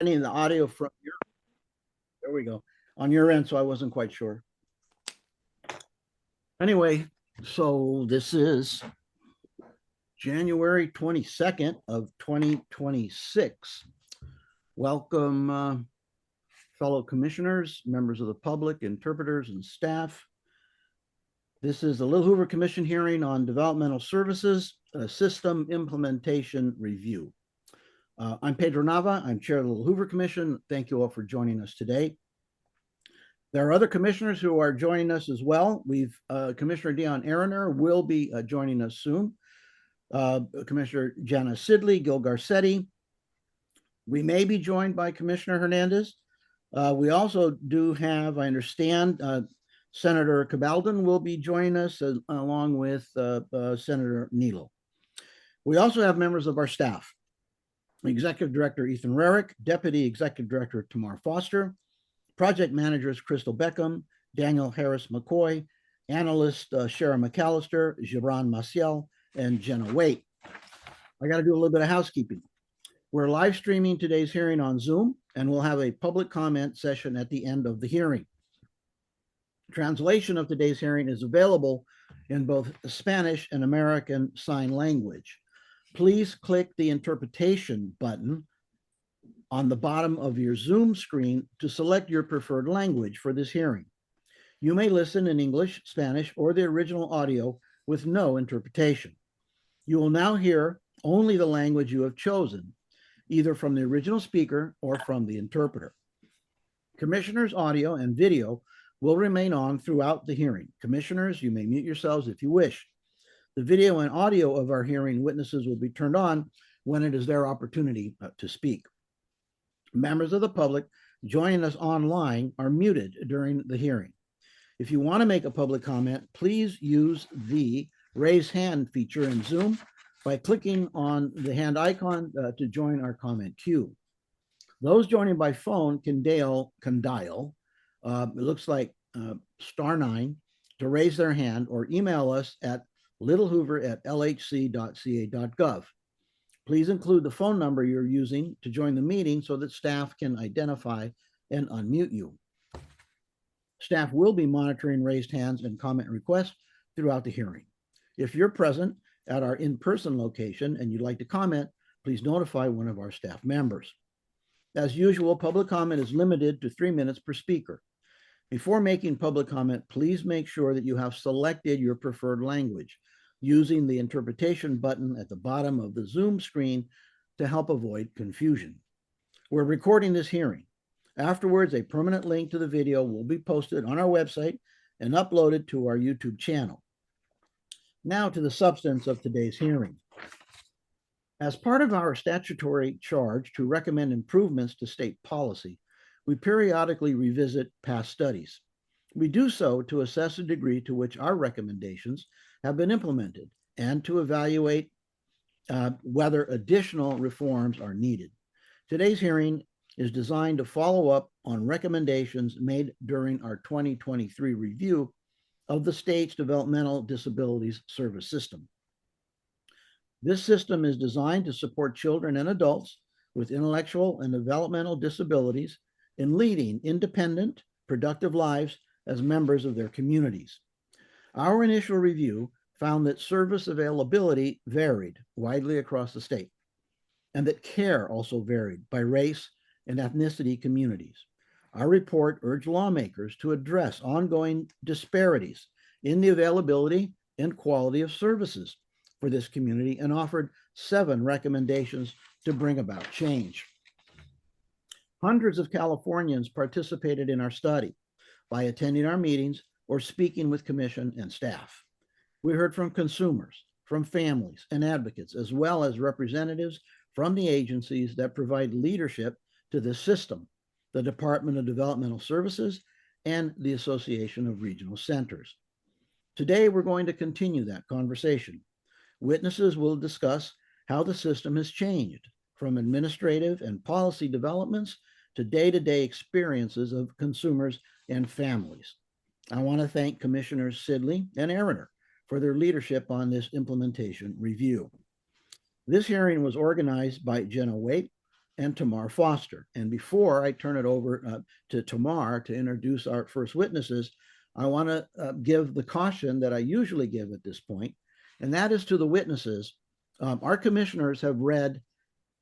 Any of the audio from your, there we go, on your end, so I wasn't quite sure. Anyway, so this is January 22nd of 2026. Welcome, fellow commissioners, members of the public, interpreters, and staff. This is the Little Hoover Commission hearing on developmental services, system implementation review. I'm Pedro Nava. I'm chair of the Little Hoover Commission. Thank you all for joining us today. There are other commissioners who are joining us as well. Commissioner Dion Aroner will be joining us soon. Commissioner Jana Sidley, Gil Garcetti. We may be joined by Commissioner Hernandez. We also do have, I understand, Senator Cabaldon will be joining us along with Senator Nilo. We also have members of our staff. Executive Director Ethan Rarick, Deputy Executive Director Tamar Foster, Project Managers Crystal Beckham, Daniel Harris McCoy, Analyst Shara McAllister, Gibran Maciel, and Jenna Waite. I got to do a little bit of housekeeping. We're live streaming today's hearing on Zoom, and we'll have a public comment session at the end of the hearing. Translation of today's hearing is available in both Spanish and American Sign Language. Please click the interpretation button on the bottom of your Zoom screen to select your preferred language for this hearing. You may listen in English, Spanish, or the original audio with no interpretation. You will now hear only the language you have chosen, either from the original speaker or from the interpreter. Commissioners' audio and video will remain on throughout the hearing. Commissioners, you may mute yourselves if you wish. The video and audio of our hearing witnesses will be turned on when it is their opportunity to speak. Members of the public joining us online are muted during the hearing. If you want to make a public comment, please use the raise hand feature in Zoom by clicking on the hand icon to join our comment queue. Those joining by phone can dial, it looks like *9 to raise their hand, or email us at littlehoover@lhc.ca.gov. Please include the phone number you're using to join the meeting so that staff can identify and unmute you. Staff will be monitoring raised hands and comment requests throughout the hearing. If you're present at our in-person location and you'd like to comment, please notify one of our staff members. As usual, public comment is limited to 3 minutes per speaker. Before making public comment, please make sure that you have selected your preferred language using the interpretation button at the bottom of the Zoom screen to help avoid confusion. We're recording this hearing. Afterwards, a permanent link to the video will be posted on our website and uploaded to our YouTube channel. Now to the substance of today's hearing. As part of our statutory charge to recommend improvements to state policy, we periodically revisit past studies. We do so to assess the degree to which our recommendations have been implemented and to evaluate whether additional reforms are needed. Today's hearing is designed to follow up on recommendations made during our 2023 review of the state's Developmental Disabilities service system. This system is designed to support children and adults with intellectual and developmental disabilities in leading independent, productive lives as members of their communities. Our initial review found that service availability varied widely across the state, and that care also varied by race and ethnicity communities. Our report urged lawmakers to address ongoing disparities in the availability and quality of services for this community and offered 7 recommendations to bring about change. Hundreds of Californians participated in our study by attending our meetings or speaking with commission and staff. We heard from consumers, from families and advocates, as well as representatives from the agencies that provide leadership to this system, the Department of Developmental Services and the Association of Regional Centers. Today, we're going to continue that conversation. Witnesses will discuss how the system has changed from administrative and policy developments to day-to-day experiences of consumers and families. I want to thank Commissioners Sidley and Aroner for their leadership on this implementation review. This hearing was organized by Jenna Waite, and Tamar Foster. And before I turn it over to Tamar to introduce our first witnesses, I want to give the caution that I usually give at this point, and that is to the witnesses. Our commissioners have read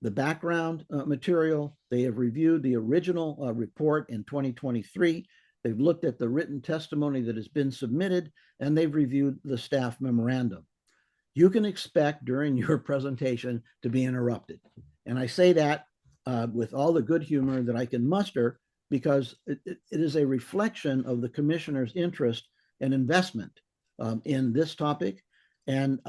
the background material. They have reviewed the original report in 2023. They've looked at the written testimony that has been submitted, and they've reviewed the staff memorandum. You can expect during your presentation to be interrupted. And I say that with all the good humor that I can muster, because it is a reflection of the commissioner's interest and investment in this topic and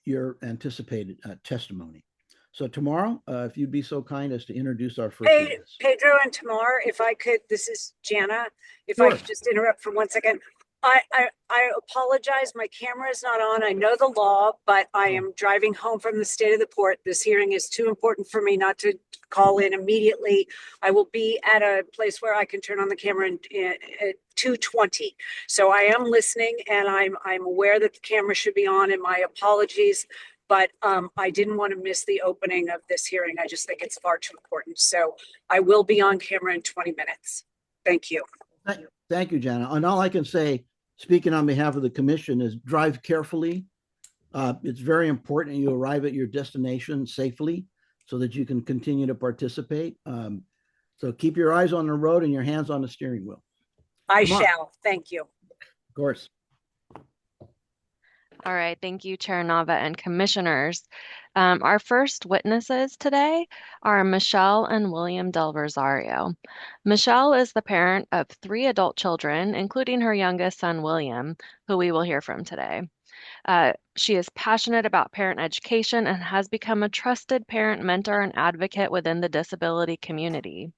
your anticipated testimony. So tomorrow, if you'd be so kind as to introduce our first witness. Pedro and Tamar, if I could, this is Jana. If Sure. I could just interrupt for 1 second. I apologize. My camera is not on. I know the law, but I am driving home from the state of the port. This hearing is too important for me not to call in immediately. I will be at a place where I can turn on the camera at 2:20. So I am listening, and I'm aware that the camera should be on, and my apologies. But I didn't want to miss the opening of this hearing. I just think it's far too important. So I will be on camera in 20 minutes. Thank you. Thank you, Jana. And all I can say, speaking on behalf of the commission, is drive carefully. It's very important you arrive at your destination safely so that you can continue to participate. So keep your eyes on the road and your hands on the steering wheel. I shall. Thank you. Of course. All right, thank you, Chair Nava and commissioners. Our first witnesses today are Michelle and William Del Rosario. Michelle is the parent of 3 adult children, including her youngest son, William, who we will hear from today. She is passionate about parent education and has become a trusted parent mentor and advocate within the disability community.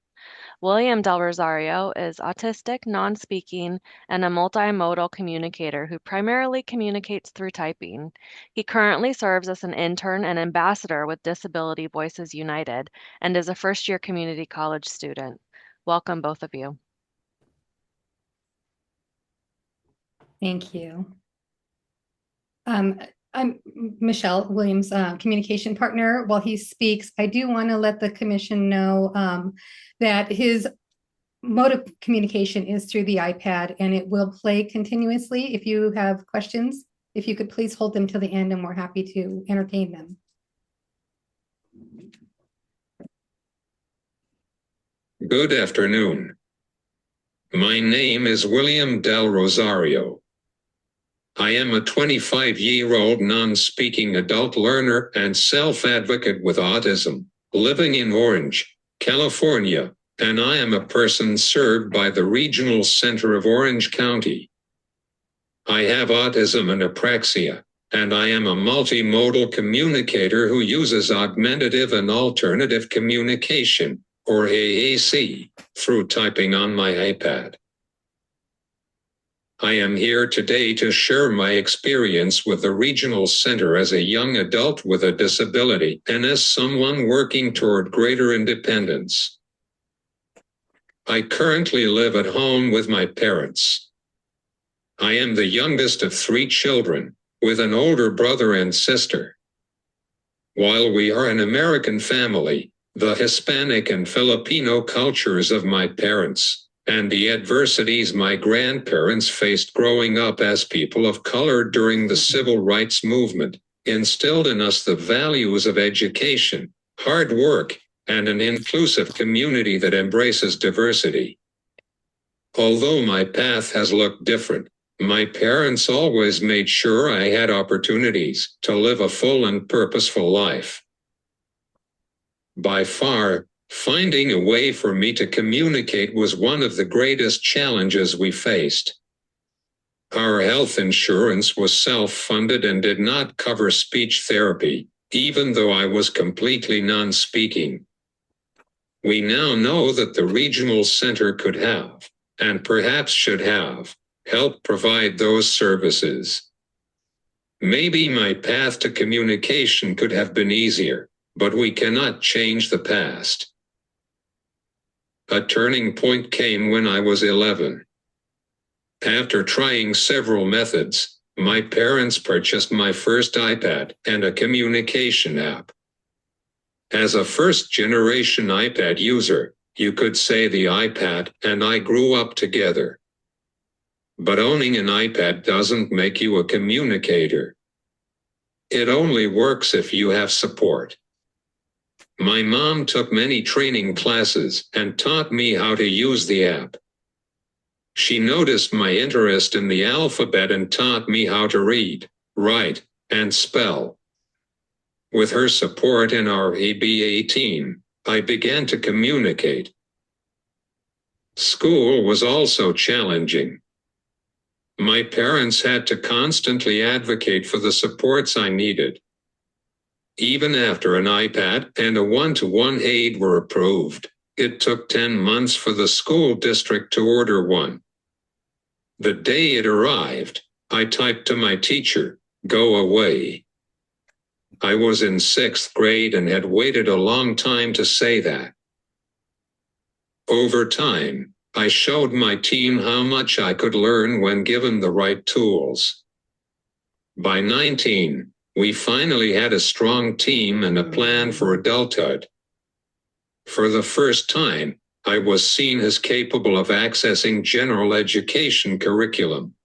William Del Rosario is autistic, non-speaking, and a multimodal communicator who primarily communicates through typing. He currently serves as an intern and ambassador with Disability Voices United and is a first-year community college student. Welcome, both of you. Thank you. I'm Michelle, Williams' communication partner. While he speaks, I do want to let the commission know that his mode of communication is through the iPad, and it will play continuously. If you have questions, if you could please hold them till the end, and we're happy to entertain them. Good afternoon. My name is William Del Rosario. I am a 25-year-old non-speaking adult learner and self-advocate with autism, living in Orange, California, and I am a person served by the Regional Center of Orange County. I have autism and apraxia, and I am a multimodal communicator who uses augmentative and alternative communication, or AAC, through typing on my iPad. I am here today to share my experience with the Regional Center as a young adult with a disability and as someone working toward greater independence. I currently live at home with my parents. I am the youngest of 3 children, with an older brother and sister. While we are an American family, the Hispanic and Filipino cultures of my parents, and the adversities my grandparents faced growing up as people of color during the civil rights movement, instilled in us the values of education, hard work, and an inclusive community that embraces diversity. Although my path has looked different, my parents always made sure I had opportunities to live a full and purposeful life. By far, finding a way for me to communicate was one of the greatest challenges we faced. Our health insurance was self-funded and did not cover speech therapy, even though I was completely non-speaking. We now know that the regional center could have, and perhaps should have, helped provide those services. Maybe my path to communication could have been easier, but we cannot change the past. A turning point came when I was 11. After trying several methods, my parents purchased my first iPad and a communication app. As a first-generation iPad user, you could say the iPad and I grew up together. But owning an iPad doesn't make you a communicator. It only works if you have support. My mom took many training classes and taught me how to use the app. She noticed my interest in the alphabet and taught me how to read, write, and spell. With her support in our ABA team, I began to communicate. School was also challenging. My parents had to constantly advocate for the supports I needed. Even after an iPad and a one-to-one aid were approved, it took 10 months for the school district to order one. The day it arrived, I typed to my teacher, "Go away." I was in 6th grade and had waited a long time to say that. Over time, I showed my team how much I could learn when given the right tools. By 19, we finally had a strong team and a plan for adulthood. For the first time, I was seen as capable of accessing general education curriculum.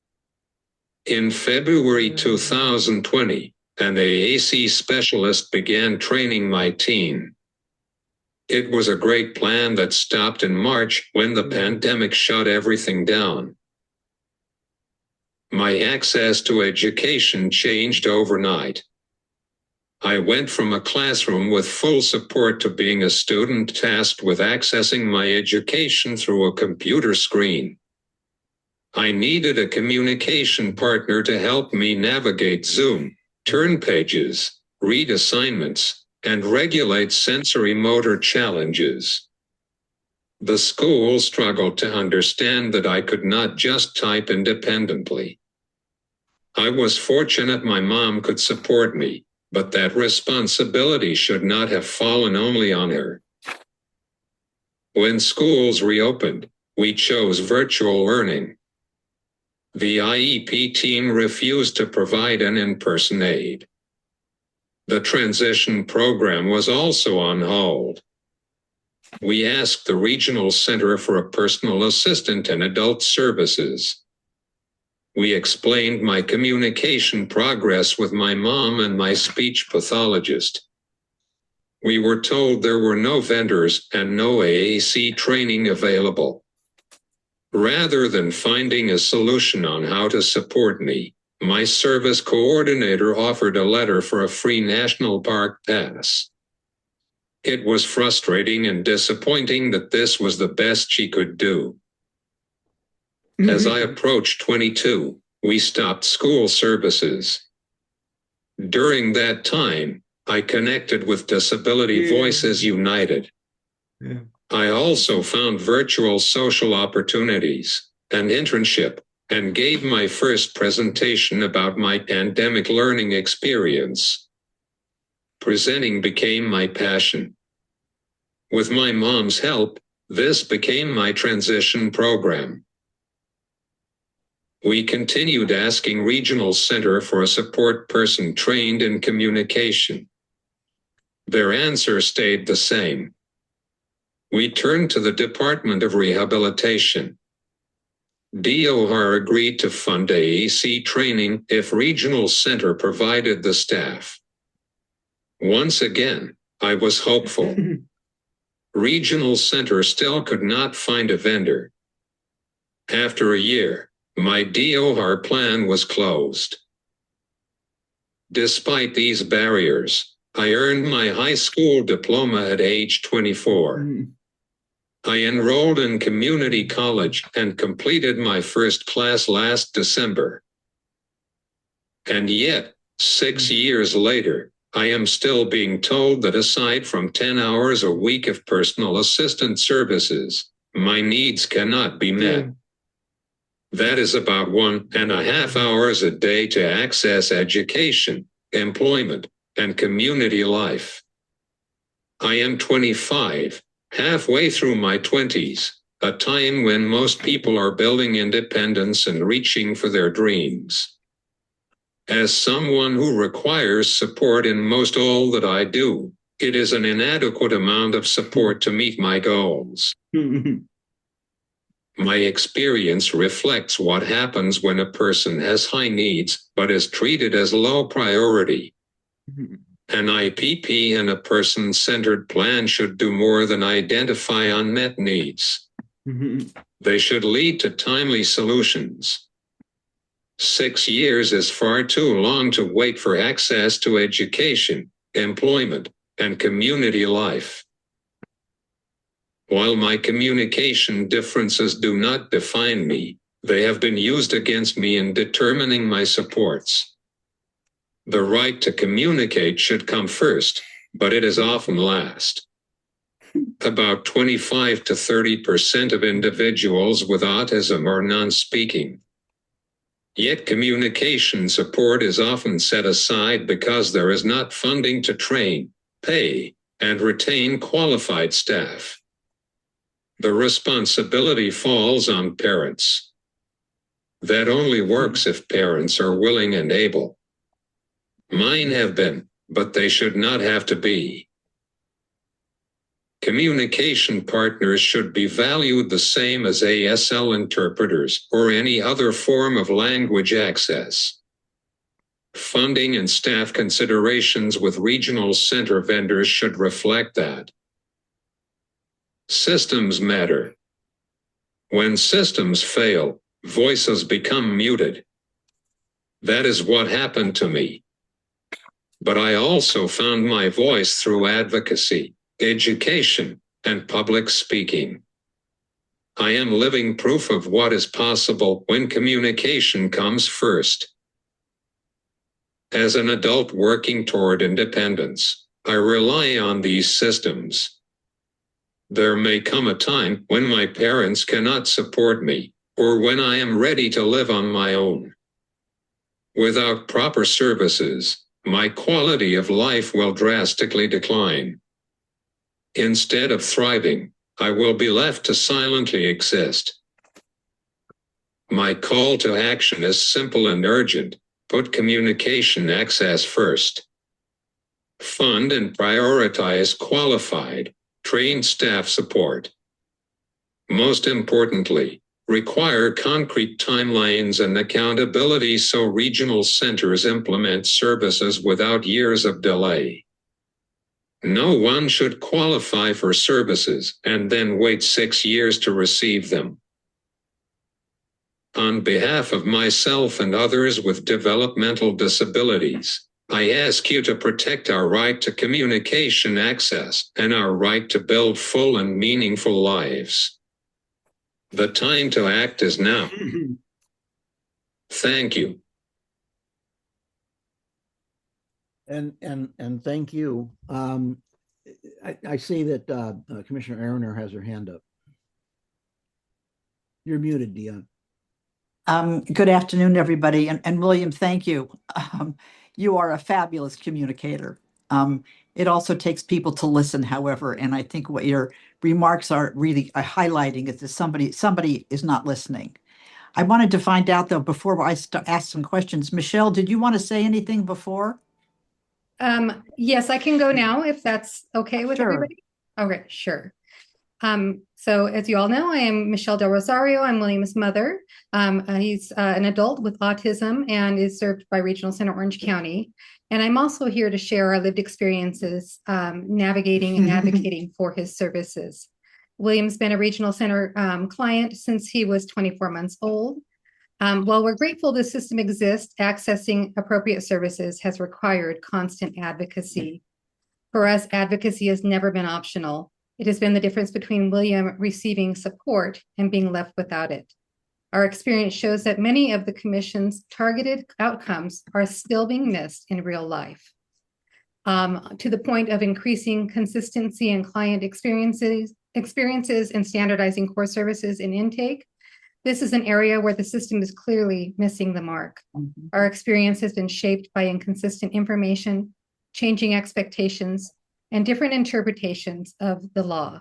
In February 2020, an AAC specialist began training my team. It was a great plan that stopped in March when the pandemic shut everything down. My access to education changed overnight. I went from a classroom with full support to being a student tasked with accessing my education through a computer screen. I needed a communication partner to help me navigate Zoom, turn pages, read assignments, and regulate sensory motor challenges. The school struggled to understand that I could not just type independently. I was fortunate my mom could support me, but that responsibility should not have fallen only on her. When schools reopened, we chose virtual learning. The IEP team refused to provide an in-person aid. The transition program was also on hold. We asked the regional center for a personal assistant in adult services. We explained my communication progress with my mom and my speech pathologist. We were told there were no vendors and no AAC training available. Rather than finding a solution on how to support me, my service coordinator offered a letter for a free national park pass. It was frustrating and disappointing that this was the best she could do. As I approached 22, we stopped school services. During that time, I connected with Disability Voices United. I also found virtual social opportunities, an internship, and gave my first presentation about my pandemic learning experience. Presenting became my passion. With my mom's help, this became my transition program. We continued asking Regional Center for a support person trained in communication. Their answer stayed the same. We turned to the Department of Rehabilitation. DOR agreed to fund AAC training if Regional Center provided the staff. Once again, I was hopeful. Regional Center still could not find a vendor. After a year, my DOR plan was closed. Despite these barriers, I earned my high school diploma at age 24. I enrolled in community college and completed my first class last December. And yet, 6 years later, I am still being told that aside from 10 hours a week of personal assistant services, my needs cannot be met. That is about 1.5 hours a day to access education, employment, and community life. I am 25, halfway through my 20s, a time when most people are building independence and reaching for their dreams. As someone who requires support in most all that I do, It is an inadequate amount of support to meet my goals. My experience reflects what happens when a person has high needs but is treated as low priority. An IPP and a person-centered plan should do more than identify unmet needs. They should lead to timely solutions. 6 years is far too long to wait for access to education, employment, and community life. While my communication differences do not define me, they have been used against me in determining my supports. The right to communicate should come first, but it is often last. About 25 to 30% of individuals with autism are non-speaking. Yet communication support is often set aside because there is not funding to train, pay, and retain qualified staff. The responsibility falls on parents. That only works if parents are willing and able. Mine have been, but they should not have to be. Communication partners should be valued the same as ASL interpreters or any other form of language access. Funding and staff considerations with regional center vendors should reflect that. Systems matter. When systems fail, voices become muted. That is what happened to me. But I also found my voice through advocacy, education, and public speaking. I am living proof of what is possible when communication comes first. As an adult working toward independence, I rely on these systems. There may come a time when my parents cannot support me, or when I am ready to live on my own. Without proper services, my quality of life will drastically decline. Instead of thriving, I will be left to silently exist. My call to action is simple and urgent. Put communication access first. Fund and prioritize qualified, trained staff support. Most importantly, require concrete timelines and accountability so regional centers implement services without years of delay. No one should qualify for services and then wait 6 years to receive them. On behalf of myself and others with developmental disabilities, I ask you to protect our right to communication access and our right to build full and meaningful lives. The time to act is now. Thank you. And thank you. I see that Commissioner Aroner has her hand up. You're muted, Dion. Good afternoon, everybody. And William, thank you. You are a fabulous communicator. It also takes people to listen, however, and I think what your remarks are really highlighting is that somebody is not listening. I wanted to find out, though, before I ask some questions. Michelle, did you want to say anything before? Yes, I can go now if that's okay with Sure. everybody. Okay, sure. So as you all know, I am Michelle Del Rosario. I'm William's mother. He's an adult with autism and is served by Regional Center Orange County. And I'm also here to share our lived experiences navigating and advocating for his services. William's been a Regional Center client since he was 24 months old. While we're grateful the system exists, accessing appropriate services has required constant advocacy. For us, advocacy has never been optional. It has been the difference between William receiving support and being left without it. Our experience shows that many of the Commission's targeted outcomes are still being missed in real life. To the point of increasing consistency in client experiences and standardizing core services in intake, this is an area where the system is clearly missing the mark. Our experience has been shaped by inconsistent information, changing expectations, and different interpretations of the law.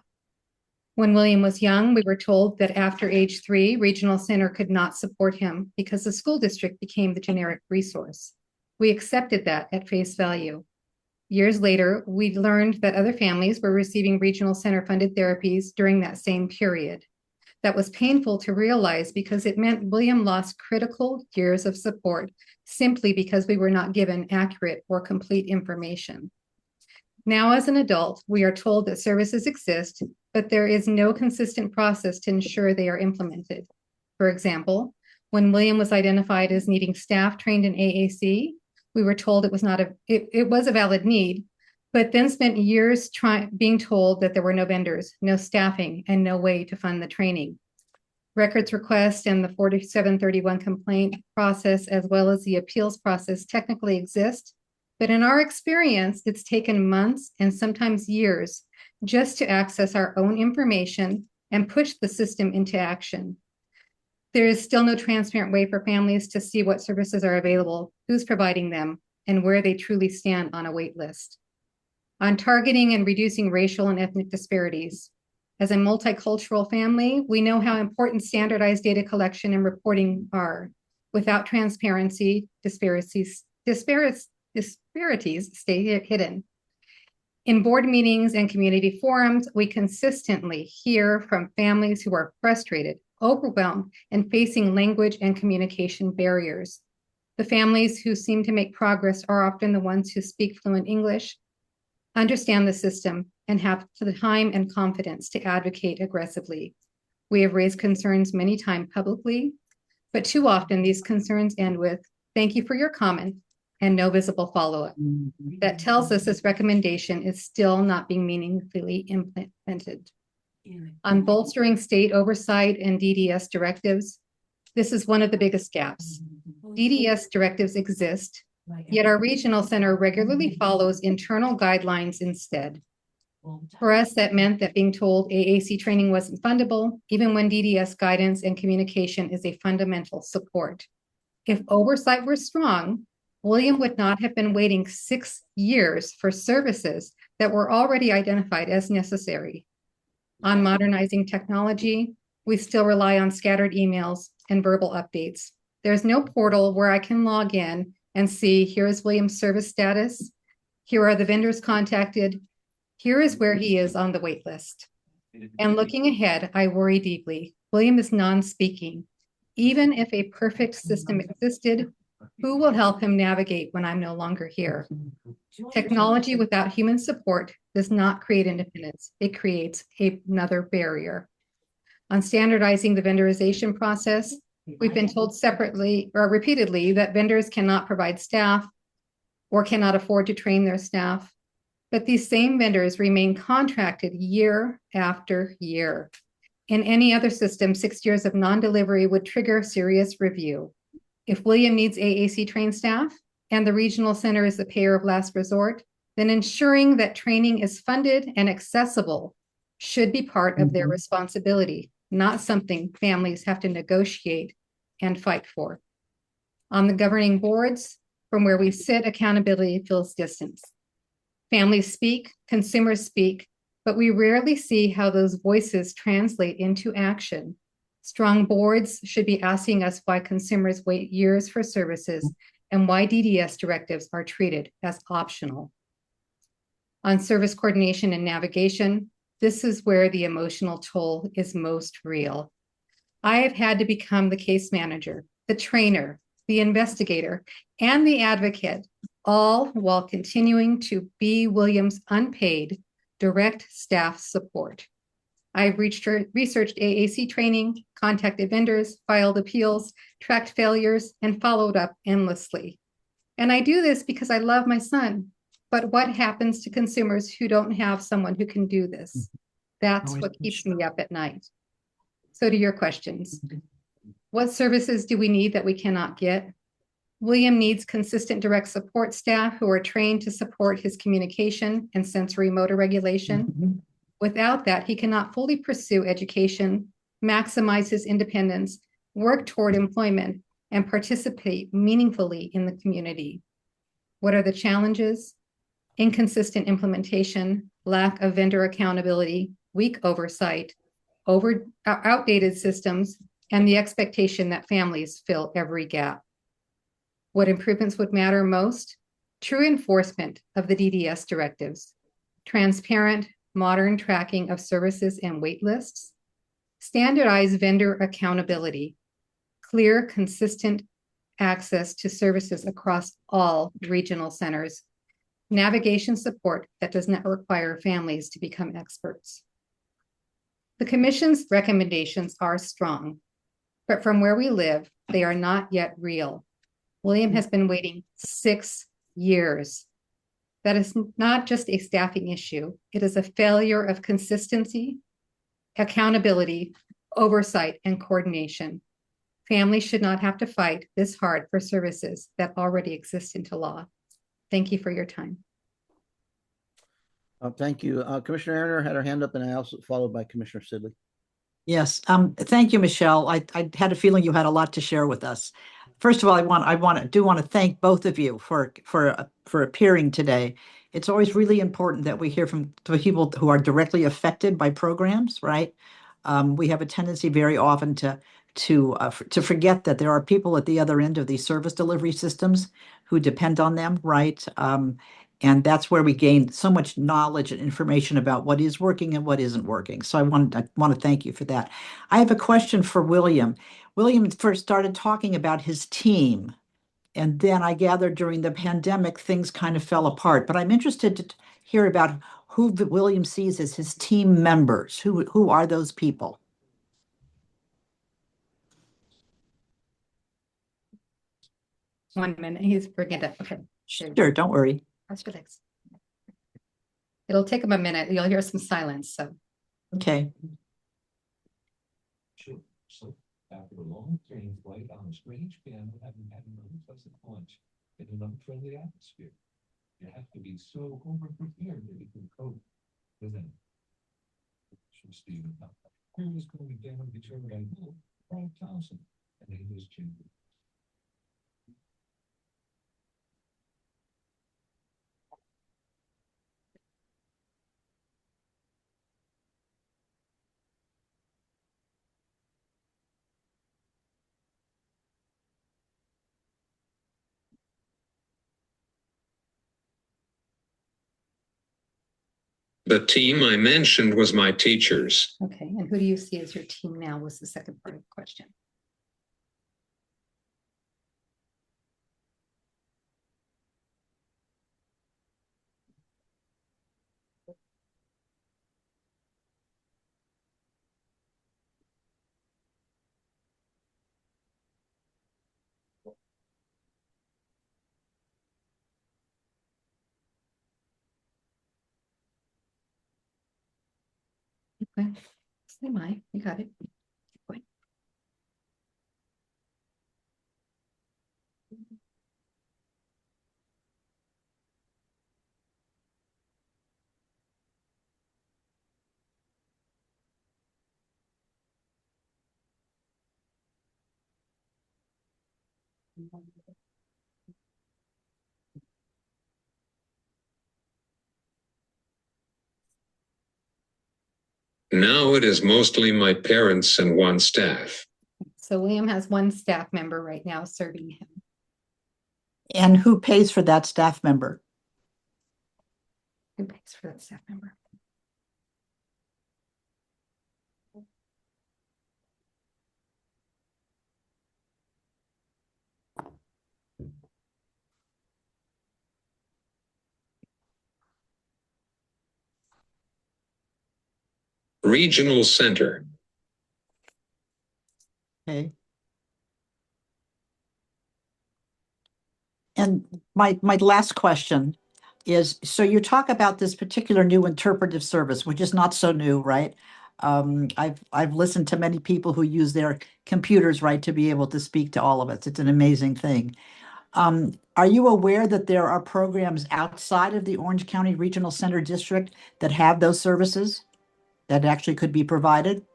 When William was young, we were told that after age 3, Regional Center could not support him because the school district became the generic resource. We accepted that at face value. Years later, we learned that other families were receiving regional center funded therapies during that same period. That was painful to realize because it meant William lost critical years of support simply because we were not given accurate or complete information. Now, as an adult, we are told that services exist, but there is no consistent process to ensure they are implemented. For example, when William was identified as needing staff trained in AAC, we were told it was a valid need, but then spent years being told that there were no vendors, no staffing, and no way to fund the training. Records request and the 4731 complaint process, as well as the appeals process, technically exist. But in our experience, it's taken months and sometimes years just to access our own information and push the system into action. There is still no transparent way for families to see what services are available, who's providing them, and where they truly stand on a wait list. On targeting and reducing racial and ethnic disparities. As a multicultural family, we know how important standardized data collection and reporting are. Without transparency, disparities stay hidden. In board meetings and community forums, we consistently hear from families who are frustrated, overwhelmed, and facing language and communication barriers. The families who seem to make progress are often the ones who speak fluent English, understand the system, and have the time and confidence to advocate aggressively. We have raised concerns many times publicly, but too often these concerns end with, "Thank you for your comment," and no visible follow-up. That tells us this recommendation is still not being meaningfully implemented. On bolstering state oversight and DDS directives, this is one of the biggest gaps. DDS directives exist, yet our regional center regularly follows internal guidelines instead. For us, that meant that being told AAC training wasn't fundable, even when DDS guidance and communication is a fundamental support. If oversight were strong, William would not have been waiting 6 years for services that were already identified as necessary. On modernizing technology, we still rely on scattered emails and verbal updates. There's no portal where I can log in and see, here is William's service status, here are the vendors contacted, here is where he is on the wait list. And looking ahead, I worry deeply. William is non-speaking. Even if a perfect system existed, who will help him navigate when I'm no longer here? Technology without human support does not create independence. It creates another barrier. On standardizing the vendorization process, we've been told separately or repeatedly that vendors cannot provide staff or cannot afford to train their staff. But these same vendors remain contracted year after year. In any other system, 6 years of non-delivery would trigger serious review. If William needs AAC trained staff and the regional center is the payer of last resort, then ensuring that training is funded and accessible should be part of their responsibility, not something families have to negotiate and fight for. On the governing boards, from where we sit, accountability feels distant. Families speak, consumers speak, but we rarely see how those voices translate into action. Strong boards should be asking us why consumers wait years for services and why DDS directives are treated as optional. On service coordination and navigation, this is where the emotional toll is most real. I have had to become the case manager, the trainer, the investigator, and the advocate, all while continuing to be William's unpaid direct staff support. I've researched AAC training, contacted vendors, filed appeals, tracked failures, and followed up endlessly. And I do this because I love my son. But what happens to consumers who don't have someone who can do this? That's what keeps me up at night. So to your questions, what services do we need that we cannot get? William needs consistent direct support staff who are trained to support his communication and sensory motor regulation. Without that, he cannot fully pursue education, maximize his independence, work toward employment, and participate meaningfully in the community. What are the challenges? Inconsistent implementation, lack of vendor accountability, weak oversight, outdated systems, and the expectation that families fill every gap. What improvements would matter most? true enforcement of the DDS directives, transparent, modern tracking of services and wait lists, standardized vendor accountability, clear, consistent access to services across all regional centers, navigation support that does not require families to become experts. The Commission's recommendations are strong, but from where we live, they are not yet real. William has been waiting 6 years. That is not just a staffing issue. It is a failure of consistency, accountability, oversight, and coordination. Families should not have to fight this hard for services that already exist into law. Thank you for your time. Thank you. Commissioner Erner had her hand up, and I also followed by Commissioner Sidley. Yes, thank you, Michelle. I had a feeling you had a lot to share with us. First of all, I want to thank both of you for appearing today. It's always really important that we hear from the people who are directly affected by programs, right? We have a tendency very often to forget that there are people at the other end of these service delivery systems who depend on them, right? And that's where we gain so much knowledge and information about what is working and what isn't working. So I want to thank you for that. I have a question for William. William first started talking about his team, and then I gathered during the pandemic, things kind of fell apart. But I'm interested to hear about who William sees as his team members. Who are those people? One minute, he's bringing it up. Okay. Sure, don't worry. Let's relax. It'll take him a minute. You'll hear some silence, so. Okay. Sure. So after a long train flight on a strange piano, having had an unpleasant lunch in an unfriendly atmosphere, you have to be so over-prepared that you can cope with it. Stephen, here is going down to determine I will, Frank Thompson, and he was Jim. The team I mentioned was my teachers. Okay, and who do you see as your team now was the second part of the question. Okay, say my, you got it. Go ahead. Now it is mostly my parents and one staff. So William has one staff member right now serving him. And who pays for that staff member? Who pays for that staff member? Regional Center. Okay. And my last question is, so you talk about this particular new interpretive service, which is not so new, right? I've listened to many people who use their computers, right, to be able to speak to all of us. It's an amazing thing. Are you aware that there are programs outside of the Orange County Regional Center District that have those services that actually could be provided?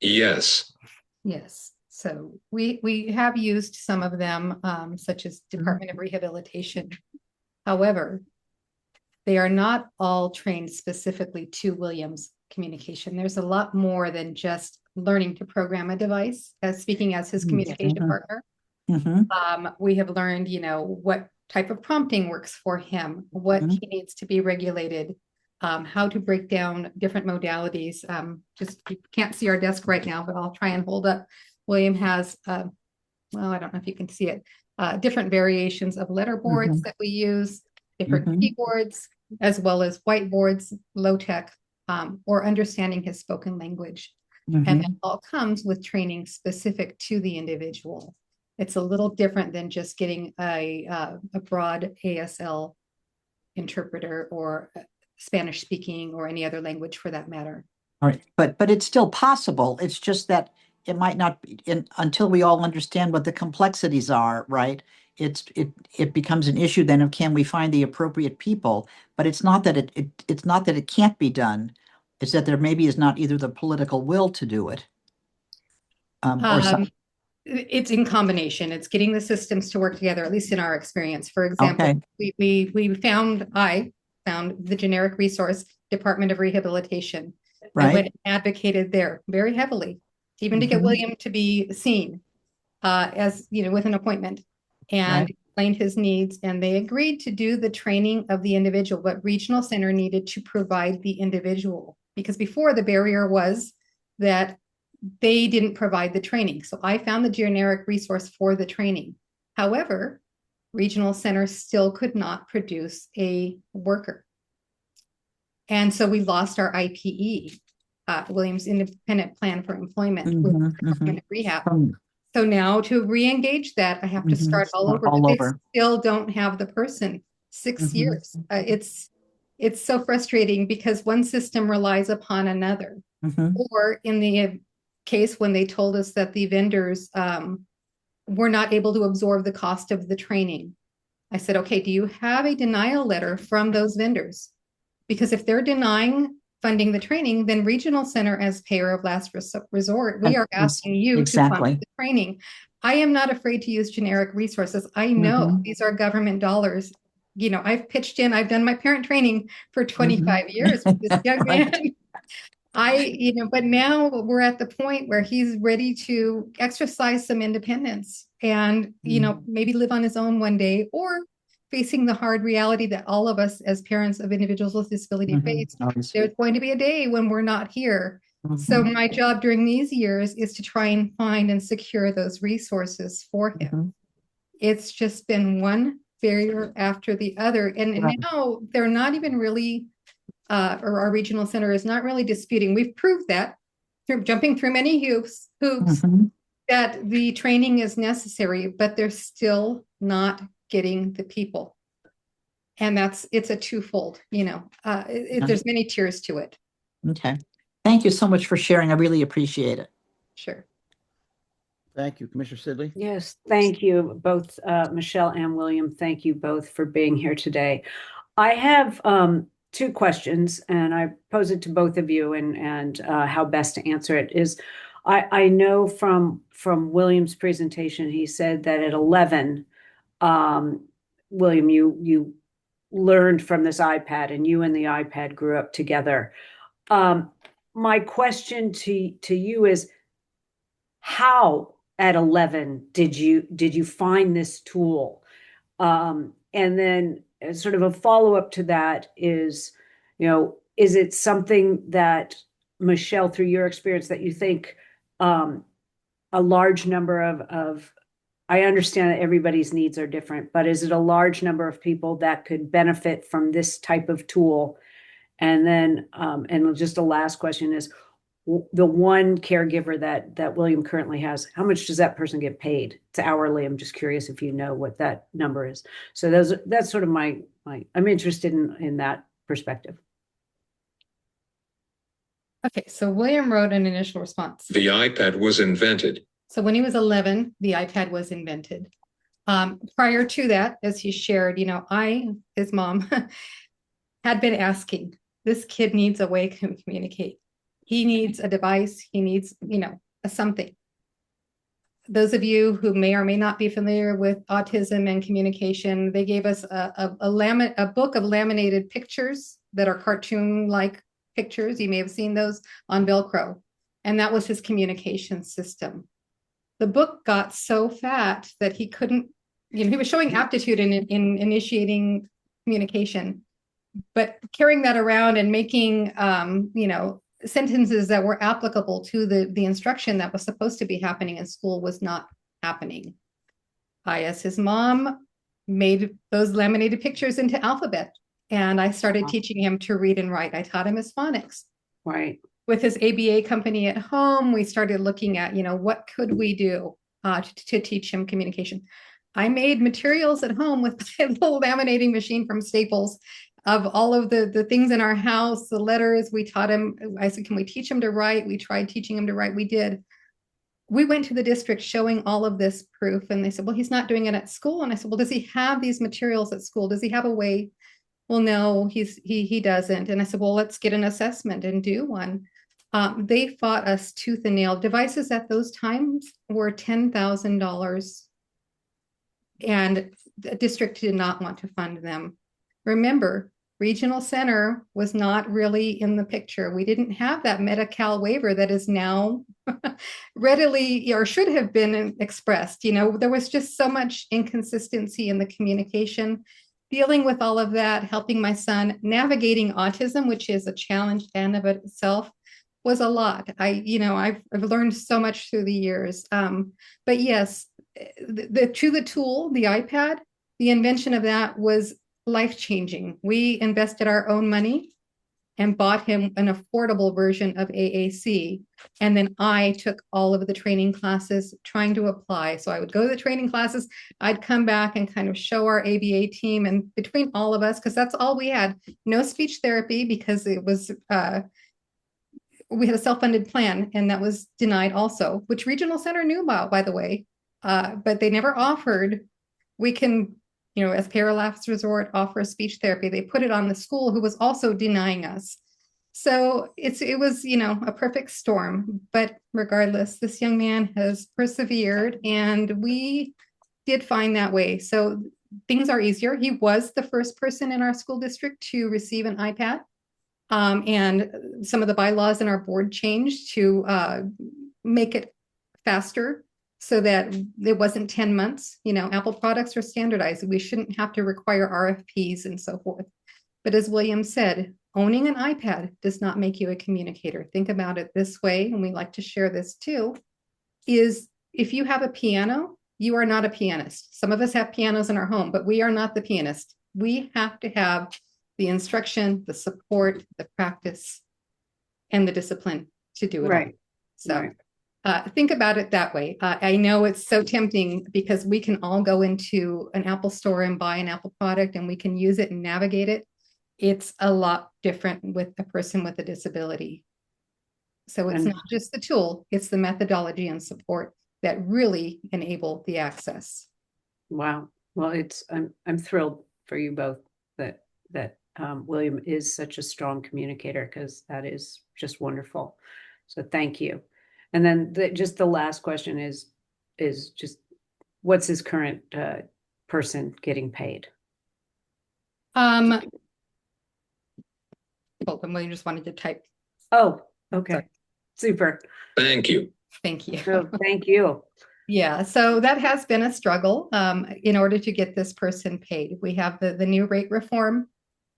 Yes. Yes, so we have used some of them, such as Department of Rehabilitation. However, they are not all trained specifically to Williams' communication. There's a lot more than just learning to program a device, as speaking as his communication Mhm. partner. Mhm. We have learned, what type of prompting works for him, what Mhm. he needs to be regulated, how to break down different modalities. Just you can't see our desk right now, but I'll try and hold up. William has, well, I don't know if you can see it, different variations of letter boards that we use, different Mhm. keyboards, as well as whiteboards, low tech, or understanding his spoken language. And that Mhm. all comes with training specific to the individual. It's a little different than just getting a broad ASL interpreter or Spanish speaking or any other language for that matter. All right, but it's still possible. It's just that it might not be until we all understand what the complexities are, right? It becomes an issue then of can we find the appropriate people? But it's not that it's not that it can't be done. It's that there maybe is not either the political will to do it. Or some, It's in combination. It's getting the systems to work together, at least in our experience. For example, okay. I found the generic resource Department of Rehabilitation. I Right. went and advocated there very heavily, even to get Mhm. William to be seen as with an appointment, and Right. explained his needs, and they agreed to do the training of the individual, but regional center needed to provide the individual, because before the barrier was that they didn't provide the training. So I found the generic resource for the training. However, regional center still could not produce a worker. And so we lost our IPE, Williams Independent Plan for Employment with Mhm. rehab. From- So now to re-engage that, I have to start all over. all But they over. still don't have the person. 6 Mhm. years. It's so frustrating because one system relies upon another. Mhm. Or in the case when they told us that the vendors were not able to absorb the cost of the training, I said, okay, do you have a denial letter from those vendors? Because if they're denying funding the training, then regional center as payer of last resort, we are asking you to fund Exactly. the training. I am not afraid to use generic resources. I know these are government dollars. I've pitched in, I've done my parent training for 25 years with this young man. But now we're at the point where he's ready to exercise some independence and, maybe live on his own one day, or facing the hard reality that all of us as parents of individuals with disability face. There's going to be a day when we're not here. So my job during these years is to try and find and secure those resources for him. It's just been one barrier after the other. And now they're not even really or our regional center is not really disputing. We've proved that through jumping through many hoops that the training is necessary, but they're still not getting the people. And it's a twofold, there's many tiers to it. Okay. Thank you so much for sharing. I really appreciate it. Sure. Thank you, Commissioner Sidley. Yes, thank you, both Michelle and William. Thank you both for being here today. I have two questions, and I pose it to both of you, and how best to answer it is. I know from William's presentation, he said that at 11, William, you learned from this iPad, and you and the iPad grew up together. My question to you is, how at 11 did you find this tool? And then sort of a follow-up to that is, is it something that, Michelle, through your experience, that you think a large number of I understand that everybody's needs are different, but is it a large number of people that could benefit from this type of tool? And then, and just a last question is, the one caregiver that William currently has, how much does that person get paid? It's hourly. I'm just curious if you know what that number is. So that's sort of my I'm interested in that perspective. Okay, so William wrote an initial response. The iPad was invented. So when he was 11, the iPad was invented. Prior to that, as he shared, his mom, had been asking, this kid needs a way to communicate. He needs a device. He needs, a something. Those of you who may or may not be familiar with autism and communication, they gave us a book of laminated pictures that are cartoon-like pictures. You may have seen those on Velcro. And that was his communication system. The book got so fat that he couldn't, he was showing aptitude in initiating communication, but carrying that around and making, sentences that were applicable to the instruction that was supposed to be happening in school was not happening. I, as his mom, made those laminated pictures into alphabet, and I started teaching him to read and write. I taught him his phonics. Right. With his ABA company at home, we started looking at, what could we do to teach him communication. I made materials at home with a little laminating machine from Staples of all of the things in our house, the letters. We taught him. I said, can we teach him to write? We tried teaching him to write. We did. We went to the district showing all of this proof, and they said, well, he's not doing it at school. And I said, well, does he have these materials at school? Does he have a way? Well, no, he doesn't. And I said, well, let's get an assessment and do one. They fought us tooth and nail. Devices at those times were $10,000, and the district did not want to fund them. Remember, Regional Center was not really in the picture. We didn't have that Medi-Cal waiver that is now readily, or should have been, expressed. There was just so much inconsistency in the communication. Dealing with all of that, helping my son, navigating autism, which is a challenge in of itself, was a lot. I've learned so much through the years. But yes, the tool, the iPad, the invention of that was life-changing. We invested our own money and bought him an affordable version of AAC. And then I took all of the training classes trying to apply. So I would go to the training classes, I'd come back and kind of show our ABA team, and between all of us, because that's all we had, no speech therapy, because it was, we had a self-funded plan, and that was denied also, which Regional Center knew about, by the way, but they never offered, we can, as Para Last Resort, offer speech therapy. They put it on the school, who was also denying us. So it was, a perfect storm. But regardless, this young man has persevered, and we did find that way. So things are easier. He was the first person in our school district to receive an iPad. And some of the bylaws in our board changed to make it faster, so that it wasn't 10 months. Apple products are standardized. We shouldn't have to require RFPs and so forth. But as William said, owning an iPad does not make you a communicator. Think about it this way, and we like to share this too, is if you have a piano, you are not a pianist. Some of us have pianos in our home, but we are not the pianist. We have to have the instruction, the support, the practice, and the discipline to do it. Right. All. So think about it that way. I know it's so tempting, because we can all go into an Apple store and buy an Apple product, and we can use it and navigate it. It's a lot different with a person with a disability. So it's not just the tool, it's the methodology and support that really enable the access. Wow. Well, I'm thrilled for you both that William is such a strong communicator, because that is just wonderful. So thank you. And then just the last question is just, what's his current person getting paid? Hold on, William just wanted to type. Oh, okay. Sorry. Super. Thank you. Thank you. So thank you. Yeah, so that has been a struggle in order to get this person paid. We have the new rate reform,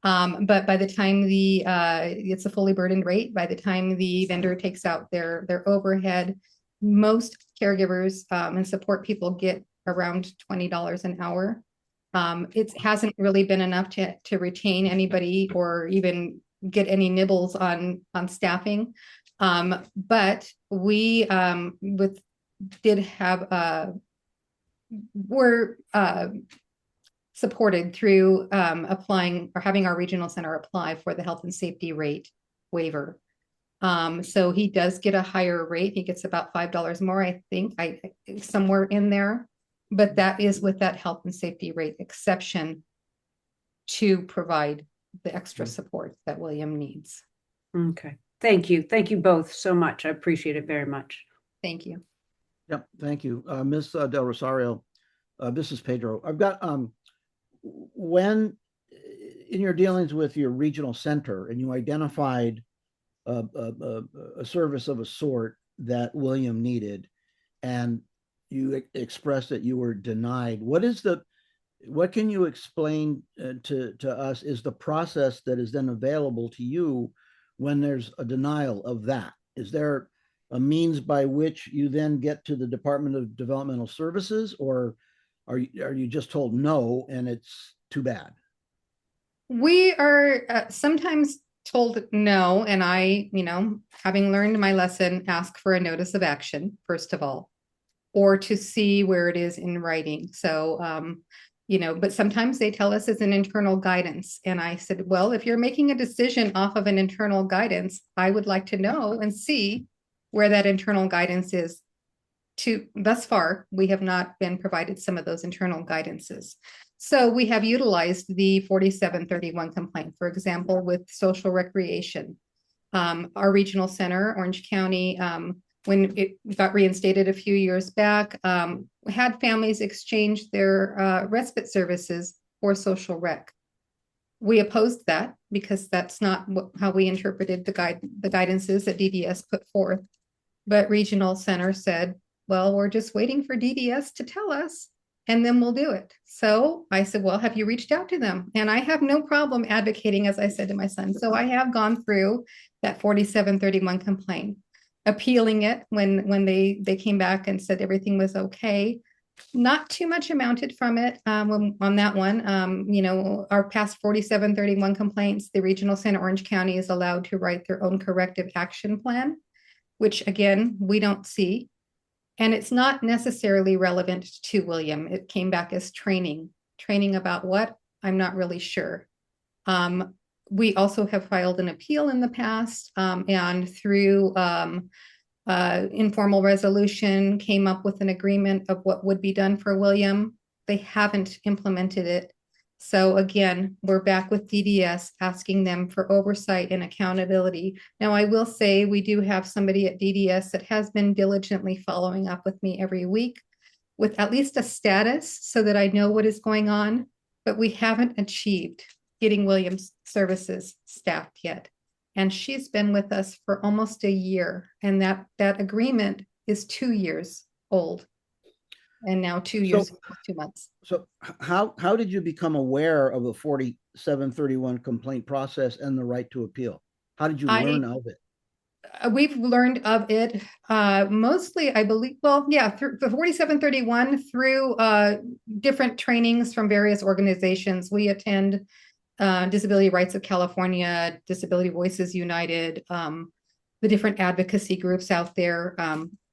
but by the time it's a fully burdened rate, by the time the vendor takes out their overhead, most caregivers and support people get around $20 an hour. It hasn't really been enough to retain anybody or even get any nibbles on staffing. But we were supported through applying or having our regional center apply for the health and safety rate waiver. So he does get a higher rate. He gets about $5 more, I think, somewhere in there. But that is with that health and safety rate exception to provide the extra support that William needs. Okay. Thank you. Thank you both so much. I appreciate it very much. Thank you. Yep, thank you. Ms. Del Rosario, this is Pedro. I've got, when in your dealings with your regional center and you identified a service of a sort that William needed, and you expressed that you were denied. What can you explain to us is the process that is then available to you when there's a denial of that? Is there a means by which you then get to the Department of Developmental Services, or are you just told no and it's too bad? We are sometimes told no, and I, having learned my lesson, ask for a notice of action, first of all, or to see where it is in writing. So, but sometimes they tell us it's an internal guidance. And I said, well, if you're making a decision off of an internal guidance, I would like to know and see where that internal guidance is. Thus far, we have not been provided some of those internal guidances. So we have utilized the 4731 complaint, for example, with social recreation. Our regional center, Orange County, when it got reinstated a few years back, had families exchange their respite services for social rec. We opposed that because that's not how we interpreted the guidances that DDS put forth. But regional center said, well, we're just waiting for DDS to tell us, and then we'll do it. So I said, well, have you reached out to them? And I have no problem advocating, as I said to my son. So I have gone through that 4731 complaint, appealing it when they came back and said everything was okay. Not too much amounted from it on that one. Our past 4731 complaints, the regional center, Orange County, is allowed to write their own corrective action plan, which again, we don't see. And it's not necessarily relevant to William. It came back as training about what? I'm not really sure. We also have filed an appeal in the past, and through informal resolution came up with an agreement of what would be done for William. They haven't implemented it. So again, we're back with DDS asking them for oversight and accountability. Now, I will say we do have somebody at DDS that has been diligently following up with me every week with at least a status so that I know what is going on, but we haven't achieved getting William's services staffed yet. And she's been with us for almost a year, and that agreement is 2 years old. And now 2 years, 2 months. So how did you become aware of the 4731 complaint process and the right to appeal? How did you learn of it? We've learned of it mostly, I believe, through the 4731, through different trainings from various organizations. We attend Disability Rights of California, Disability Voices United, the different advocacy groups out there,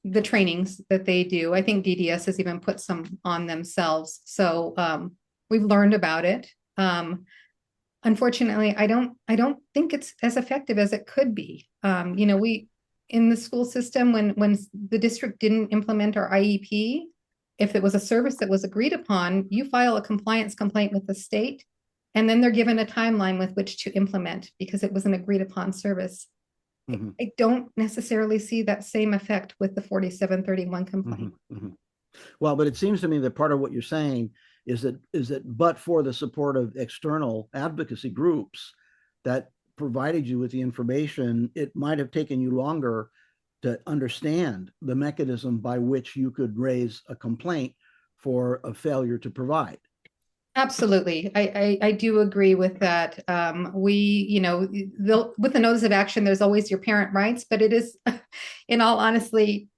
the trainings that they do. I think DDS has even put some on themselves. So we've learned about it. Unfortunately, I don't think it's as effective as it could be. We in the school system, when the district didn't implement our IEP, if it was a service that was agreed upon, you file a compliance complaint with the state, and then they're given a timeline with which to implement because it was an agreed upon service. Mm-hmm. I don't necessarily see that same effect with the 4731 complaint. Mm-hmm. Well, but it seems to me that part of what you're saying is that but for the support of external advocacy groups that provided you with the information, it might have taken you longer to understand the mechanism by which you could raise a complaint for a failure to provide. Absolutely. I do agree with that. With the notice of action, there's always your parent rights, but it is, in all honesty,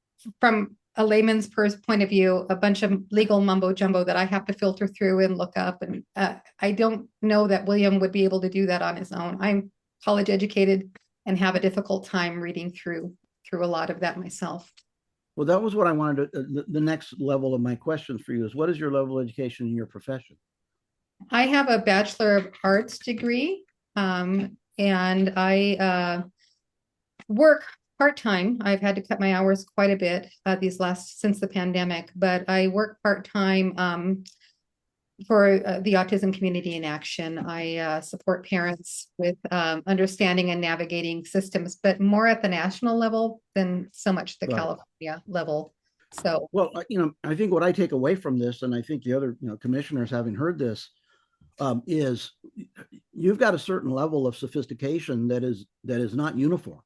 from a layman's point of view, a bunch of legal mumbo jumbo that I have to filter through and look up. And I don't know that William would be able to do that on his own. I'm college educated and have a difficult time reading through a lot of that myself. Well, that was what I wanted to, the next level of my questions for you is, what is your level of education in your profession? I have a Bachelor of Arts degree, and I work part-time. I've had to cut my hours quite a bit since the pandemic, but I work part-time for the Autism Community in Action. I support parents with understanding and navigating systems, but more at the national level than so much the California level. So, well, I think what I take away from this, and I think the other commissioners having heard this, is you've got a certain level of sophistication that is not uniform.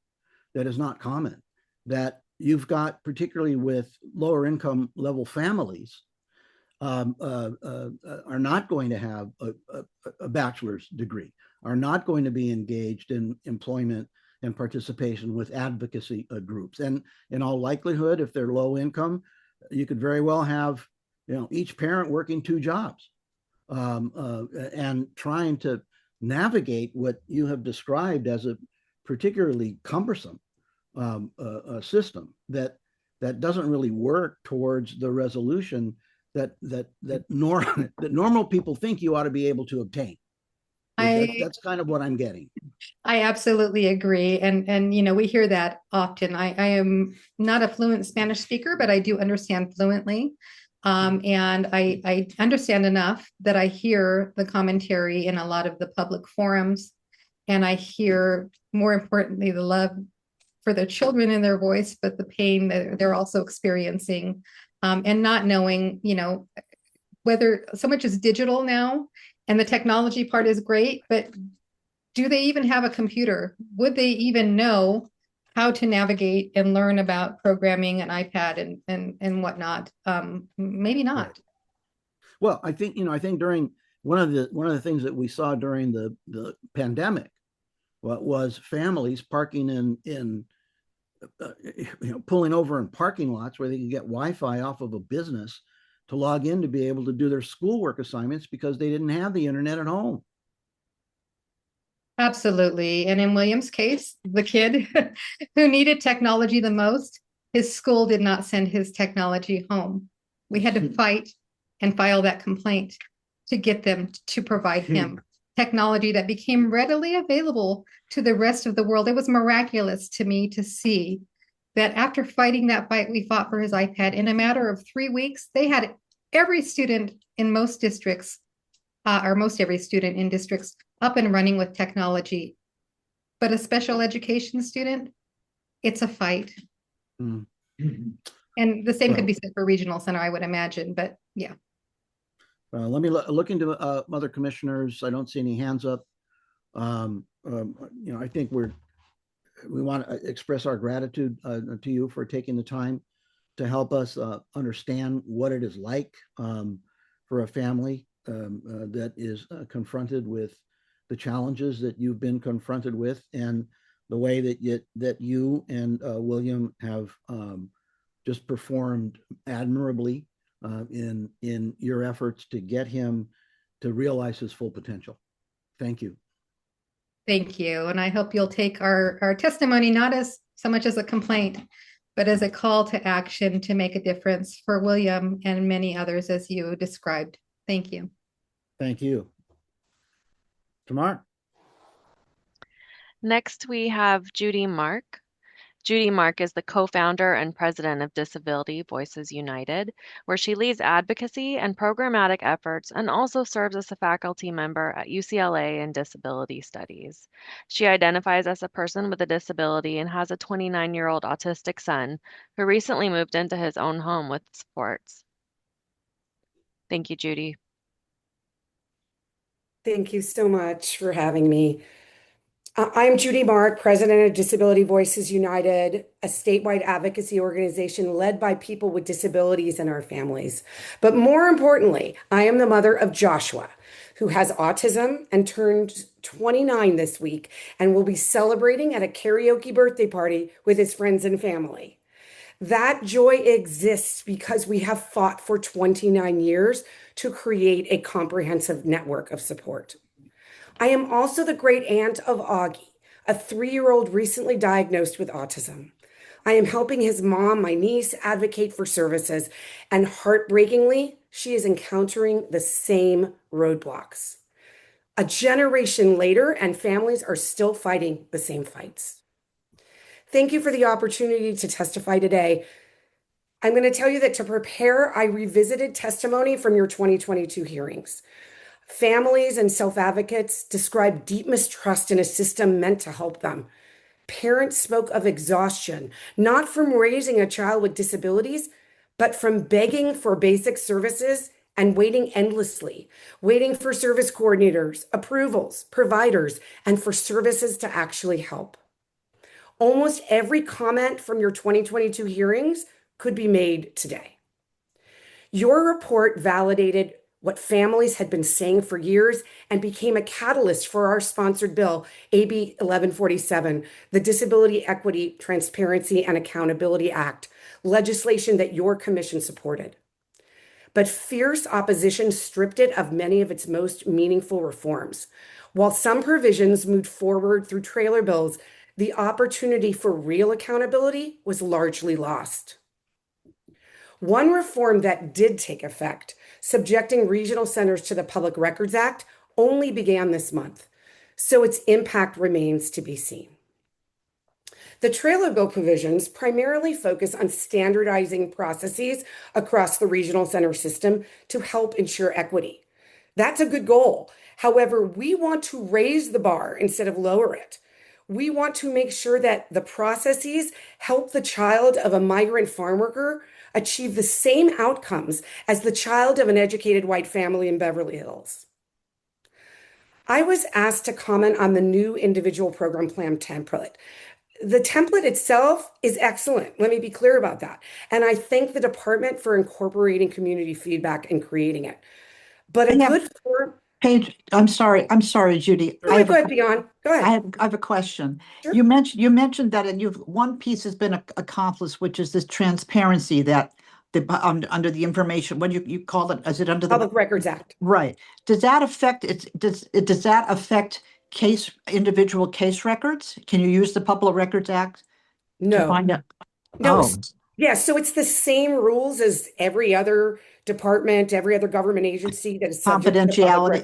that is not common, that you've got, particularly with lower income level families, are not going to have a bachelor's degree, are not going to be engaged in employment and participation with advocacy groups. And in all likelihood, if they're low income, you could very well have, each parent working 2 jobs and trying to navigate what you have described as a particularly cumbersome system that doesn't really work towards the resolution that normal people think you ought to be able to obtain. That's kind of what I'm getting. I absolutely agree. And we hear that often. I am not a fluent Spanish speaker, but I do understand fluently. And I understand enough that I hear the commentary in a lot of the public forums. And I hear, more importantly, the love for the children in their voice, but the pain that they're also experiencing, and not knowing, whether so much is digital now and the technology part is great, but do they even have a computer? Would they even know how to navigate and learn about programming an iPad and whatnot? Maybe not. Right. Well, I think during one of the things that we saw during the pandemic was families parking in pulling over in parking lots where they could get Wi-Fi off of a business to log in to be able to do their schoolwork assignments because they didn't have the internet at home. Absolutely. And in William's case, the kid who needed technology the most, his school did not send his technology home. We had to fight and file that complaint to get them to provide him technology that became readily available to the rest of the world. It was miraculous to me to see that after fighting that fight we fought for his iPad, in a matter of 3 weeks, they had every student in most districts, or most every student in districts, up and running with technology. But a special education student, it's a fight. And the same could be said for regional center, I would imagine, but yeah. Let me look into other commissioners. I don't see any hands up. I think we want to express our gratitude to you for taking the time to help us understand what it is like for a family that is confronted with the challenges that you've been confronted with, and the way that you and William have just performed admirably in your efforts to get him to realize his full potential. Thank you. Thank you. And I hope you'll take our testimony not as so much as a complaint, but as a call to action to make a difference for William and many others as you described. Thank you. Thank you. Tamar. Next, we have Judy Mark. Judy Mark is the co-founder and president of Disability Voices United, where she leads advocacy and programmatic efforts and also serves as a faculty member at UCLA in disability studies. She identifies as a person with a disability and has a 29-year-old autistic son who recently moved into his own home with supports. Thank you, Judy. Thank you so much for having me. I'm Judy Mark, president of Disability Voices United, a statewide advocacy organization led by people with disabilities and our families. But more importantly, I am the mother of Joshua, who has autism and turned 29 this week and will be celebrating at a karaoke birthday party with his friends and family. That joy exists because we have fought for 29 years to create a comprehensive network of support. I am also the great aunt of Augie, a 3-year-old recently diagnosed with autism. I am helping his mom, my niece, advocate for services, and heartbreakingly, she is encountering the same roadblocks. A generation later, and families are still fighting the same fights. Thank you for the opportunity to testify today. I'm going to tell you that to prepare, I revisited testimony from your 2022 hearings. Families and self-advocates described deep mistrust in a system meant to help them. Parents spoke of exhaustion, not from raising a child with disabilities, but from begging for basic services and waiting endlessly, waiting for service coordinators, approvals, providers, and for services to actually help. Almost every comment from your 2022 hearings could be made today. Your report validated what families had been saying for years and became a catalyst for our sponsored bill, AB 1147, the Disability Equity, Transparency, and Accountability Act, legislation that your commission supported. But fierce opposition stripped it of many of its most meaningful reforms. While some provisions moved forward through trailer bills, the opportunity for real accountability was largely lost. One reform that did take effect, subjecting regional centers to the Public Records Act, only began this month, so its impact remains to be seen. The trailer bill provisions primarily focus on standardizing processes across the regional center system to help ensure equity. That's a good goal. However, we want to raise the bar instead of lower it. We want to make sure that the processes help the child of a migrant farm worker achieve the same outcomes as the child of an educated white family in Beverly Hills. I was asked to comment on the new individual program plan template. The template itself is excellent. Let me be clear about that. And I thank the department for incorporating community feedback and creating it. But a good form. Paige, I'm sorry, Judy. Go ahead, Beyond. Go ahead. I have a question. Sure. You mentioned that, and one piece has been accomplished, which is this transparency that under the information. What do you call it? Is it under the Public Records Act? Right. Does that affect does that affect individual case records? Can you use the Public Records Act to find out? No. Oh. Yeah, so it's the same rules as every other department, every other government agency that is subject to the Public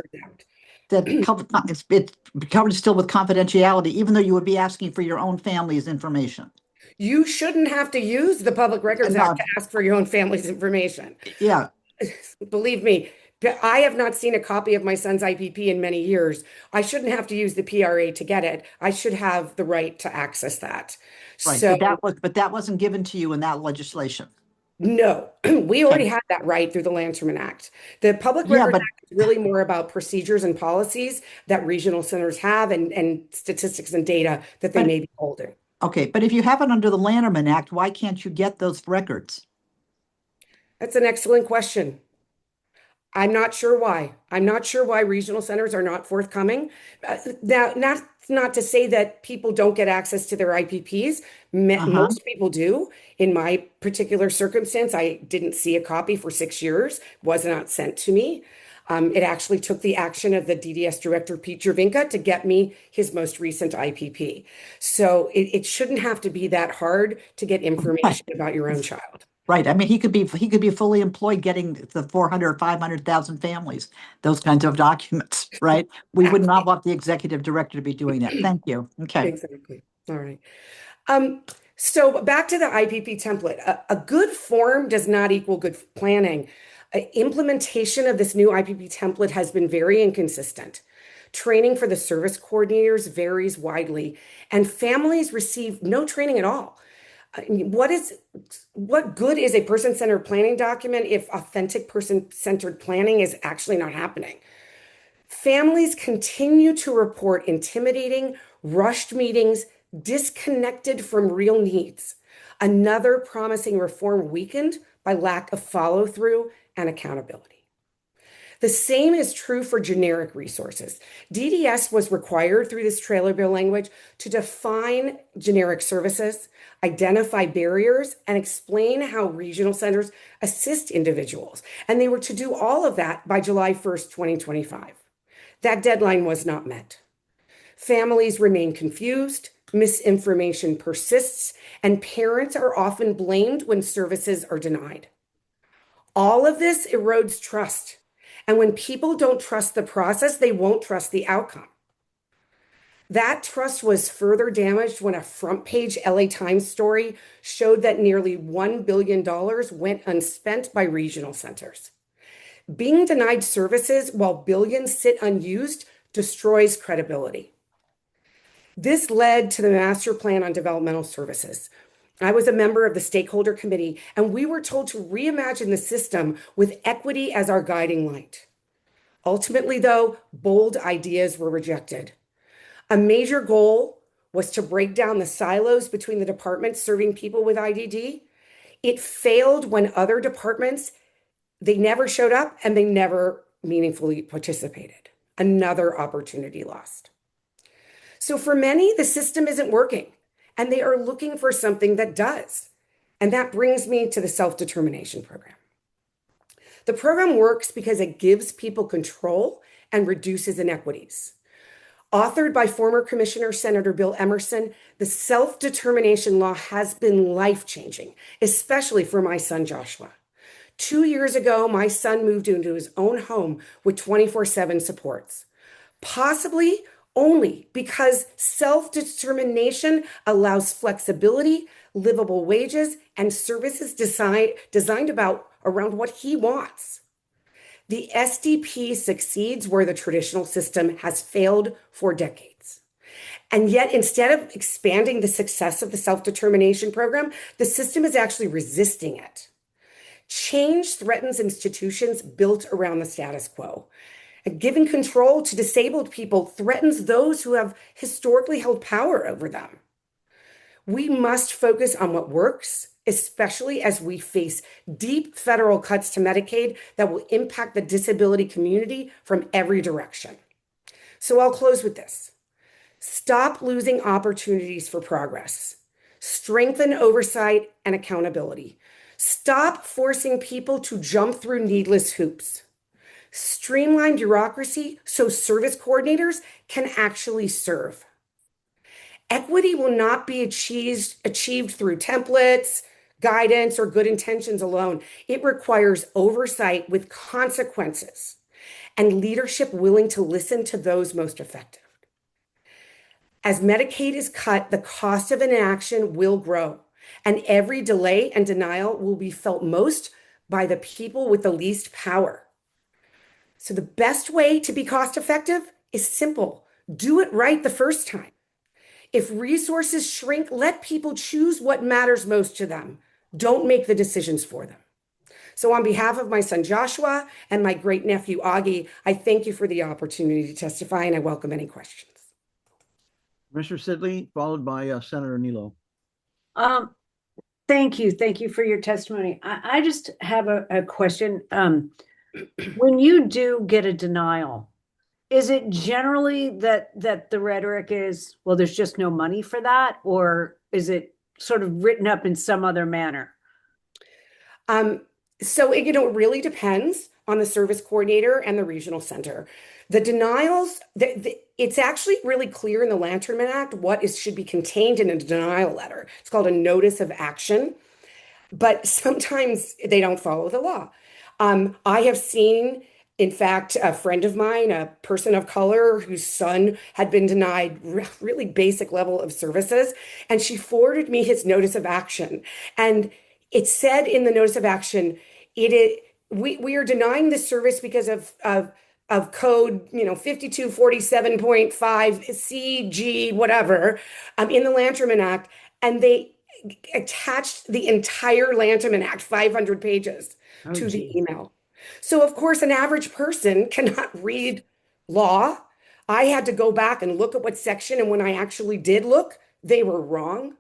Records Act. It's covered still with confidentiality, even though you would be asking for your own family's information. You shouldn't have to use the Public Records Act to ask for your own family's information. Yeah. Believe me, I have not seen a copy of my son's IPP in many years. I shouldn't have to use the PRA to get it. I should have the right to access that. Right, so, but that wasn't given to you in that legislation. No, we already had that right through the Lanterman Act. The Public Records Act is really more about procedures and policies that regional centers have and statistics and data that they may be holding. Okay, but if you have it under the Lanterman Act, why can't you get those records? That's an excellent question. I'm not sure why. I'm not sure why regional centers are not forthcoming. Now, not to say that people don't get access to their IPPs. Most people do. In my particular circumstance, I didn't see a copy for 6 years, was not sent to me. It actually took the action of the DDS director, Pete Jervinka, to get me his most recent IPP. So it shouldn't have to be that hard to get information about your own child. Right. I mean, he could be fully employed getting the 400 or 500,000 families, those kinds of documents, right? We would not want the executive director to be doing that. Thank you. Okay. Exactly. All right. So back to the IPP template. A good form does not equal good planning. Implementation of this new IPP template has been very inconsistent. Training for the service coordinators varies widely, and families receive no training at all. What good is a person-centered planning document if authentic person-centered planning is actually not happening? Families continue to report intimidating, rushed meetings, disconnected from real needs. Another promising reform weakened by lack of follow-through and accountability. The same is true for generic resources. DDS was required through this trailer bill language to define generic services, identify barriers, and explain how regional centers assist individuals. And they were to do all of that by July 1st, 2025. That deadline was not met. Families remain confused, misinformation persists, and parents are often blamed when services are denied. All of this erodes trust. And when people don't trust the process, they won't trust the outcome. That trust was further damaged when a front page LA Times story showed that nearly $1 billion went unspent by regional centers. Being denied services while billions sit unused destroys credibility. This led to the Master Plan on Developmental Services. I was a member of the stakeholder committee, and we were told to reimagine the system with equity as our guiding light. Ultimately, though, bold ideas were rejected. A major goal was to break down the silos between the departments serving people with IDD. It failed when other departments, they never showed up and they never meaningfully participated. Another opportunity lost. So for many, the system isn't working and they are looking for something that does. And that brings me to the self-determination program. The program works because it gives people control and reduces inequities. Authored by former Commissioner Senator Bill Emerson, the self-determination law has been life-changing, especially for my son Joshua. 2 years ago, my son moved into his own home with 24/7 supports, possibly only because self-determination allows flexibility, livable wages, and services designed around what he wants. The SDP succeeds where the traditional system has failed for decades. And yet, instead of expanding the success of the self-determination program, the system is actually resisting it. Change threatens institutions built around the status quo. Giving control to disabled people threatens those who have historically held power over them. We must focus on what works, especially as we face deep federal cuts to Medicaid that will impact the disability community from every direction. So I'll close with this. Stop losing opportunities for progress. Strengthen oversight and accountability. Stop forcing people to jump through needless hoops. Streamline bureaucracy so service coordinators can actually serve. Equity will not be achieved through templates, guidance, or good intentions alone. It requires oversight with consequences and leadership willing to listen to those most affected. As Medicaid is cut, the cost of inaction will grow, and every delay and denial will be felt most by the people with the least power. So the best way to be cost effective is simple. Do it right the first time. If resources shrink, let people choose what matters most to them. Don't make the decisions for them. So on behalf of my son Joshua and my great nephew Augie, I thank you for the opportunity to testify and I welcome any questions. Commissioner Sidley, followed by Senator Nilo. Thank you. Thank you for your testimony. I just have a question. When you do get a denial, is it generally that the rhetoric is, well, there's just no money for that? Or is it sort of written up in some other manner? So it really depends on the service coordinator and the regional center. The denials, it's actually really clear in the Lanterman Act what should be contained in a denial letter. It's called a notice of action, but sometimes they don't follow the law. I have seen, in fact, a friend of mine, a person of color whose son had been denied really basic level of services, and she forwarded me his notice of action. And it said in the notice of action, we are denying this service because of code 5247.5 CG whatever in the Lanterman Act, and they attached the entire Lanterman Act 500 pages to the email. So of course an average person cannot read law. I had to go back and look at what section, and when I actually did look, they were wrong.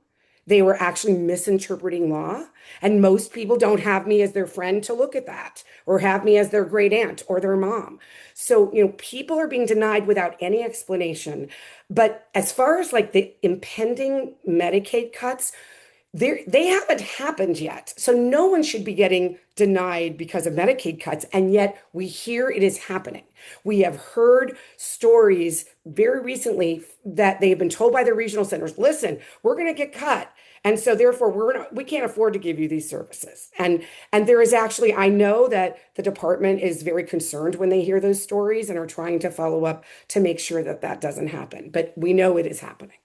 They were actually misinterpreting law. And most people don't have me as their friend to look at that, or have me as their great aunt or their mom. So, people are being denied without any explanation. But as far as like the impending Medicaid cuts, they haven't happened yet. So no one should be getting denied because of Medicaid cuts. And yet we hear it is happening. We have heard stories very recently that they've been told by the regional centers, listen, we're going to get cut. And so therefore we can't afford to give you these services. And there is actually, I know that the department is very concerned when they hear those stories and are trying to follow up to make sure that that doesn't happen. But we know it is happening.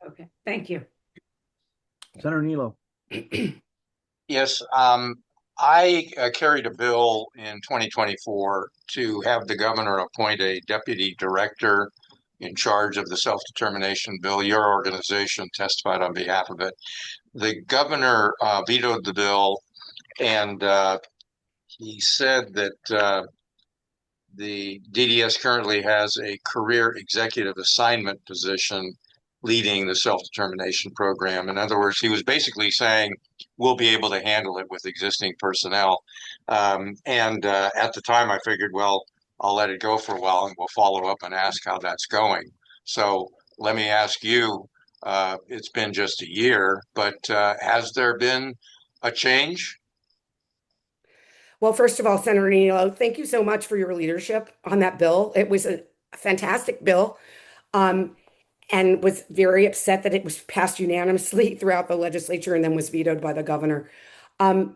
Okay, thank you. Senator Nilo. Yes, I carried a bill in 2024 to have the governor appoint a deputy director in charge of the self-determination bill. Your organization testified on behalf of it. The governor vetoed the bill, and he said that the DDS currently has a career executive assignment position leading the self-determination program. In other words, he was basically saying, we'll be able to handle it with existing personnel. At the time, I figured, well, I'll let it go for a while and we'll follow up and ask how that's going. So let me ask you, it's been just a year, but has there been a change? Well, first of all, Senator Nilo, thank you so much for your leadership on that bill. It was a fantastic bill, and was very upset that it was passed unanimously throughout the legislature and then was vetoed by the governor. Um,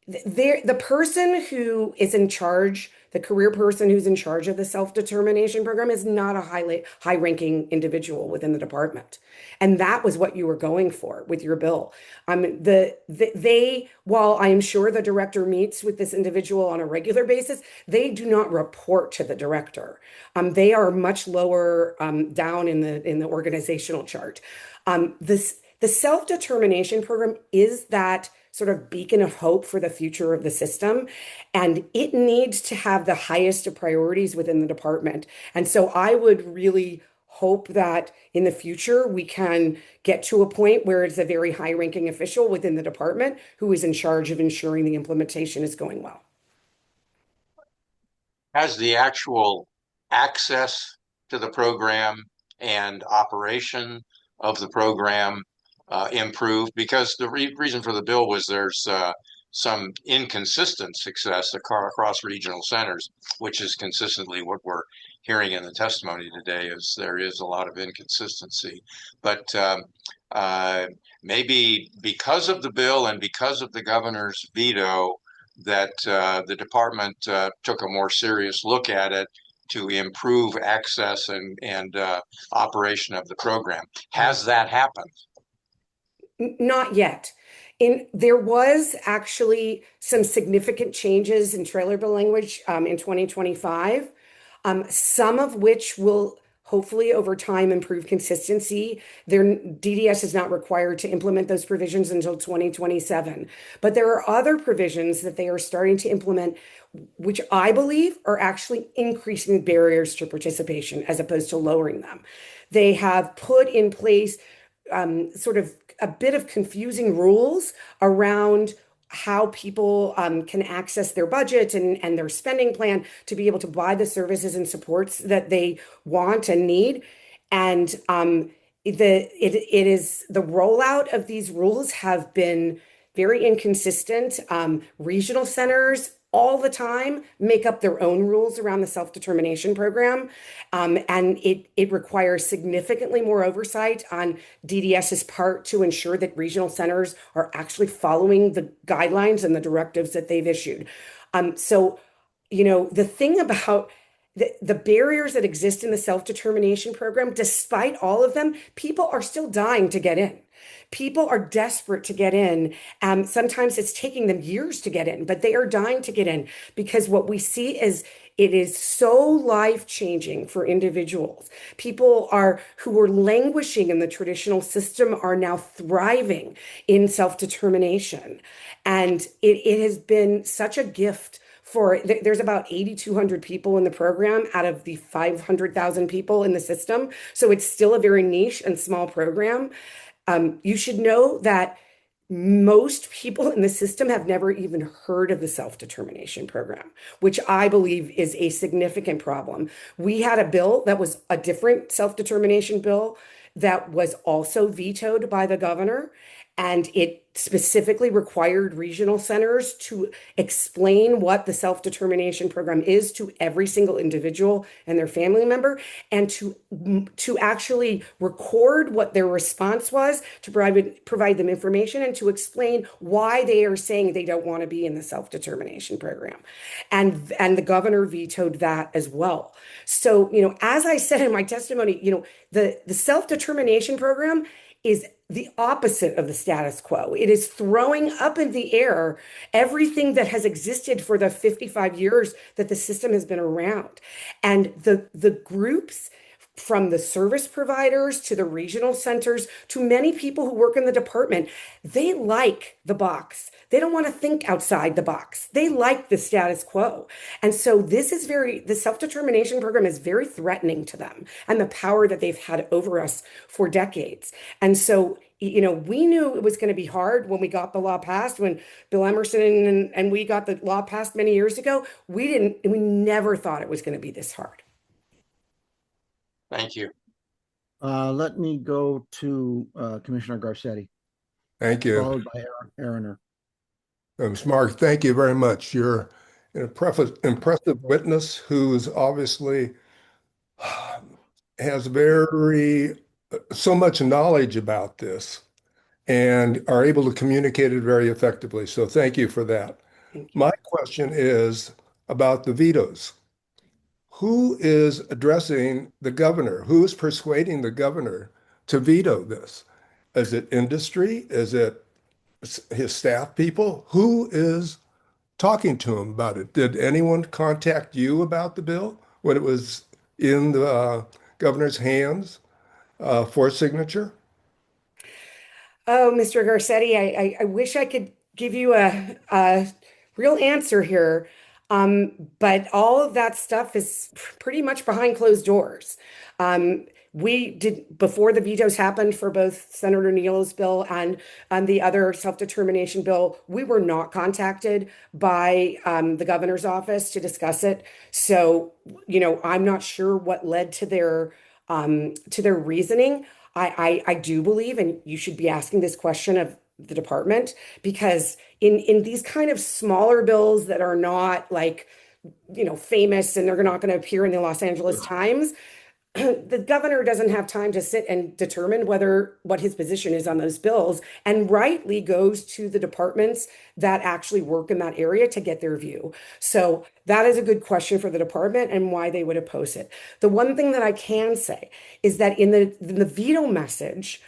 the person who is in charge, the career person who's in charge of the self-determination program, is not a high-ranking individual within the department. And that was what you were going for with your bill. While I'm sure the director meets with this individual on a regular basis, they do not report to the director. They are much lower down in the organizational chart. The self-determination program is that sort of beacon of hope for the future of the system. And it needs to have the highest of priorities within the department. And so I would really hope that in the future we can get to a point where it's a very high-ranking official within the department who is in charge of ensuring the implementation is going well. Has the actual access to the program and operation of the program improved? Because the reason for the bill was there's some inconsistent success across regional centers, which is consistently what we're hearing in the testimony today. Is there is a lot of inconsistency, but maybe because of the bill and because of the governor's veto, that the department took a more serious look at it to improve access and operation of the program. Has that happened? Not yet. There was actually some significant changes in trailer bill language in 2025, some of which will hopefully over time improve consistency. DDS is not required to implement those provisions until 2027. But there are other provisions that they are starting to implement, which I believe are actually increasing barriers to participation as opposed to lowering them. They have put in place sort of a bit of confusing rules around how people can access their budget and their spending plan to be able to buy the services and supports that they want and need. And it is the rollout of these rules have been very inconsistent. Regional centers all the time make up their own rules around the self-determination program. And it requires significantly more oversight on DDS's part to ensure that regional centers are actually following the guidelines and the directives that they've issued. The thing about the barriers that exist in the self-determination program, despite all of them, people are still dying to get in. People are desperate to get in. Sometimes it's taking them years to get in, but they are dying to get in because what we see is it is so life-changing for individuals. People who were languishing in the traditional system are now thriving in self-determination. And it has been such a gift. There's about 8,200 people in the program out of the 500,000 people in the system. So it's still a very niche and small program. You should know that most people in the system have never even heard of the self-determination program, which I believe is a significant problem. We had a bill that was a different self-determination bill that was also vetoed by the governor. And it specifically required regional centers to explain what the self-determination program is to every single individual and their family member, and to actually record what their response was, to provide them information, and to explain why they are saying they don't want to be in the self-determination program. And the governor vetoed that as well. So, as I said in my testimony, the self-determination program is the opposite of the status quo. It is throwing up in the air everything that has existed for the 55 years that the system has been around. And the groups from the service providers to the regional centers to many people who work in the department, they like the box. They don't want to think outside the box. They like the status quo. And so the self-determination program is very threatening to them and the power that they've had over us for decades. And so, we knew it was going to be hard when we got the law passed, when Bill Emerson and we got the law passed many years ago. We never thought it was going to be this hard. Thank you. Let me go to Commissioner Garcetti, Thank you. followed by Aaroner. Ms. Mark, thank you very much. You're an impressive witness who's obviously has so much knowledge about this and are able to communicate it very effectively. So thank you for that. My question is about the vetoes. Who is addressing the governor? Who is persuading the governor to veto this? Is it industry? Is it his staff people? Who is talking to him about it? Did anyone contact you about the bill when it was in the governor's hands for signature? Oh, Mr. Garcetti, I wish I could give you a real answer here. But all of that stuff is pretty much behind closed doors. We did, before the vetoes happened for both Senator Neal's bill and the other self-determination bill, we were not contacted by the governor's office to discuss it. So, I'm not sure what led to their reasoning. I do believe, and you should be asking this question of the department, because in these kind of smaller bills that are not like, famous and they're not going to appear in the Los Angeles Times, the governor doesn't have time to sit and determine what his position is on those bills, and rightly goes to the departments that actually work in that area to get their view. So that is a good question for the department and why they would oppose it. The one thing that I can say is that in the veto message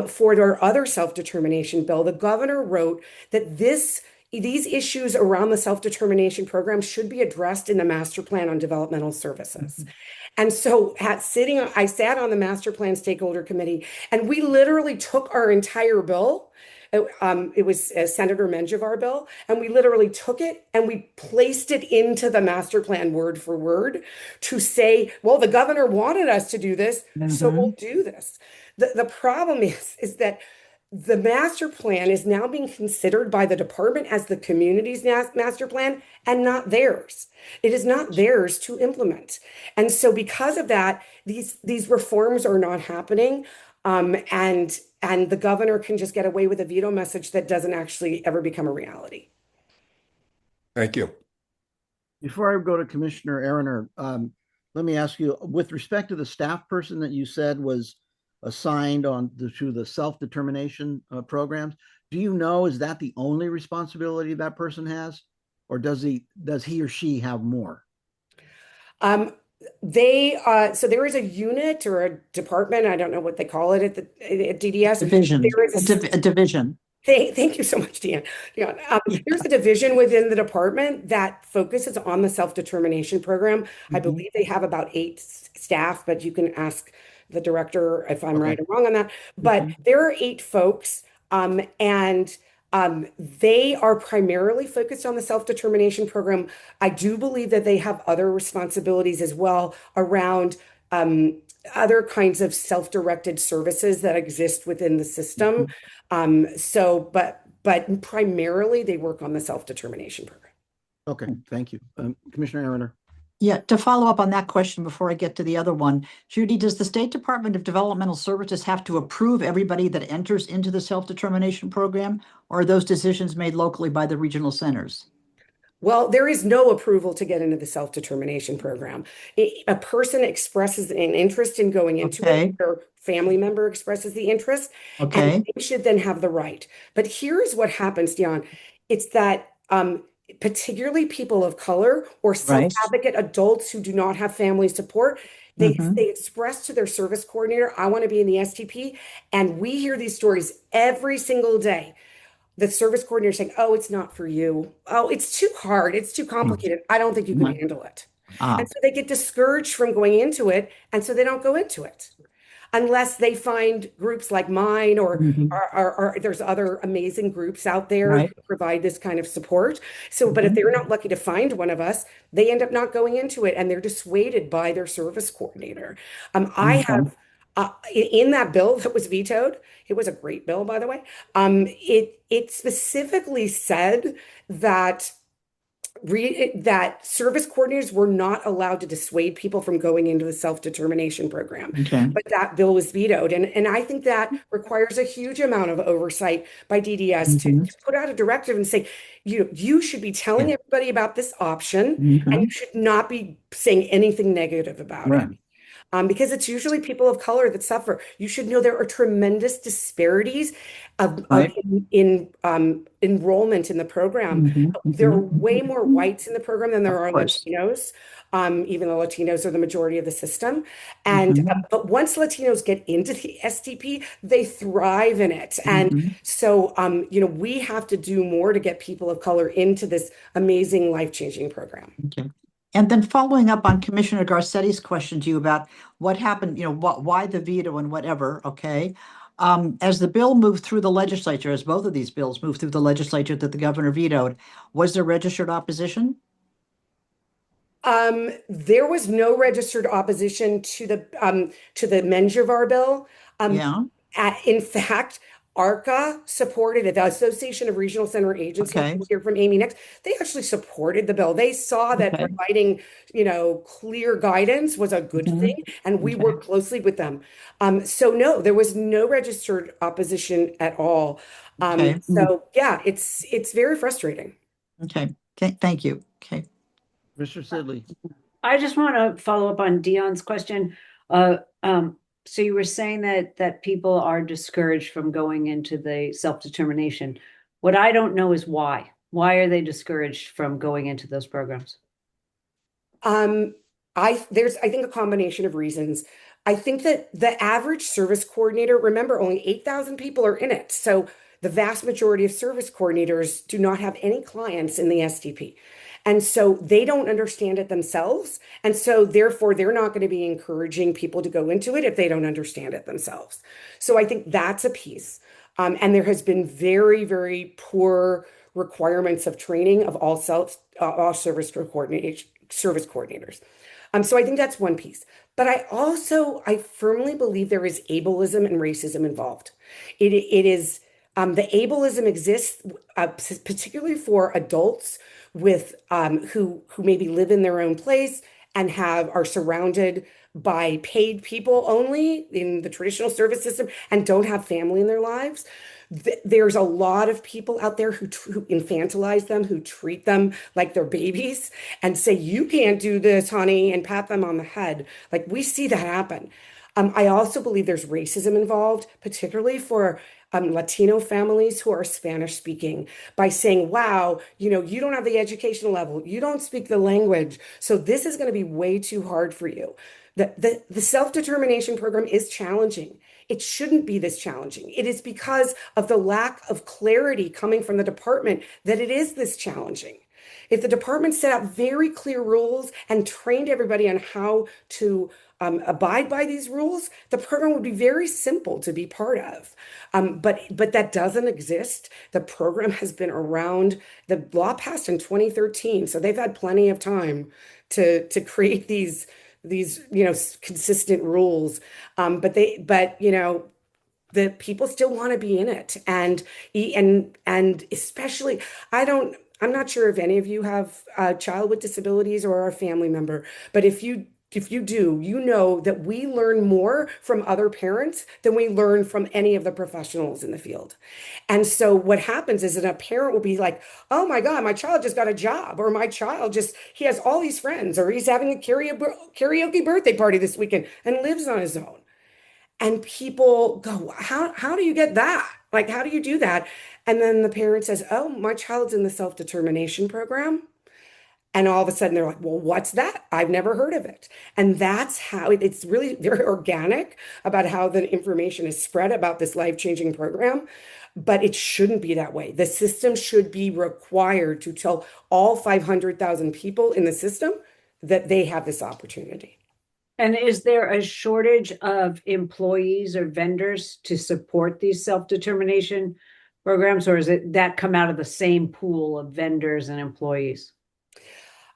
for our other self-determination bill, the governor wrote that these issues around the self-determination program should be addressed in the master plan on developmental services. And so I sat on the master plan stakeholder committee, and we literally took our entire bill. It was a Senator Menjivar bill, and we literally took it and we placed it into the master plan word for word to say, well, the governor wanted us to do this, so we'll do this. The problem is that the master plan is now being considered by the department as the community's master plan and not theirs. It is not theirs to implement. And so because of that, these reforms are not happening. And the governor can just get away with a veto message that doesn't actually ever become a reality. Thank you. Before I go to Commissioner Aaroner, let me ask you, with respect to the staff person that you said was assigned to the self-determination programs, do you know, is that the only responsibility that person has, or does he or she have more? So there is a unit or a department, I don't know what they call it at DDS. Division. There is A division. Thank you so much, Deanne. Yeah, there's a division within the department that focuses on the self-determination program. I believe they have about 8 staff, but you can ask the director if I'm right or wrong on that. But there are 8 folks, and they are primarily focused on the self-determination program. I do believe that they have other responsibilities as well around other kinds of self-directed services that exist within the system. But primarily they work on the self-determination program. Okay, thank you. Commissioner Aaroner. Yeah, to follow up on that question before I get to the other one, Judy, does the State Department of Developmental Services have to approve everybody that enters into the self-determination program, or are those decisions made locally by the regional centers? Well, there is no approval to get into the self-determination program. A person expresses an interest in going into it, their family member expresses the interest, and they should then have the right. But here's what happens, Dion. It's that particularly people of color or self-advocate adults who do not have family support, they express to their service coordinator, I want to be in the STP. And we hear these stories every single day. The service coordinator saying, oh, it's not for you. Oh, it's too hard. It's too complicated. I don't think you can handle it. Ah, And so they get discouraged from going into it. And so they don't go into it unless they find groups like mine mhm, or there's other amazing groups out there who right. provide this kind of support. So, but if Mhm, they're not lucky to find one of us, they end up not going into it and they're dissuaded by their service coordinator. I okay. have in that bill that was vetoed, it was a great bill, by the way. It specifically said that that service coordinators were not allowed to dissuade people from going into the self-determination program. Okay. But that bill was vetoed. And I think that requires a huge amount of oversight by DDS Mhm, to put out a directive and say, you should be telling yeah. everybody about this option, and you Mhm, should not be saying anything negative about it. right. Because it's usually people of color that suffer. You should know there are tremendous disparities Right. in enrollment in the program. Mhm, There are mhm, way more mhm. whites in the program than there Of are course. Latinos, even though Latinos are the majority of the system. And Mhm, but once Latinos get into the STP, they thrive in it. And mhm. so, we have to do more to get people of color into this amazing life-changing program. Okay. And then following up on Commissioner Garcetti's question to you about what happened, why the veto and whatever, okay? As the bill moved through the legislature, as both of these bills moved through the legislature that the governor vetoed, was there registered opposition? There was no registered opposition to the Menjivar bill. Um, Yeah, in fact, ARCA supported it, the Association of Regional Center Agencies. okay, We'll hear from Amy next. They actually supported the bill. They saw that okay. providing, clear guidance was a good thing, Mhm, and we okay, worked closely with them. So no, there was no registered opposition at all. okay, So yeah, it's very frustrating. okay. Thank you. Okay. Mr. Sidley. I just want to follow up on Dion's question. Uh, so you were saying that people are discouraged from going into the self-determination. What I don't know is why. Why are they discouraged from going into those programs? Um, I think a combination of reasons. I think that the average service coordinator, remember, only 8,000 people are in it. So the vast majority of service coordinators do not have any clients in the STP. And so they don't understand it themselves. And so therefore they're not going to be encouraging people to go into it if they don't understand it themselves. So I think that's a piece. And there has been very, very poor requirements of training of all service coordinators. So I think that's one piece. But I firmly believe there is ableism and racism involved. It is the ableism exists particularly for adults with who maybe live in their own place and are surrounded by paid people only in the traditional service system and don't have family in their lives. There's a lot of people out there who infantilize them, who treat them like they're babies and say, you can't do this, honey, and pat them on the head. Like we see that happen. I also believe there's racism involved, particularly for Latino families who are Spanish speaking, by saying, wow, you don't have the educational level, you don't speak the language, so this is going to be way too hard for you. The self-determination program is challenging. It shouldn't be this challenging. It is because of the lack of clarity coming from the department that it is this challenging. If the department set out very clear rules and trained everybody on how to abide by these rules, the program would be very simple to be part of. But that doesn't exist. The program has been around. The law passed in 2013, so they've had plenty of time to create these consistent rules. But the people still want to be in it, and especially I'm not sure if any of you have a child with disabilities or are a family member, but if you do, you know that we learn more from other parents than we learn from any of the professionals in the field. And so what happens is that a parent will be like, oh my God, my child just got a job, or my child he has all these friends, or he's having a karaoke birthday party this weekend and lives on his own. And people go, how do you get that? Like, how do you do that? And then the parent says, oh, my child's in the self-determination program. And all of a sudden they're like, well, what's that? I've never heard of it. And that's how it's really very organic about how the information is spread about this life-changing program. But it shouldn't be that way. The system should be required to tell all 500,000 people in the system that they have this opportunity. And is there a shortage of employees or vendors to support these self-determination programs, or is it that come out of the same pool of vendors and employees?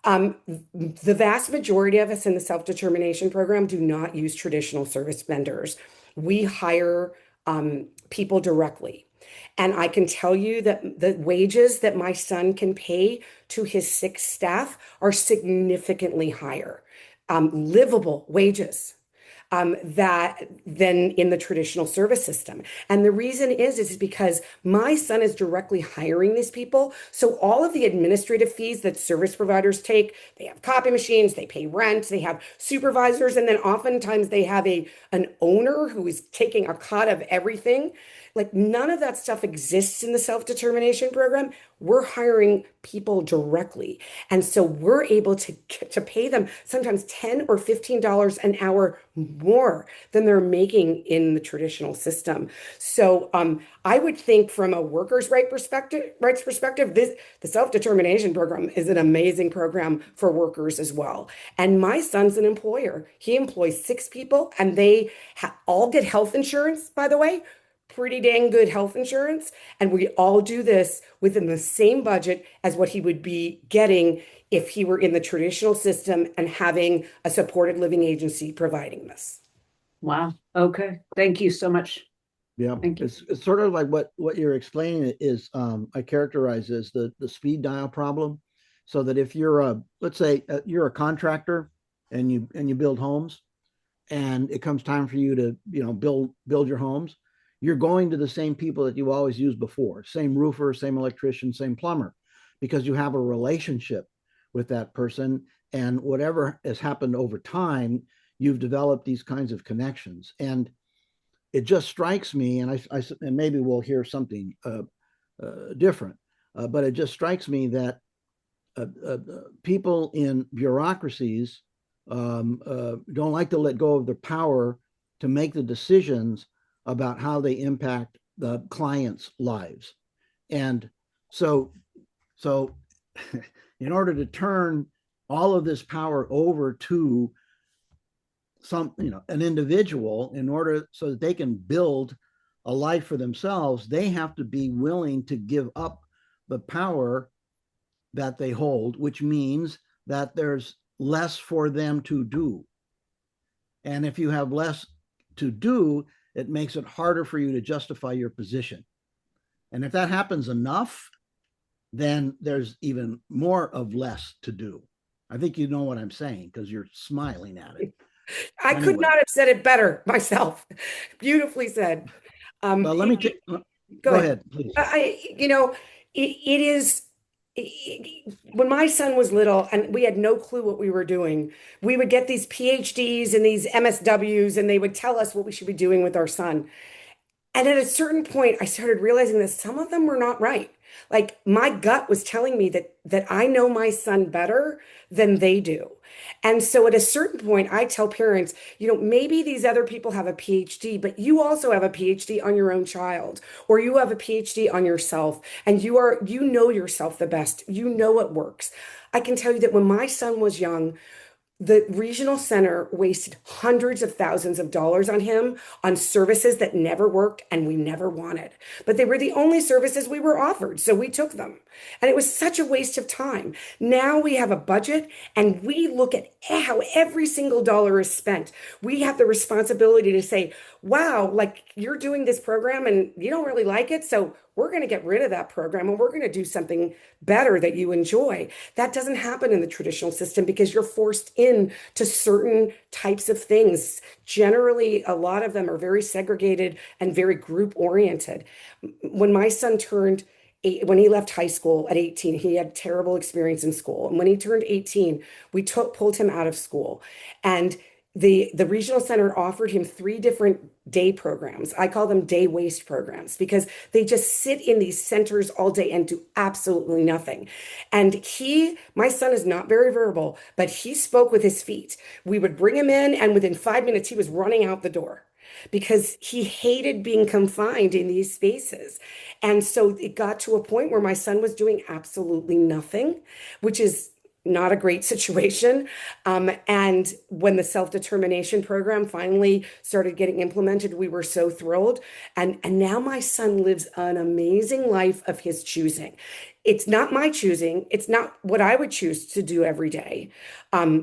The vast majority of us in the self-determination program do not use traditional service vendors. We hire people directly. And I can tell you that the wages that my son can pay to his 6 staff are significantly higher, livable wages. That than in the traditional service system. And the reason is because my son is directly hiring these people. So all of the administrative fees that service providers take, they have copy machines, they pay rent, they have supervisors, and then oftentimes they have an owner who is taking a cut of everything. Like none of that stuff exists in the self-determination program. We're hiring people directly. And so we're able to pay them sometimes $10 or $15 an hour more than they're making in the traditional system. So I would think from a workers' rights perspective, the self-determination program is an amazing program for workers as well. And my son's an employer. He employs 6 people and they all get health insurance, by the way. Pretty dang good health insurance. And we all do this within the same budget as what he would be getting if he were in the traditional system and having a supported living agency providing this. Wow. Okay. Thank you so much. Yeah, Thank you. it's sort of like what you're explaining is I characterize as the speed dial problem. So that if you're let's say you're a contractor and you build homes, and it comes time for you to build your homes, you're going to the same people that you always used before, same roofer, same electrician, same plumber, because you have a relationship with that person. And whatever has happened over time, you've developed these kinds of connections. And it just strikes me, and and maybe we'll hear something different, but it just strikes me that people in bureaucracies don't like to let go of their power to make the decisions about how they impact the clients' lives. And so in order to turn all of this power over to an individual, in order so that they can build a life for themselves, they have to be willing to give up the power that they hold, which means that there's less for them to do. And if you have less to do, it makes it harder for you to justify your position. And if that happens enough, then there's even more of less to do. I think you know what I'm saying because you're smiling at it. I could not have said it better myself. Beautifully said. Well, let me go ahead, please. It is when my son was little and we had no clue what we were doing, we would get these PhDs and these MSWs, and they would tell us what we should be doing with our son. And at a certain point, I started realizing that some of them were not right. Like my gut was telling me that I know my son better than they do. And so at a certain point, I tell parents, maybe these other people have a PhD, but you also have a PhD on your own child, or you have a PhD on yourself, and you know yourself the best. You know what works. I can tell you that when my son was young, the regional center wasted hundreds of thousands of dollars on him on services that never worked and we never wanted. But they were the only services we were offered, so we took them. And it was such a waste of time. Now we have a budget and we look at how every single dollar is spent. We have the responsibility to say, wow, like you're doing this program and you don't really like it, so we're going to get rid of that program and we're going to do something better that you enjoy. That doesn't happen in the traditional system because you're forced in to certain types of things. Generally, a lot of them are very segregated and very group oriented. When my son when he left high school at 18, he had terrible experience in school. And when he turned 18, we pulled him out of school. And the regional center offered him 3 different day programs. I call them day waste programs because they just sit in these centers all day and do absolutely nothing. And my son is not very verbal, but he spoke with his feet. We would bring him in and within 5 minutes, he was running out the door because he hated being confined in these spaces. And so it got to a point where my son was doing absolutely nothing, which is not a great situation. And when the self-determination program finally started getting implemented, we were so thrilled. And now my son lives an amazing life of his choosing. It's not my choosing. It's not what I would choose to do every day,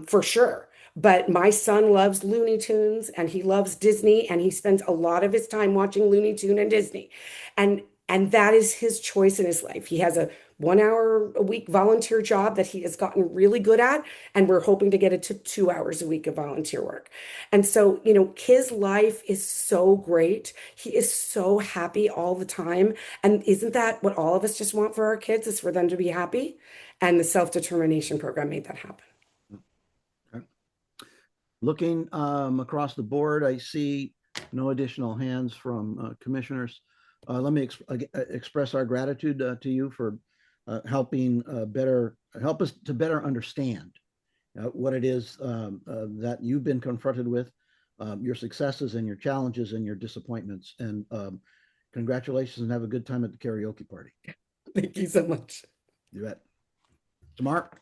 for sure. But my son loves Looney Tunes and he loves Disney and he spends a lot of his time watching Looney Tune and Disney. And that is his choice in his life. He has a 1 hour a week volunteer job that he has gotten really good at, and we're hoping to get it to 2 hours a week of volunteer work. And so, his life is so great. He is so happy all the time. And isn't that what all of us just want for our kids, is for them to be happy? And the self-determination program made that happen. Okay. Looking across the board, I see no additional hands from commissioners. Let me express our gratitude to you for helping help us to better understand what it is that you've been confronted with, your successes and your challenges and your disappointments. And congratulations, and have a good time at the karaoke party. Thank you so much. You bet. So Mark?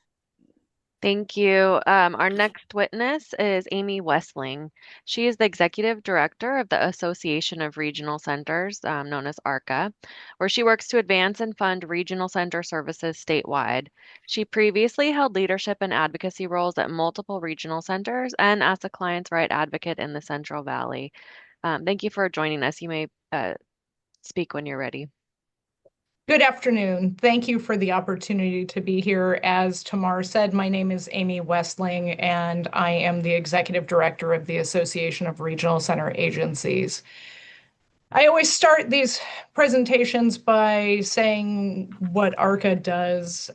Thank you. Our next witness is Amy Westling. She is the Executive Director of the Association of Regional Centers, known as ARCA, where she works to advance and fund regional center services statewide. She previously held leadership and advocacy roles at multiple regional centers and as a client's right advocate in the Central Valley. Thank you for joining us. You may speak when you're ready. Good afternoon. Thank you for the opportunity to be here. As Tamar said, my name is Amy Westling, and I am the Executive Director of the Association of Regional Center Agencies. I always start these presentations by saying what ARCA does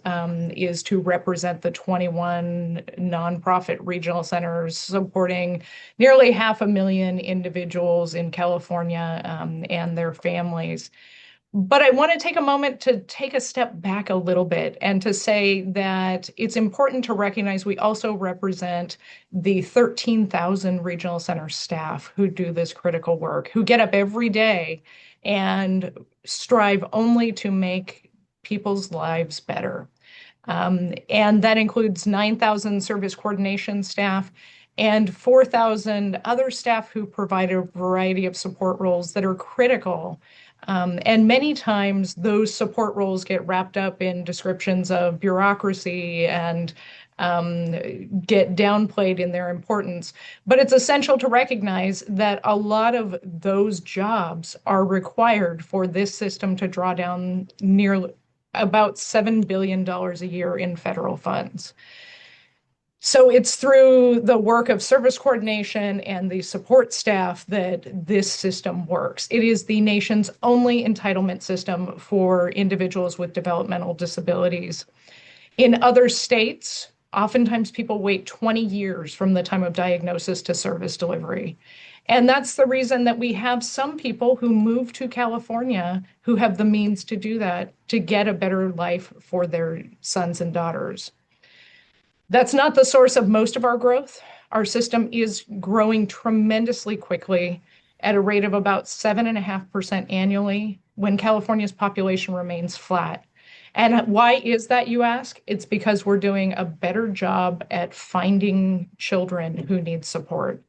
is to represent the 21 nonprofit regional centers supporting nearly 500,000 individuals in California and their families. But I want to take a moment to take a step back a little bit and to say that it's important to recognize we also represent the 13,000 regional center staff who do this critical work, who get up every day and strive only to make people's lives better. And that includes 9,000 service coordination staff and 4,000 other staff who provide a variety of support roles that are critical. And many times those support roles get wrapped up in descriptions of bureaucracy and get downplayed in their importance. But it's essential to recognize that a lot of those jobs are required for this system to draw down nearly about $7 billion a year in federal funds. So it's through the work of service coordination and the support staff that this system works. It is the nation's only entitlement system for individuals with developmental disabilities. In other states, oftentimes people wait 20 years from the time of diagnosis to service delivery. And that's the reason that we have some people who move to California who have the means to do that, to get a better life for their sons and daughters. That's not the source of most of our growth. Our system is growing tremendously quickly at a rate of about 7.5% annually when California's population remains flat. And why is that, you ask? It's because we're doing a better job at finding children who need support.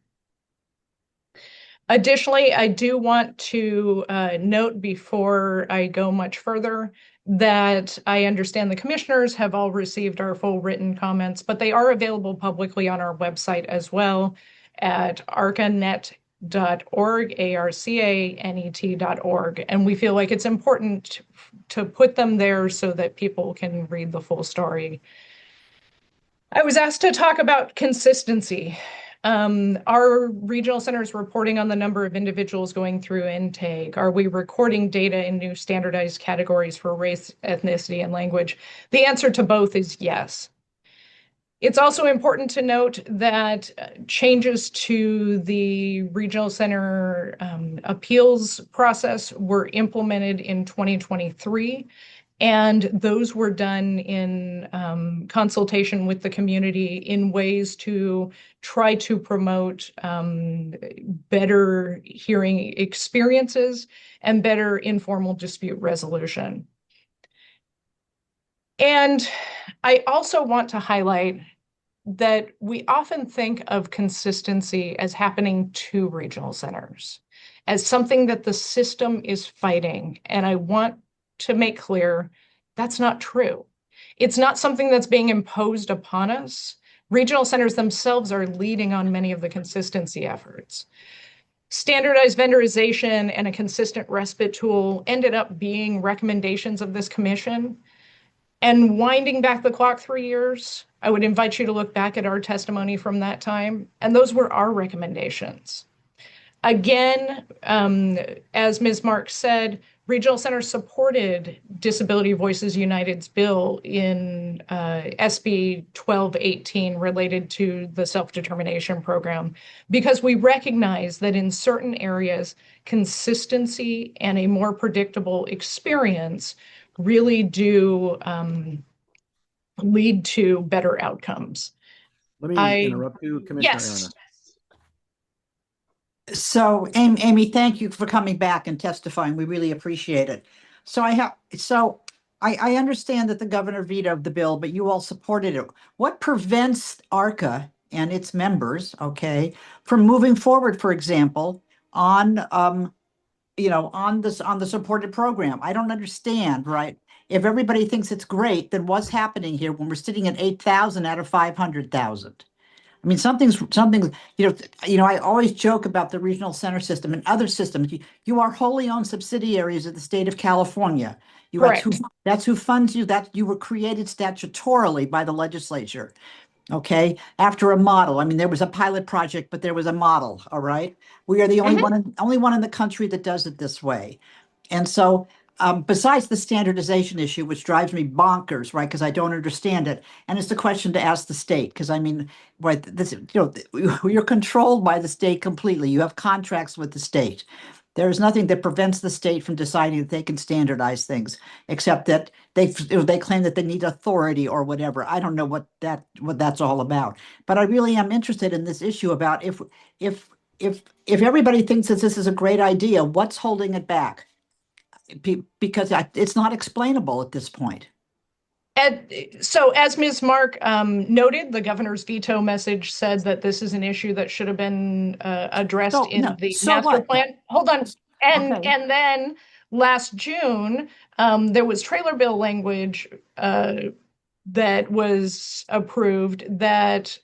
Additionally, I do want to note before I go much further that I understand the commissioners have all received our full written comments, but they are available publicly on our website as well at arcanet.org, arcanet.org. And we feel like it's important to put them there so that people can read the full story. I was asked to talk about consistency. Are regional centers reporting on the number of individuals going through intake? Are we recording data in new standardized categories for race, ethnicity, and language? The answer to both is yes. It's also important to note that changes to the regional center appeals process were implemented in 2023. And those were done in consultation with the community in ways to try to promote better hearing experiences and better informal dispute resolution. And I also want to highlight that we often think of consistency as happening to regional centers, as something that the system is fighting. And I want to make clear that's not true. It's not something that's being imposed upon us. Regional centers themselves are leading on many of the consistency efforts. Standardized vendorization and a consistent respite tool ended up being recommendations of this commission. And winding back the clock 3 years, I would invite you to look back at our testimony from that time. And those were our recommendations. Again, as Ms. Marks said, regional centers supported Disability Voices United's bill in SB 1218 related to the self-determination program, because we recognize that in certain areas, consistency and a more predictable experience really do lead to better outcomes. Let me interrupt you, Commissioner Yes. Arna. So, Amy, thank you for coming back and testifying. We really appreciate it. So I understand that the governor vetoed the bill, but you all supported it. What prevents ARCA and its members, okay, from moving forward, for example, on on the supported program? I don't understand, right? If everybody thinks it's great, then what's happening here when we're sitting at 8,000 out of 500,000? I mean, something's, I always joke about the regional center system and other systems. You are wholly owned subsidiaries of the state of California. Correct. That's who funds you. That you were created statutorily by the legislature. Okay, after a model. I mean, there was a pilot project, but there was a model. All right, we are the only one in the country that does it this way. And so, besides the standardization issue, which drives me bonkers, right? Because I don't understand it, and it's the question to ask the state. Because I mean, right, you're controlled by the state completely. You have contracts with the state. There is nothing that prevents the state from deciding that they can standardize things, except that they claim that they need authority or whatever. I don't know what that's all about. But I really am interested in this issue about if everybody thinks that this is a great idea, what's holding it back? Because it's not explainable at this point. So as Ms. Mark noted, the governor's veto message said that this is an issue that should have been addressed in the master plan. Hold on. And then last June, there was trailer bill language that was approved that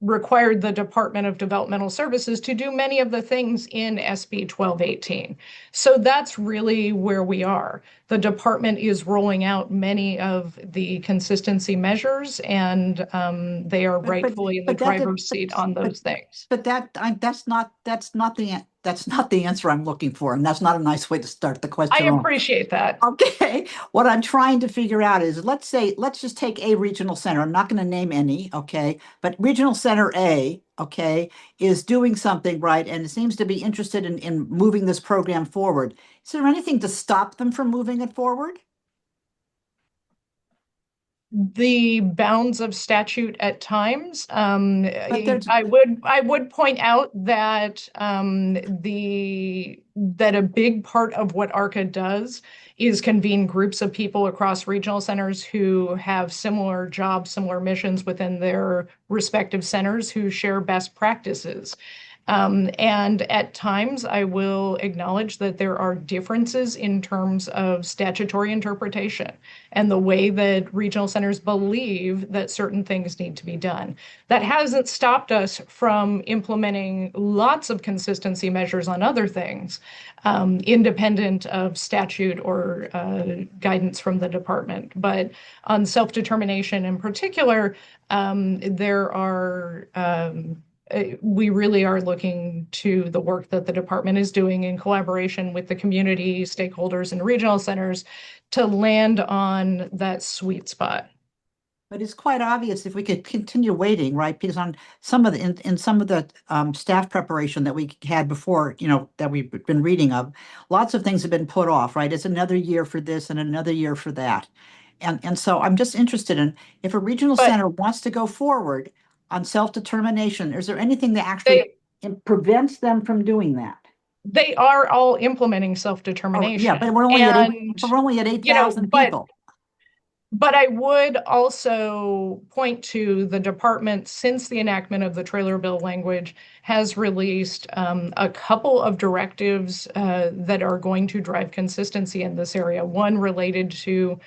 required the Department of Developmental Services to do many of the things in SB 1218. So that's really where we are. The department is rolling out many of the consistency measures, and they are rightfully in the driver's seat on those things. But that's not the answer I'm looking for, and that's not a nice way to start the question. I appreciate that. Okay, what I'm trying to figure out is, let's just take a regional center. I'm not going to name any, okay, but regional center A, okay, is doing something right, and it seems to be interested in moving this program forward. Is there anything to stop them from moving it forward? The bounds of statute at times. I would point out that that a big part of what ARCA does is convene groups of people across regional centers who have similar jobs, similar missions within their respective centers, who share best practices. And at times, I will acknowledge that there are differences in terms of statutory interpretation and the way that regional centers believe that certain things need to be done. That hasn't stopped us from implementing lots of consistency measures on other things, independent of statute or guidance from the department. But on self-determination in particular, we really are looking to the work that the department is doing in collaboration with the community, stakeholders, and regional centers to land on that sweet spot. But it's quite obvious if we could continue waiting, right? Because on some of the staff preparation that we had before, that we've been reading of, lots of things have been put off, right? It's another year for this and another year for that. And so I'm just interested in, if a regional center wants to go forward on self-determination, is there anything that actually prevents them from doing that? They are all implementing self-determination. Yeah, but we're only at 8,000 people. But I would also point to the department, since the enactment of the trailer bill language, has released a couple of directives that are going to drive consistency in this area. One related to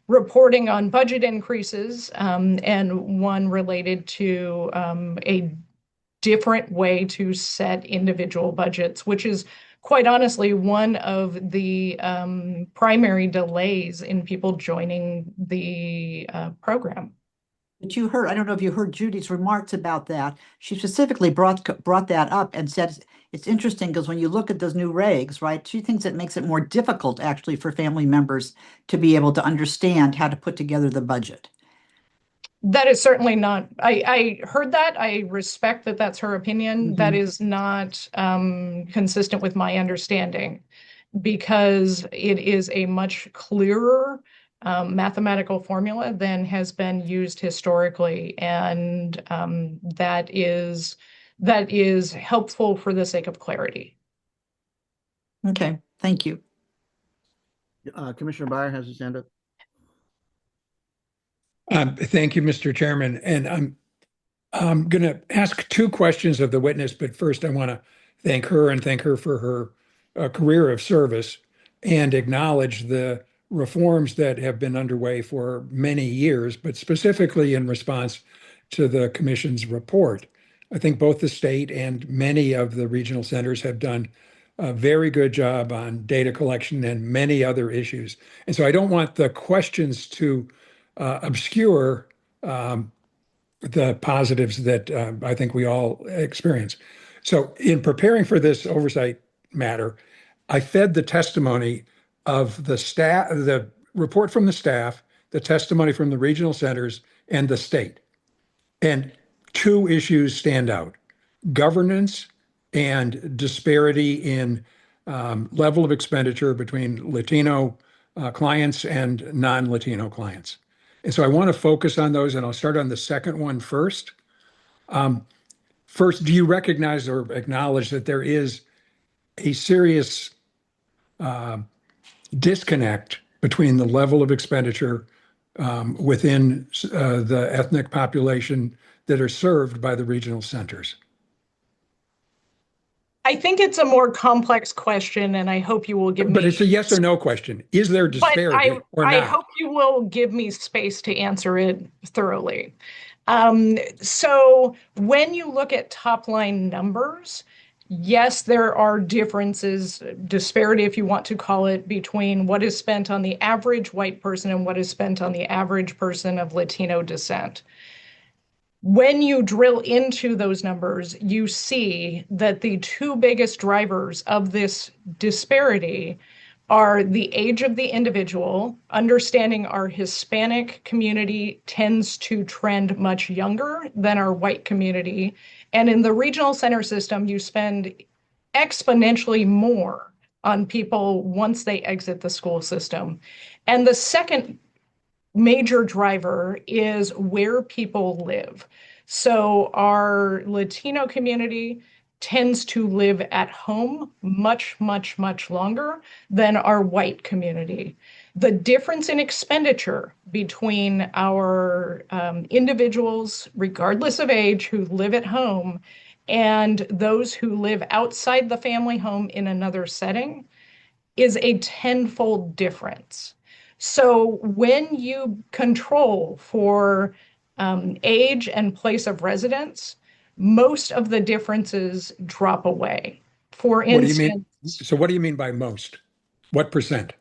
reporting on budget increases, and one related to a different way to set individual budgets, which is quite honestly one of the primary delays in people joining the program. But you heard, I don't know if you heard Judy's remarks about that. She specifically brought that up and said it's interesting because when you look at those new regs, right, she thinks it makes it more difficult actually for family members to be able to understand how to put together the budget. That is certainly not, I heard that. I respect that that's her opinion. That is not consistent with my understanding, because it is a much clearer mathematical formula than has been used historically. And that is helpful for the sake of clarity. Okay, thank you. Commissioner Byer has his hand up. Thank you, Mr. Chairman. And I'm going to ask two questions of the witness, but first I want to thank her for her career of service and acknowledge the reforms that have been underway for many years, but specifically in response to the Commission's report. I think both the state and many of the regional centers have done a very good job on data collection and many other issues. And so I don't want the questions to obscure the positives that I think we all experience. So in preparing for this oversight matter, I fed the testimony of the staff, the report from the staff, the testimony from the regional centers, and the state. And two issues stand out: governance and disparity in level of expenditure between Latino clients and non-Latino clients. And so I want to focus on those, and I'll start on the second one first. First, do you recognize or acknowledge that there is a serious disconnect between the level of expenditure within the ethnic population that are served by the regional centers? I think it's a more complex question, and I hope you will give me. But it's a yes or no question. Is there disparity or not? I hope you will give me space to answer it thoroughly. So when you look at top line numbers, yes, there are differences, disparity, if you want to call it, between what is spent on the average white person and what is spent on the average person of Latino descent. When you drill into those numbers, you see that the two biggest drivers of this disparity are the age of the individual. Understanding our Hispanic community tends to trend much younger than our white community. And in the regional center system, you spend exponentially more on people once they exit the school system. And the second major driver is where people live. So our Latino community tends to live at home much, much, much longer than our white community. The difference in expenditure between our individuals, regardless of age, who live at home and those who live outside the family home in another setting is a tenfold difference. So when you control for age and place of residence, most of the differences drop away. For instance, what do you mean? So what do you mean by most? What percent?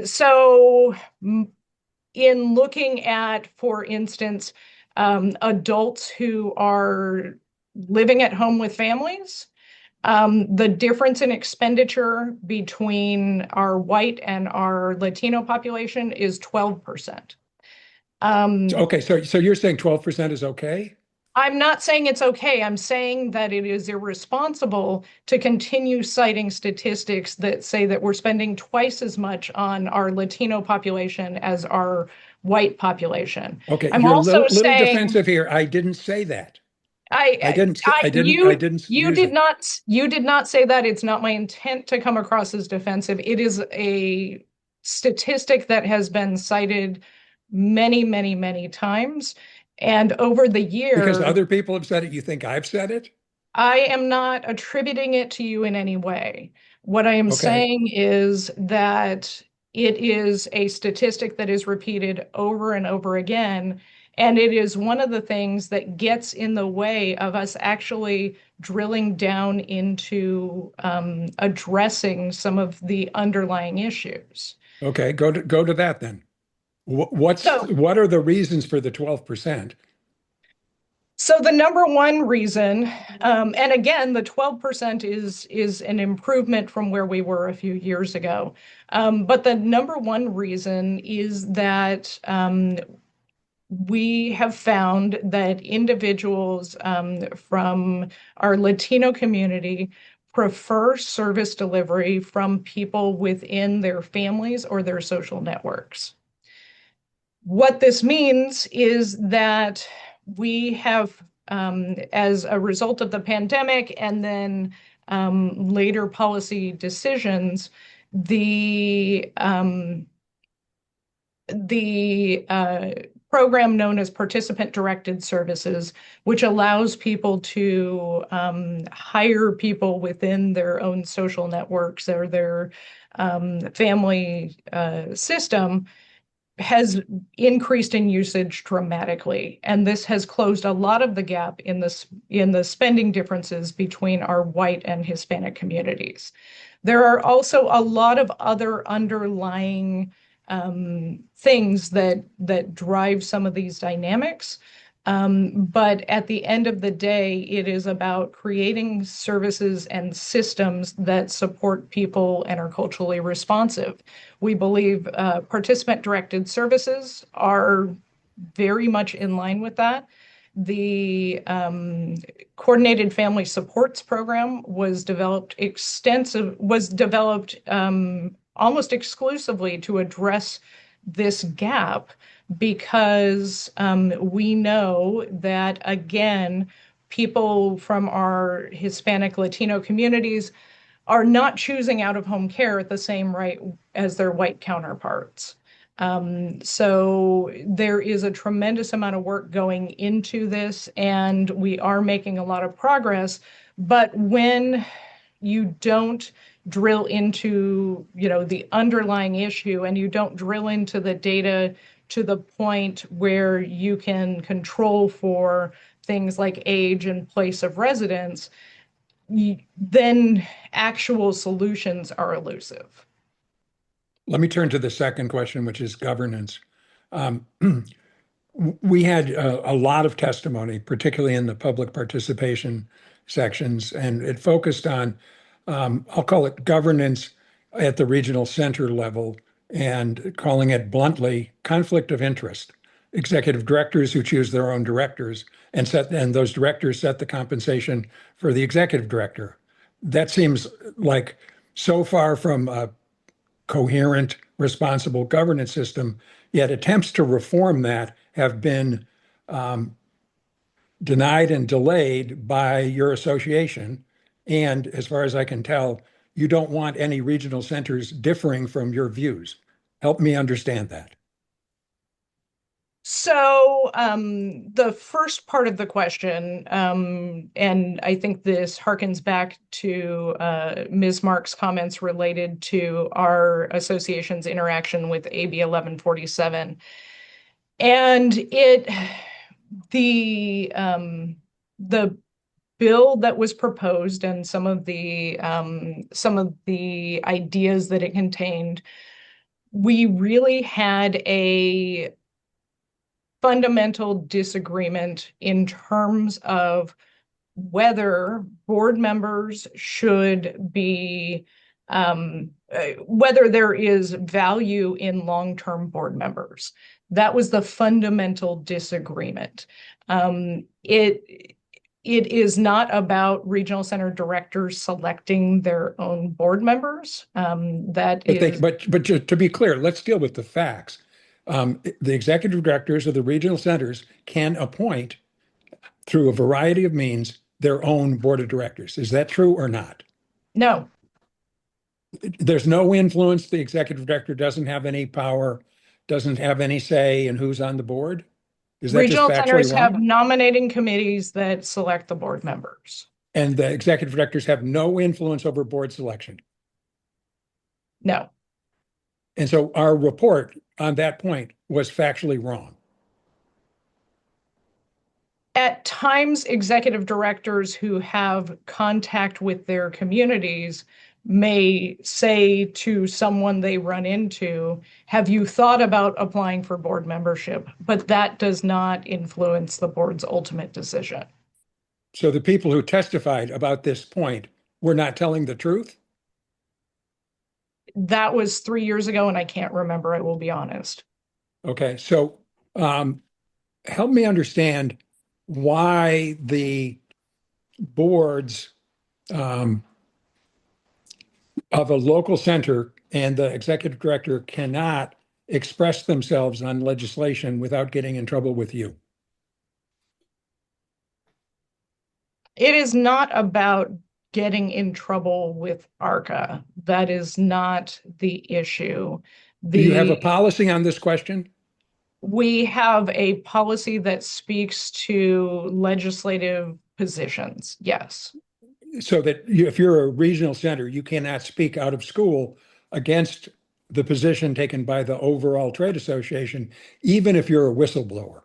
So in looking at, for instance, adults who are living at home with families, the difference in expenditure between our white and our Latino population is 12%. Okay, so you're saying 12% is okay? I'm not saying it's okay. I'm saying that it is irresponsible to continue citing statistics that say that we're spending twice as much on our Latino population as our white population. Okay, I'm you're also little saying, defensive here. I didn't say that. I didn't you did not say that. It's not my intent to come across as defensive. It is a statistic that has been cited many, many, many times. And over the Because years, other people have said it, you think I've said it? I am not attributing it to you in any way. What I am Okay. saying is that it is a statistic that is repeated over and over again. And it is one of the things that gets in the way of us actually drilling down into addressing some of the underlying issues. Okay, go to that then. What are the reasons for the 12%? So the number one reason, and again, the 12% is an improvement from where we were a few years ago. But the number one reason is that we have found that individuals from our Latino community prefer service delivery from people within their families or their social networks. What this means is that we have, as a result of the pandemic and then later policy decisions, the program known as participant-directed services, which allows people to hire people within their own social networks or their family system, has increased in usage dramatically, and this has closed a lot of the gap in the spending differences between our white and Hispanic communities. There are also a lot of other underlying things that drive some of these dynamics. But at the end of the day, it is about creating services and systems that support people and are culturally responsive. We believe participant-directed services are very much in line with that. The Coordinated Family Supports Program was developed almost exclusively to address this gap, because we know that, again, people from our Hispanic Latino communities are not choosing out-of-home care at the same rate as their white counterparts. So there is a tremendous amount of work going into this, and we are making a lot of progress. But when you don't drill into, the underlying issue, and you don't drill into the data to the point where you can control for things like age and place of residence, then actual solutions are elusive. Let me turn to the second question, which is governance. We had a lot of testimony, particularly in the public participation sections, and it focused on, I'll call it governance at the regional center level, and calling it bluntly, conflict of interest. Executive directors who choose their own directors, and those directors set the compensation for the executive director. That seems like so far from a coherent, responsible governance system, yet attempts to reform that have been denied and delayed by your association. And as far as I can tell, you don't want any regional centers differing from your views. Help me understand that. So the first part of the question, and I think this harkens back to Ms. Mark's comments related to our association's interaction with AB 1147. And the bill that was proposed and some of the ideas that it contained, we really had a fundamental disagreement in terms of whether board members should be, whether there is value in long-term board members. That was the fundamental disagreement. It is not about regional center directors selecting their own board members. But to be clear, let's deal with the facts. The executive directors of the regional centers can appoint, through a variety of means, their own board of directors. Is that true or not? No. there's no influence. The executive director doesn't have any power, doesn't have any say in who's on the board. Is that just Regional factually centers have wrong? nominating committees that select the board members. And the executive directors have no influence over board selection. No. And so our report on that point was factually wrong. At times, executive directors who have contact with their communities may say to someone they run into, have you thought about applying for board membership? But that does not influence the board's ultimate decision. So the people who testified about this point were not telling the truth? That was 3 years ago, and I can't remember, I will be honest. Okay, so help me understand why the boards of a local center and the executive director cannot express themselves on legislation without getting in trouble with you. It is not about getting in trouble with ARCA. That is not the issue. Do you have a policy on this question? We have a policy that speaks to legislative positions, yes. So that if you're a regional center, you cannot speak out of school against the position taken by the overall trade association, even if you're a whistleblower.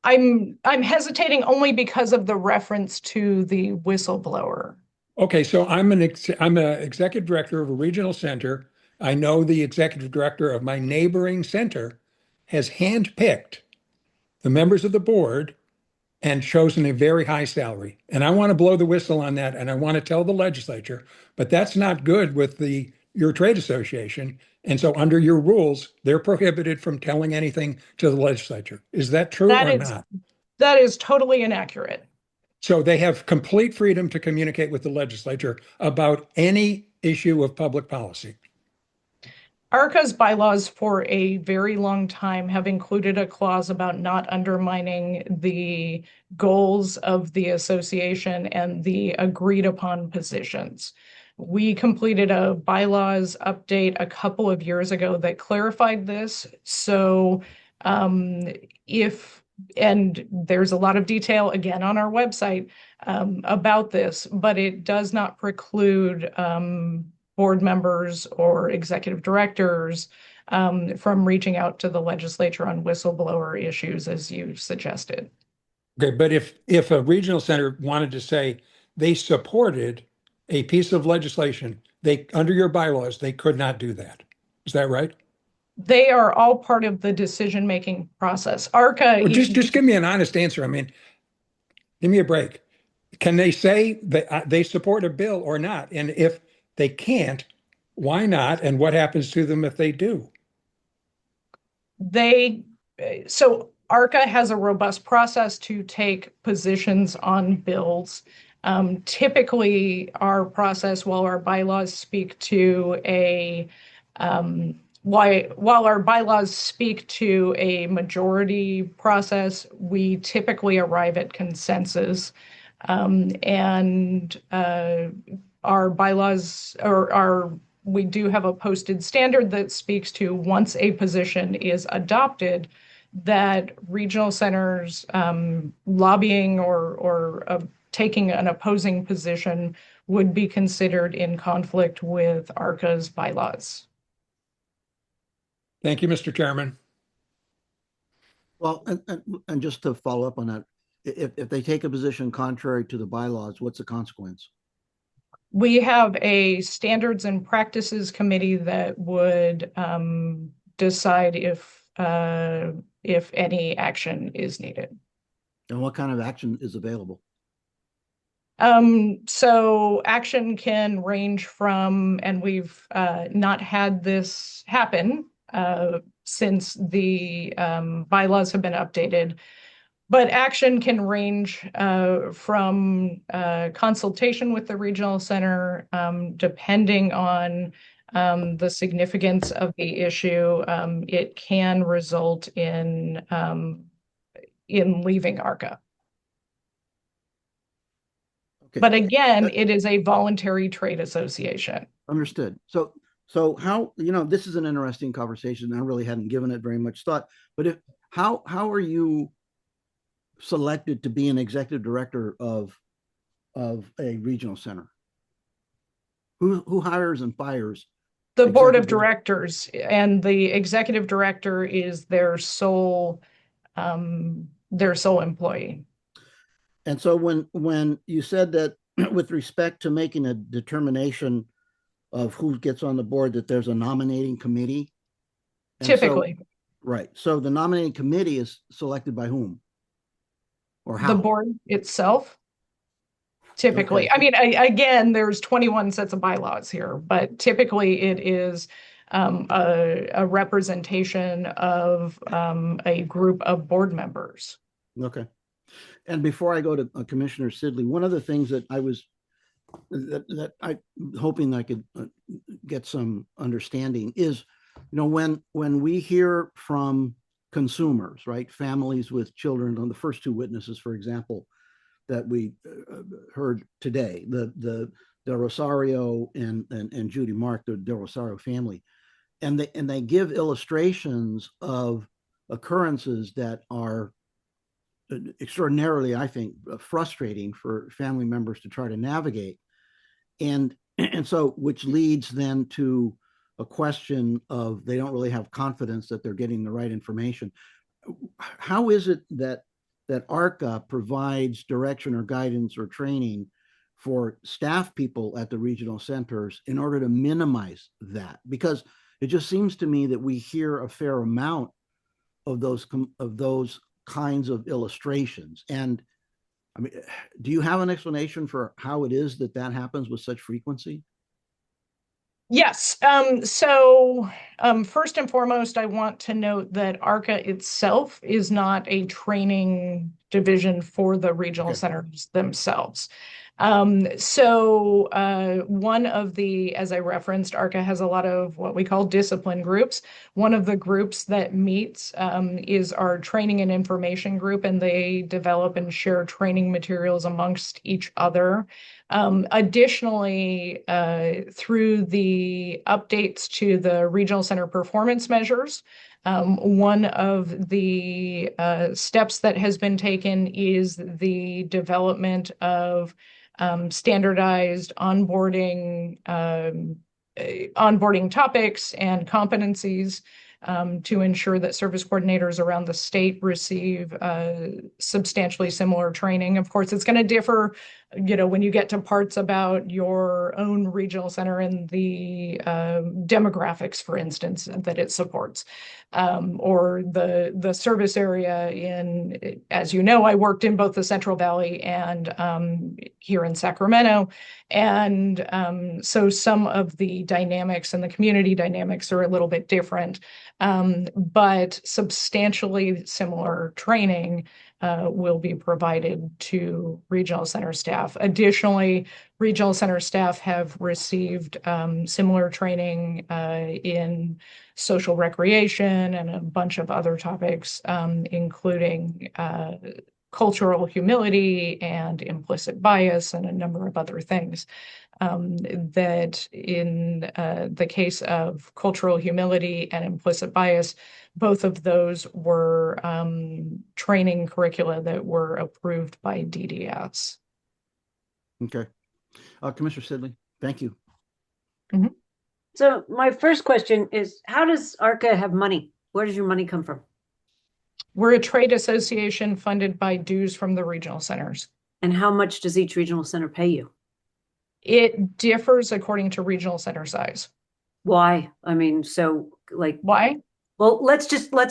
I'm hesitating only because of the reference to the whistleblower. Okay, so I'm an executive director of a regional center. I know the executive director of my neighboring center has handpicked the members of the board and chosen a very high salary. And I want to blow the whistle on that, and I want to tell the legislature, but that's not good with your trade association. And so under your rules, they're prohibited from telling anything to the legislature. Is that true or not? That is totally inaccurate. So they have complete freedom to communicate with the legislature about any issue of public policy. ARCA's bylaws for a very long time have included a clause about not undermining the goals of the association and the agreed upon positions. We completed a bylaws update a couple of years ago that clarified this. So and there's a lot of detail again on our website about this, but it does not preclude board members or executive directors from reaching out to the legislature on whistleblower issues, as you suggested. Okay, but if a regional center wanted to say they supported a piece of legislation, under your bylaws, they could not do that. Is that right? They are all part of the decision-making process. ARCA. Well, just give me an honest answer. I mean, give me a break. Can they say that they support a bill or not? And if they can't, why not? And what happens to them if they do? So ARCA has a robust process to take positions on bills. Typically, our process, while our bylaws speak to while our bylaws speak to a majority process, we typically arrive at consensus. And our bylaws we do have a posted standard that speaks to once a position is adopted, that regional centers lobbying or taking an opposing position would be considered in conflict with ARCA's bylaws. Thank you, Mr. Chairman. Well, and just to follow up on that, if they take a position contrary to the bylaws, what's the consequence? We have a standards and practices committee that would decide if any action is needed. And what kind of action is available? So action can range from, and we've not had this happen since the bylaws have been updated, but action can range from consultation with the regional center, depending on the significance of the issue. It can result in leaving ARCA. Okay. But again, it is a voluntary trade association. Understood. So how, this is an interesting conversation. I really hadn't given it very much thought, but how are you selected to be an executive director of a regional center? Who hires and fires? The board of executive directors, and the executive director is their sole employee. And so when you said that with respect to making a determination of who gets on the board, that there's a nominating committee? And Typically. Right. So the nominating committee is selected by whom? Or how? The board itself. Typically. Okay. I mean, again, there's 21 sets of bylaws here, but typically it is a representation of a group of board members. Okay. And before I go to Commissioner Sidley, one of the things that I was that I hoping I could get some understanding is, when we hear from consumers, right, families with children, on the first two witnesses, for example, that we heard today, the Rosario and Judy Mark, the Rosario family, and they give illustrations of occurrences that are extraordinarily, I think, frustrating for family members to try to navigate, and so which leads then to a question of they don't really have confidence that they're getting the right information. How is it that ARCA provides direction or guidance or training for staff people at the regional centers in order to minimize that? Because it just seems to me that we hear a fair amount of those kinds of illustrations. And I mean, do you have an explanation for how it is that happens with such frequency? Yes. So first and foremost, I want to note that ARCA itself is not a training division for the regional centers themselves. So one of the, as I referenced, ARCA has a lot of what we call discipline groups. One of the groups that meets is our training and information group, and they develop and share training materials amongst each other. Additionally, through the updates to the regional center performance measures, one of the steps that has been taken is the development of standardized onboarding topics and competencies to ensure that service coordinators around the state receive substantially similar training. Of course, it's going to differ, when you get to parts about your own regional center and the demographics, for instance, that it supports, or the service area in, as you know, I worked in both the Central Valley and here in Sacramento. And so some of the dynamics and the community dynamics are a little bit different. But substantially similar training will be provided to regional center staff. Additionally, regional center staff have received similar training in social recreation and a bunch of other topics, including cultural humility and implicit bias and a number of other things. That in the case of cultural humility and implicit bias, both of those were training curricula that were approved by DDS. Okay. Commissioner Sidley, thank you. Mm-hmm. So my first question is, how does ARCA have money? Where does your money come from? We're a trade association funded by dues from the regional centers. And how much does each regional center pay you? It differs according to regional center size. Why? I mean, so like why? Well, let's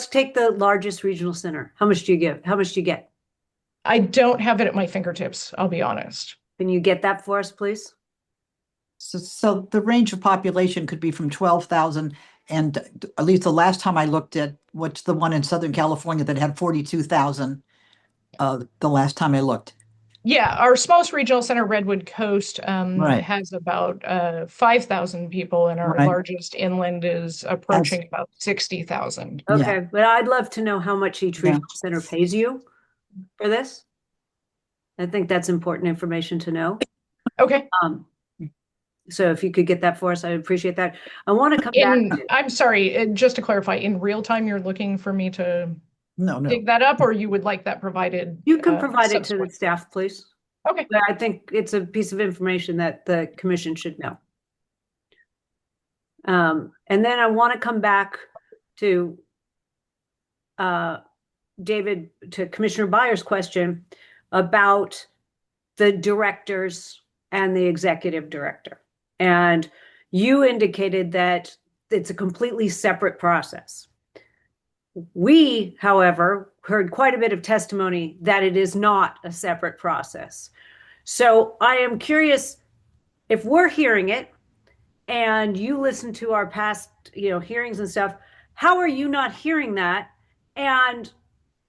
take the largest regional center. How much do you give? How much do you get? I don't have it at my fingertips, I'll be honest. Can you get that for us, please? So the range of population could be from 12,000, and at least the last time I looked at what's the one in Southern California that had 42,000 the last time I looked. Yeah, our smallest regional center, Redwood Coast, Right. has about 5,000 people, and our Right. largest inland is approaching about 60,000. Okay, Yeah. but I'd love to know how much each regional center pays you for this. I think that's important information to know. Okay. So if you could get that for us, I appreciate that. I want to come back. I'm sorry, just to clarify, in real time, you're looking for me to No, no. dig that up, or you would like that provided? You can provide it to the subsequent? staff, please. Okay. But I think it's a piece of information that the commission should know. And then I want to come back to David, to Commissioner Byers' question about the directors and the executive director. And you indicated that it's a completely separate process. We, however, heard quite a bit of testimony that it is not a separate process. So I am curious, if we're hearing it and you listen to our past, hearings and stuff, how are you not hearing that? And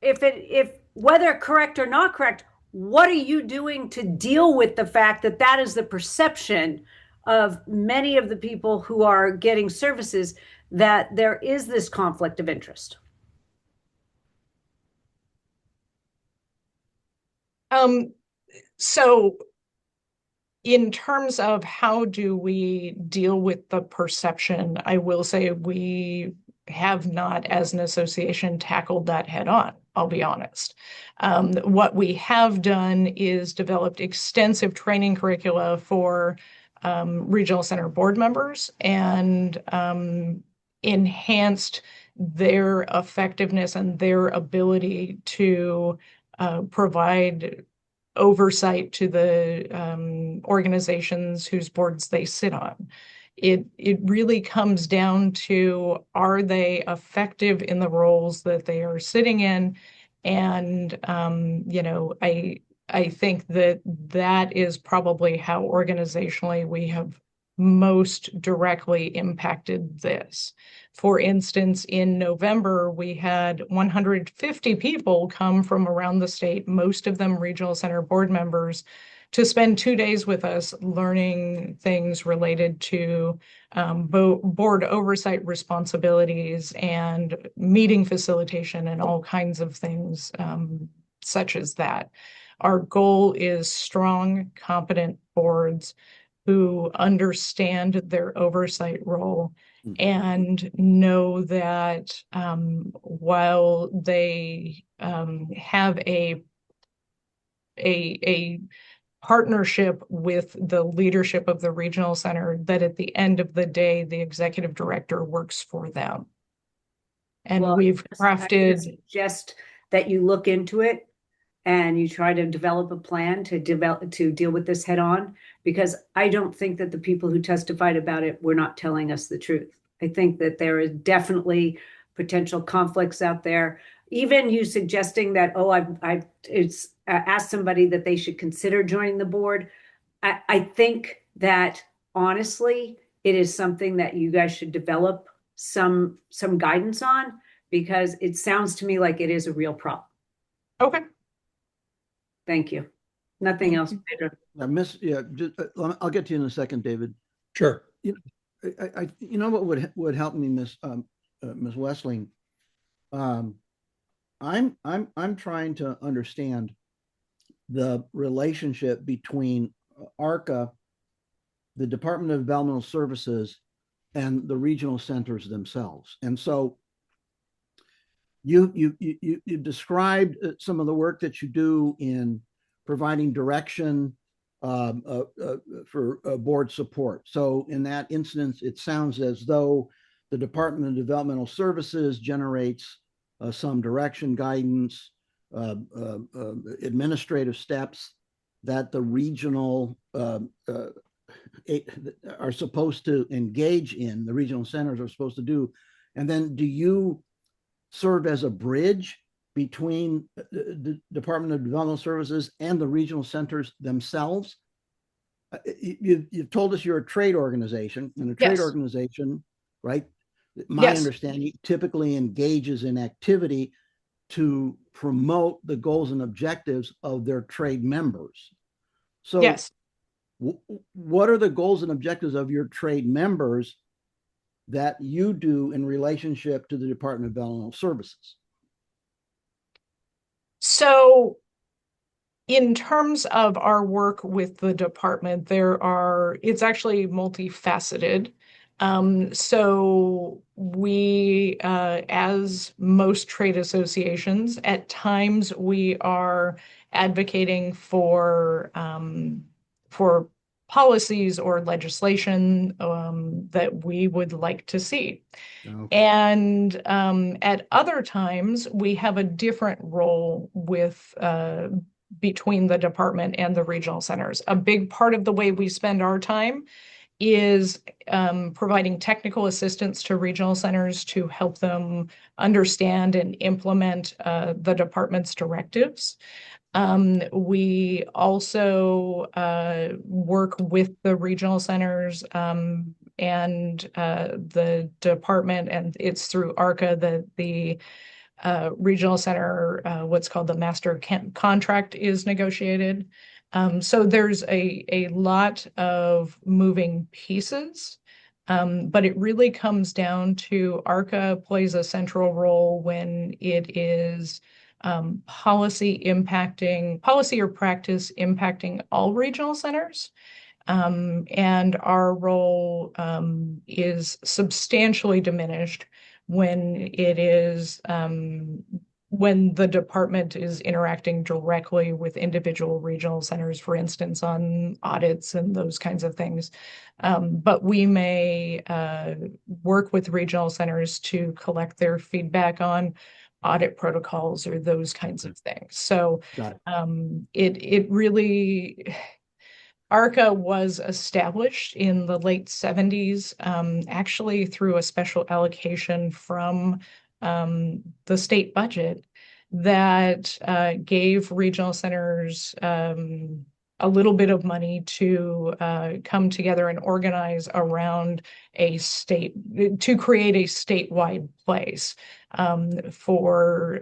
if whether correct or not correct, what are you doing to deal with the fact that that is the perception of many of the people who are getting services, that there is this conflict of interest? So in terms of how do we deal with the perception, I will say we have not, as an association, tackled that head on, I'll be honest. What we have done is developed extensive training curricula for regional center board members and enhanced their effectiveness and their ability to provide oversight to the organizations whose boards they sit on. It really comes down to, are they effective in the roles that they are sitting in? And I think that is probably how organizationally we have most directly impacted this. For instance, in November, we had 150 people come from around the state, most of them regional center board members, to spend 2 days with us learning things related to board oversight responsibilities and meeting facilitation and all kinds of things such as that. Our goal is strong, competent boards who understand their oversight role and know that while they have a partnership with the leadership of the regional center, that at the end of the day, the executive director works for them. And we've crafted. I suggest that you look into it and you try to develop a plan to deal with this head on, because I don't think that the people who testified about it were not telling us the truth. I think that there is definitely potential conflicts out there. Even you suggesting that, I've asked somebody that they should consider joining the board. I think that honestly, it is something that you guys should develop some guidance on, because it sounds to me like it is a real problem. Okay. Thank you. Nothing else, Pedro. I'll get to you in a second, David. Sure. You know what would help me, Miss Wessling. I'm trying to understand the relationship between ARCA, the Department of Developmental Services, and the regional centers themselves. And so you described some of the work that you do in providing direction for board support. So in that instance, it sounds as though the Department of Developmental Services generates some direction, guidance, administrative steps that the regional are supposed to engage in, the regional centers are supposed to do. And then do you serve as a bridge between the Department of Developmental Services and the regional centers themselves? You've told us you're a trade organization, and a trade organization, right? My understanding typically engages in activity to promote the goals and objectives of their trade members. So what are the goals and objectives of your trade members that you do in relationship to the Department of Developmental Services? So In terms of our work with the department, it's actually multifaceted. So we, as most trade associations, at times we are advocating for policies or legislation that we would like to see. Okay. And at other times, we have a different role with between the department and the regional centers. A big part of the way we spend our time is providing technical assistance to regional centers to help them understand and implement the department's directives. We also work with the regional centers and the department, and it's through ARCA that the regional center, what's called the master contract is negotiated. So there's a lot of moving pieces, but it really comes down to ARCA plays a central role when it is policy or practice impacting all regional centers. And our role is substantially diminished when it is when the department is interacting directly with individual regional centers, for instance, on audits and those kinds of things. But we may work with regional centers to collect their feedback on audit protocols or those kinds of things. So it really ARCA was established in the late 70s, actually through a special allocation from the state budget that gave regional centers a little bit of money to come together and organize around to create a statewide place for,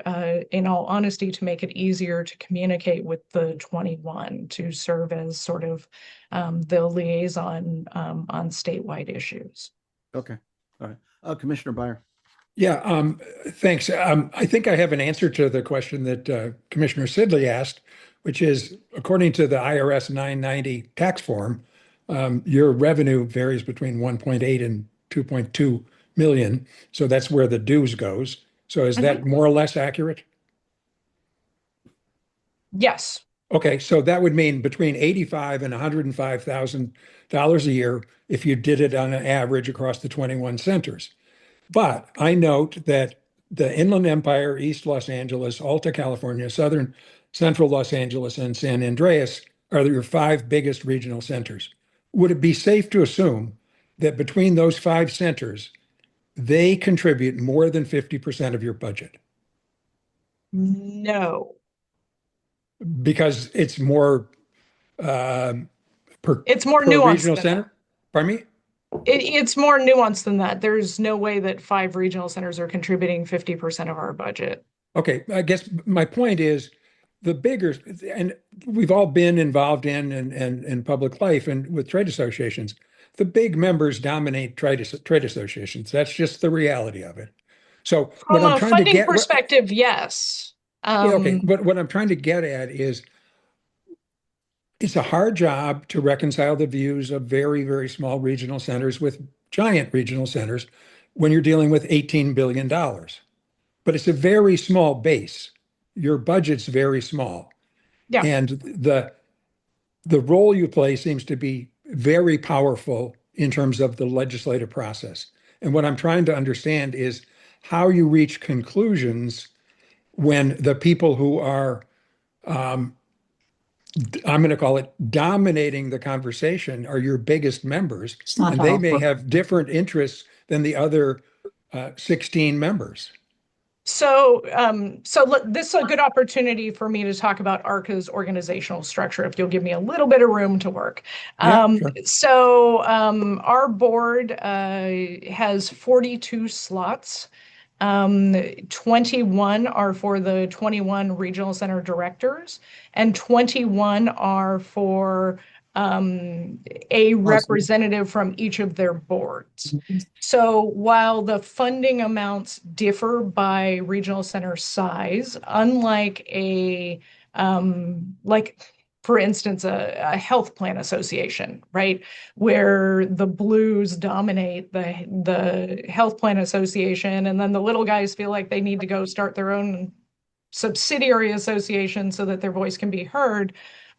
in all honesty, to make it easier to communicate with the 21, to serve as sort of the liaison on statewide issues. Okay. All right. Commissioner Byer. Yeah, thanks. I think I have an answer to the question that Commissioner Sidley asked, which is, according to the IRS 990 tax form, your revenue varies between 1.8 and 2.2 million. So that's where the dues goes. So is that more or less accurate? Yes. Okay, so that would mean between $85,000 and $105,000 a year if you did it on an average across the 21 centers. But I note that the Inland Empire, East Los Angeles, Alta California, Central Los Angeles, and San Andreas are your 5 biggest regional centers. Would it be safe to assume that between those 5 centers, they contribute more than 50% of your budget? No. Because it's more it's more per nuanced regional than center? that. Pardon me? It's more nuanced than that. There's no way that 5 regional centers are contributing 50% of our budget. Okay, I guess my point is the bigger, and we've all been involved in public life and with trade associations. The big members dominate trade associations. That's just the reality of it. So what From I'm a trying to funding get, perspective, yes. yeah, okay, but what I'm trying to get at is it's a hard job to reconcile the views of very, very small regional centers with giant regional centers when you're dealing with $18 billion. But it's a very small base. Your budget's very small. Yeah. And the role you play seems to be very powerful in terms of the legislative process. And what I'm trying to understand is how you reach conclusions when the people who are, I'm going to call it dominating the conversation, are your biggest members. It's not and they may powerful. have different interests than the other 16 members. So, this is a good opportunity for me to talk about ARCA's organizational structure, if you'll give me a little bit of room to work. Yeah, sure. So, our board has 42 slots. 21 are for the 21 regional center directors, and 21 are for a representative from each of their boards. So while the funding amounts differ by regional center size, unlike a like, for instance, a health plan association, right? Where the blues dominate the health plan association, and then the little guys feel like they need to go start their own subsidiary association so that their voice can be heard.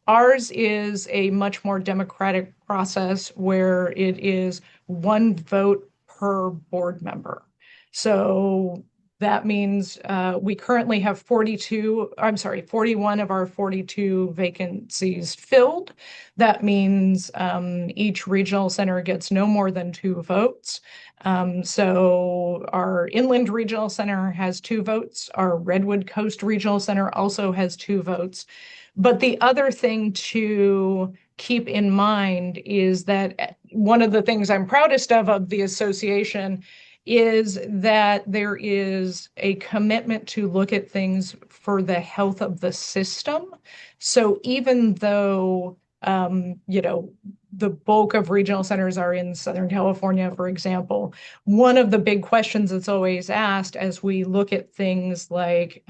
Ours is a much more democratic process where it is one vote per board member. So that means we currently have 41 of our 42 vacancies filled. That means each regional center gets no more than 2 votes. So our Inland Regional Center has 2 votes. Our Redwood Coast Regional Center also has 2 votes. But the other thing to keep in mind is that one of the things I'm proudest of the association is that there is a commitment to look at things for the health of the system. So even though, the bulk of regional centers are in Southern California, for example, one of the big questions that's always asked as we look at things like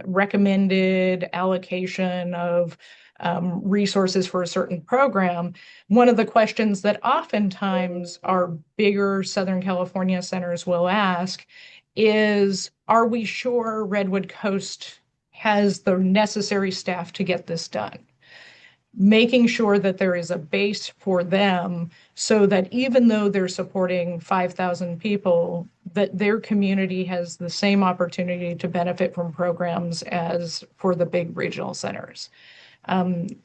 recommended allocation of resources for a certain program, one of the questions that oftentimes our bigger Southern California centers will ask is, are we sure Redwood Coast has the necessary staff to get this done? Making sure that there is a base for them so that even though they're supporting 5,000 people, that their community has the same opportunity to benefit from programs as for the big regional centers.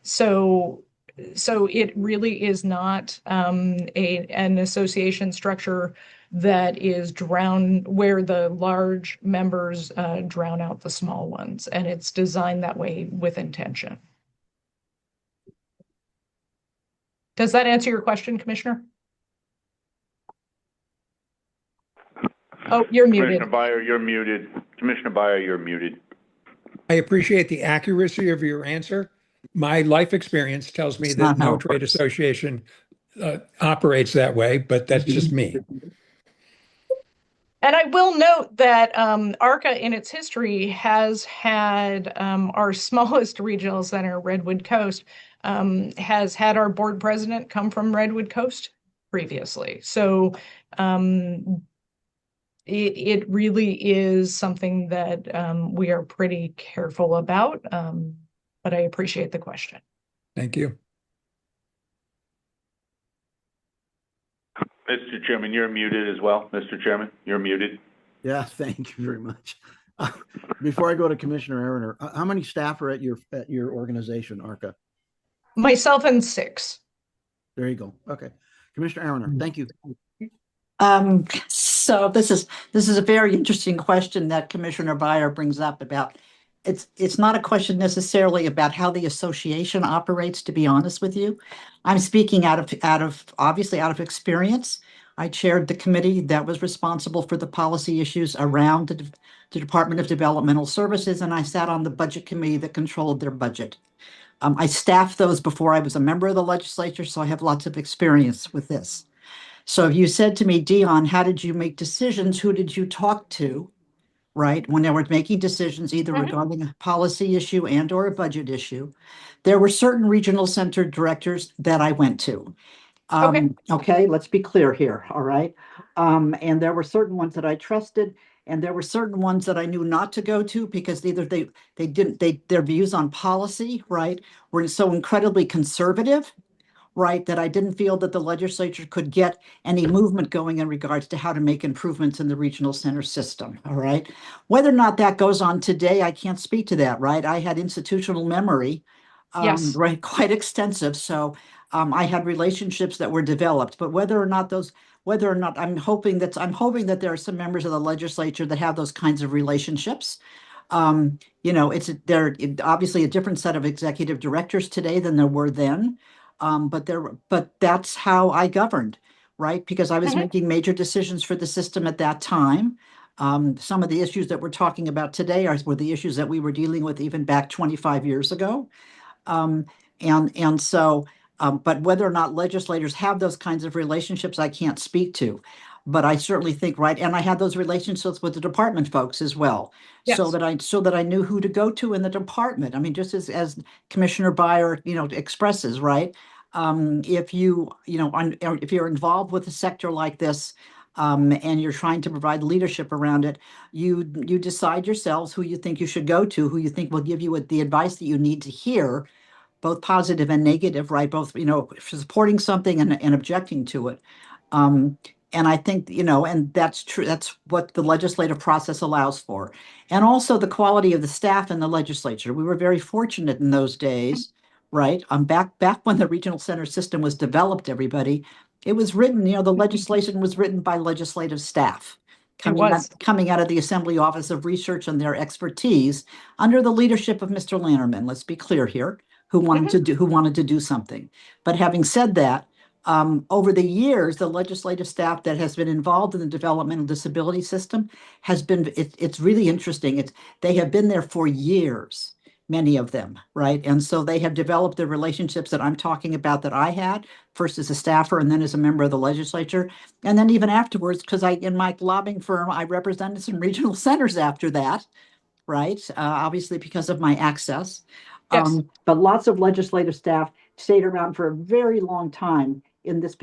So it really is not an association structure that is where the large members drown out the small ones, and it's designed that way with intention. Does that answer your question, Commissioner? Oh, you're muted. Commissioner Byer, you're muted. Commissioner Byer, you're muted. I appreciate the accuracy of your answer. My life experience tells me that no trade association operates that way, but that's just me. And I will note that ARCA in its history has had our smallest regional center, Redwood Coast, has had our board president come from Redwood Coast previously. So it really is something that we are pretty careful about, but I appreciate the question. Thank you. Mr. Chairman, you're muted as well. Mr. Chairman, you're muted. Yeah, thank you very much. Before I go to Commissioner Aroner, how many staff are at your organization, ARCA? Myself and 6. There you go. Okay. Commissioner Aroner, thank you. So this is a very interesting question that Commissioner Byer brings up about. It's not a question necessarily about how the association operates, to be honest with you. I'm speaking out of experience. I chaired the committee that was responsible for the policy issues around the Department of Developmental Services, and I sat on the budget committee that controlled their budget. I staffed those before I was a member of the legislature, so I have lots of experience with this. So if you said to me, Dion, how did you make decisions? Who did you talk to? Right, when they were making decisions either regarding a policy issue and or a budget issue, there were certain regional center directors that I went to. Okay, let's be clear here, all right? And there were certain ones that I trusted, and there were certain ones that I knew not to go to because either their views on policy, right, were so incredibly conservative, right, that I didn't feel that the legislature could get any movement going in regards to how to make improvements in the regional center system, all right? Whether or not that goes on today, I can't speak to that, right? I had institutional memory, Yes. right, quite extensive, so I had relationships that were developed, but whether or not I'm hoping that there are some members of the legislature that have those kinds of relationships. They're obviously a different set of executive directors today than there were then. But that's how I governed, right? Because I was making major decisions for the system at that time. Some of the issues that we're talking about today were the issues that we were dealing with even back 25 years ago. But whether or not legislators have those kinds of relationships, I can't speak to. But I certainly think, right, and I had those relationships with the department folks as well, so Yes. that I knew who to go to in the department. I mean, just as Commissioner Byer, expresses, right? If if you're involved with a sector like this, and you're trying to provide leadership around it, you decide yourselves who you think you should go to, who you think will give you the advice that you need to hear, both positive and negative, right? Both, supporting something and objecting to it. Um, and I think, and that's true. That's what the legislative process allows for. And also the quality of the staff in the legislature. We were very fortunate in those days, right? Back when the regional center system was developed, everybody, it was written, the legislation was written by legislative staff It was. coming out of the Assembly Office of Research and their expertise under the leadership of Mr. Lannerman. Let's be clear here, who wanted to do something. But having said that, over the years, the legislative staff that has been involved in the developmental disability system it's really interesting. They have been there for years, many of them, right? And so they have developed the relationships that I'm talking about that I had, first as a staffer and then as a member of the legislature. And then even afterwards, because in my lobbying firm, I represented some regional centers after that, right? Obviously because of my access. Yes. But lots of legislative staff stayed around for a very long time in this,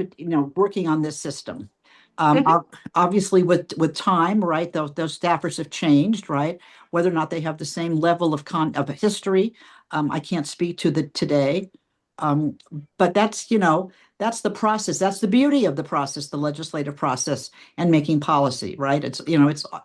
working on this system. Obviously with time, right? Those staffers have changed, right? Whether or not they have the same level of history, I can't speak to today. But that's the process. That's the beauty of the process, the legislative process and making policy, right? It's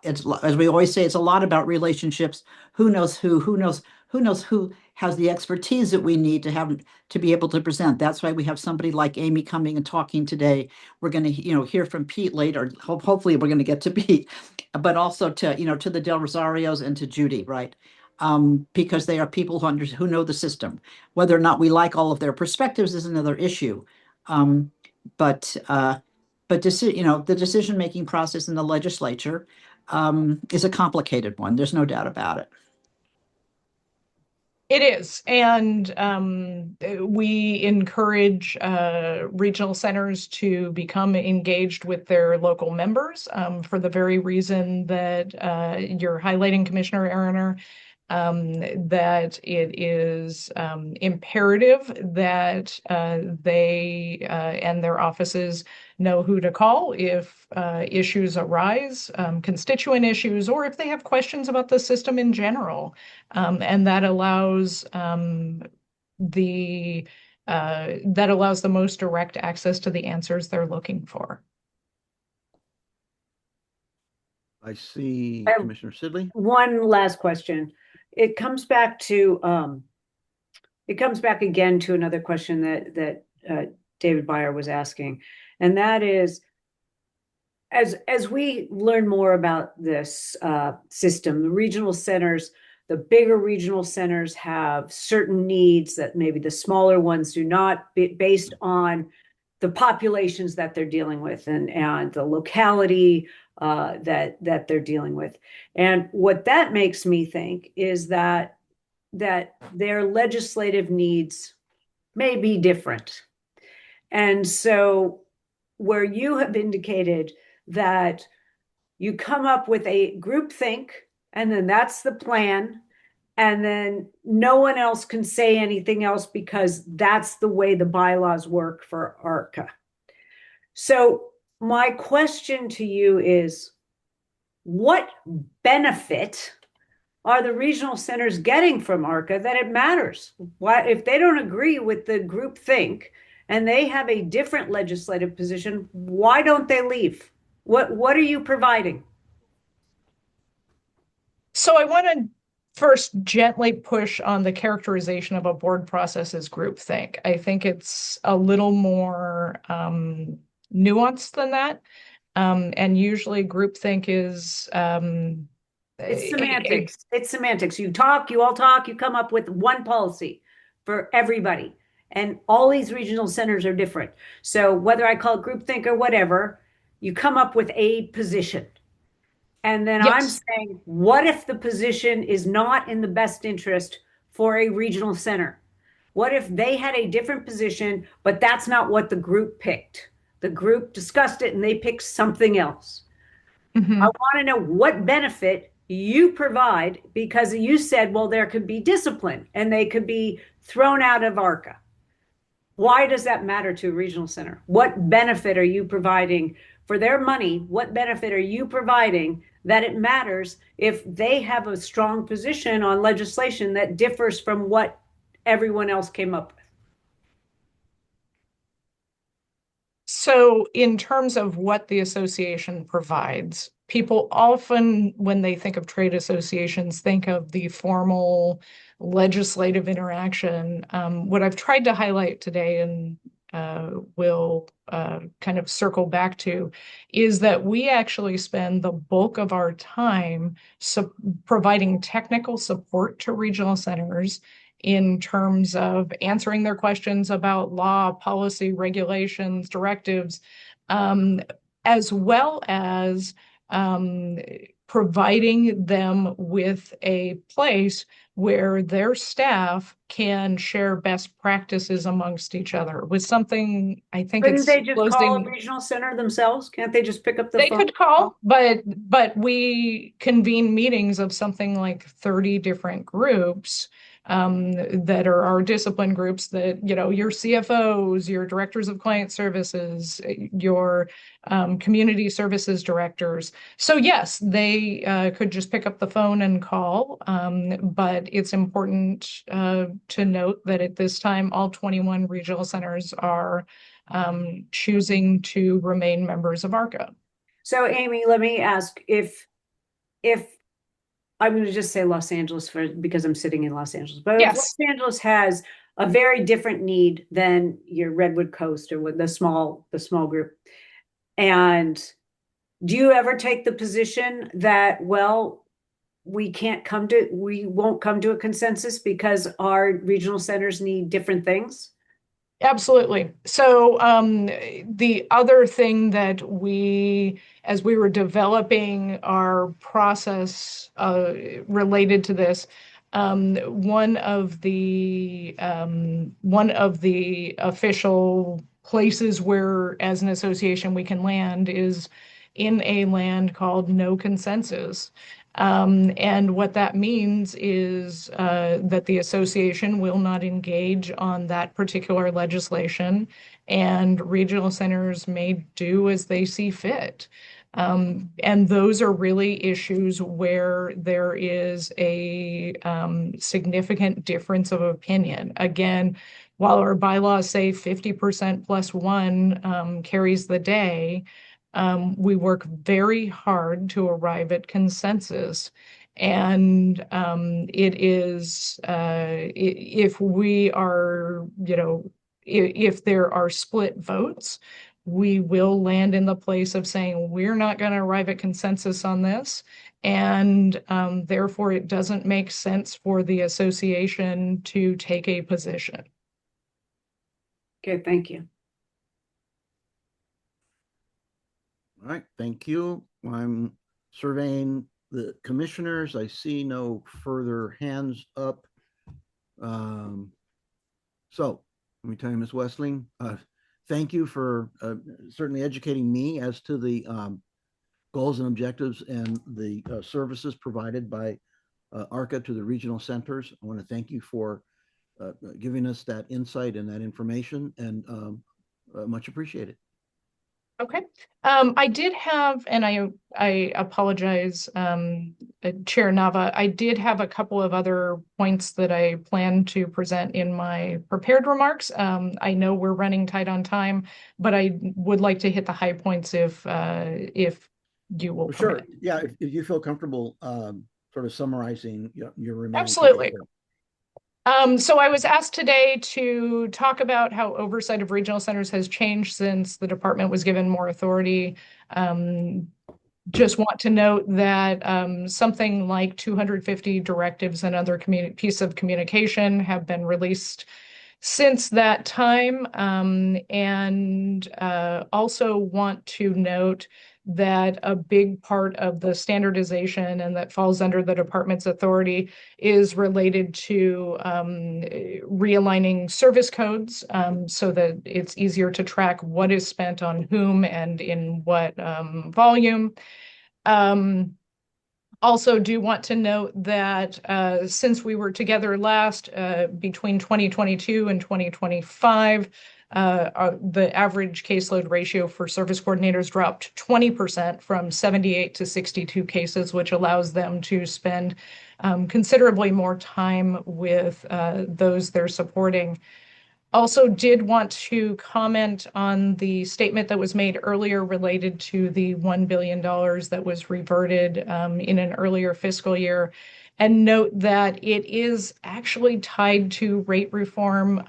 as we always say, it's a lot about relationships. Who knows who has the expertise that we need to be able to present. That's why we have somebody like Amy coming and talking today. We're going to, hear from Pete later. Hopefully we're going to get to Pete, but also to the Del Rosarios and to Judy, right? Because they are people who know the system. Whether or not we like all of their perspectives is another issue. But the decision-making process in the legislature is a complicated one. There's no doubt about it. It is. And we encourage regional centers to become engaged with their local members for the very reason that you're highlighting, Commissioner Eriner, that it is imperative that they and their offices know who to call if issues arise, constituent issues, or if they have questions about the system in general. And that allows the most direct access to the answers they're looking for. I see Commissioner Sidley. One last question. It comes back again to another question that David Byer was asking, and that is, as we learn more about this system, the regional centers, the bigger regional centers have certain needs that maybe the smaller ones do not, based on the populations that they're dealing with and the locality that they're dealing with. And what that makes me think is that their legislative needs may be different. And so where you have indicated that you come up with a group think, and then that's the plan, and then no one else can say anything else because that's the way the bylaws work for ARCA. So my question to you is, what benefit are the regional centers getting from ARCA that it matters? Why, if they don't agree with the group think and they have a different legislative position, why don't they leave? What are you providing? So I want to first gently push on the characterization of a board process as groupthink. I think it's a little more nuanced than that. And usually groupthink is it's semantics. It's semantics. You all talk, you come up with one policy for everybody. And all these regional centers are different. So whether I call it groupthink or whatever, you come up with a position. And then I'm saying, what if the position is not in the best interest for a regional center? What if they had a different position, but that's not what the group picked? the group discussed it and they picked something else. Mhm. I want to know what benefit you provide, because you said, well, there could be discipline and they could be thrown out of ARCA. Why does that matter to a regional center? What benefit are you providing for their money? What benefit are you providing that it matters if they have a strong position on legislation that differs from what everyone else came up with? So, in terms of what the association provides, people often, when they think of trade associations, think of the formal legislative interaction. What I've tried to highlight today, and will kind of circle back to, is that we actually spend the bulk of our time providing technical support to regional centers in terms of answering their questions about law, policy, regulations, directives, as well as providing them with a place where their staff can share best practices amongst each other. With something, I think Couldn't it's they just call a closing. regional center themselves? Can't they just pick up the They phone? could call, but we convene meetings of something like 30 different groups that are our discipline groups, that, you know, your CFOs, your directors of client services, your community services directors. So yes, they could just pick up the phone and call, but it's important to note that at this time, all 21 regional centers are choosing to remain members of ARCA. So Amy, let me ask, if I'm going to just say Los Angeles because I'm sitting in Los Angeles, but if Yes. Los Angeles has a very different need than your Redwood Coast or with the small group, and do you ever take the position that, well, we won't come to a consensus because our regional centers need different things? Absolutely. So the other thing that as we were developing our process related to this, one of the official places where, as an association, we can land is in a land called no consensus. And what that means is that the association will not engage on that particular legislation, and regional centers may do as they see fit. And those are really issues where there is a significant difference of opinion. Again, while our bylaws say 50% plus one carries the day, we work very hard to arrive at consensus. And it is, if we are, you know, if there are split votes, we will land in the place of saying, we're not going to arrive at consensus on this. And therefore, it doesn't make sense for the association to take a position. Okay, thank you. All right, thank you. I'm surveying the commissioners. I see no further hands up. So let me tell you, Ms. Westling, thank you for certainly educating me as to the goals and objectives and the services provided by ARCA to the regional centers. I want to thank you for giving us that insight and that information, and much appreciated. Okay. I did have, and I apologize, Chair Nava, I did have a couple of other points that I plan to present in my prepared remarks. I know we're running tight on time, but I would like to hit the high points if you will Sure. permit. Yeah, if you feel comfortable sort of summarizing your remaining. Absolutely. So I was asked today to talk about how oversight of regional centers has changed since the department was given more authority. Just want to note that something like 250 directives and other pieces of communication have been released since that time, and also want to note that a big part of the standardization and that falls under the department's authority is related to realigning service codes so that it's easier to track what is spent on whom and in what volume. Also do want to note that since we were together last, between 2022 and 2025, the average caseload ratio for service coordinators dropped 20% from 78 to 62 cases, which allows them to spend considerably more time with those they're supporting. Also did want to comment on the statement that was made earlier related to the $1 billion that was reverted in an earlier fiscal year, and note that it is actually tied to rate reform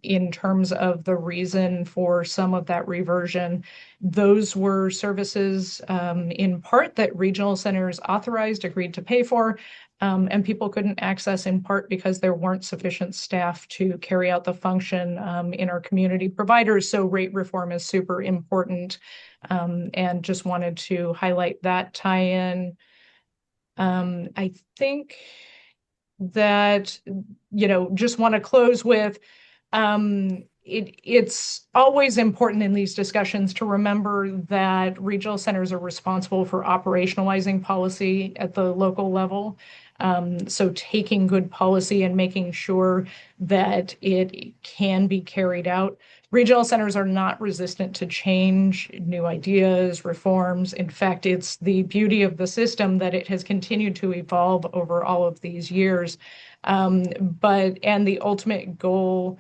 in terms of the reason for some of that reversion. Those were services in part that regional centers authorized, agreed to pay for, and people couldn't access in part because there weren't sufficient staff to carry out the function in our community providers. So rate reform is super important, and just wanted to highlight that tie-in. I think that, just want to close with, it's always important in these discussions to remember that regional centers are responsible for operationalizing policy at the local level. So taking good policy and making sure that it can be carried out. Regional centers are not resistant to change, new ideas, reforms. In fact, it's the beauty of the system that it has continued to evolve over all of these years. And the ultimate goal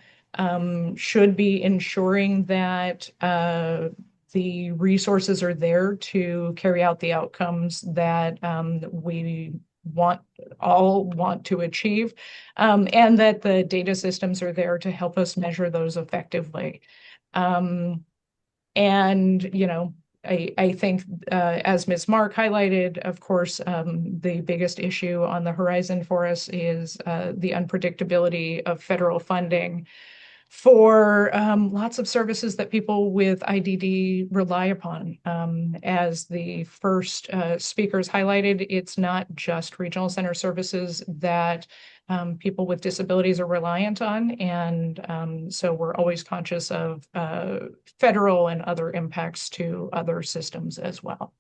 should be ensuring that the resources are there to carry out the outcomes that we all want to achieve, and that the data systems are there to help us measure those effectively. I think, as Ms. Mark highlighted, of course, the biggest issue on the horizon for us is the unpredictability of federal funding for lots of services that people with IDD rely upon. As the first speakers highlighted, it's not just regional center services that people with disabilities are reliant on. And so we're always conscious of federal and other impacts to other systems as well.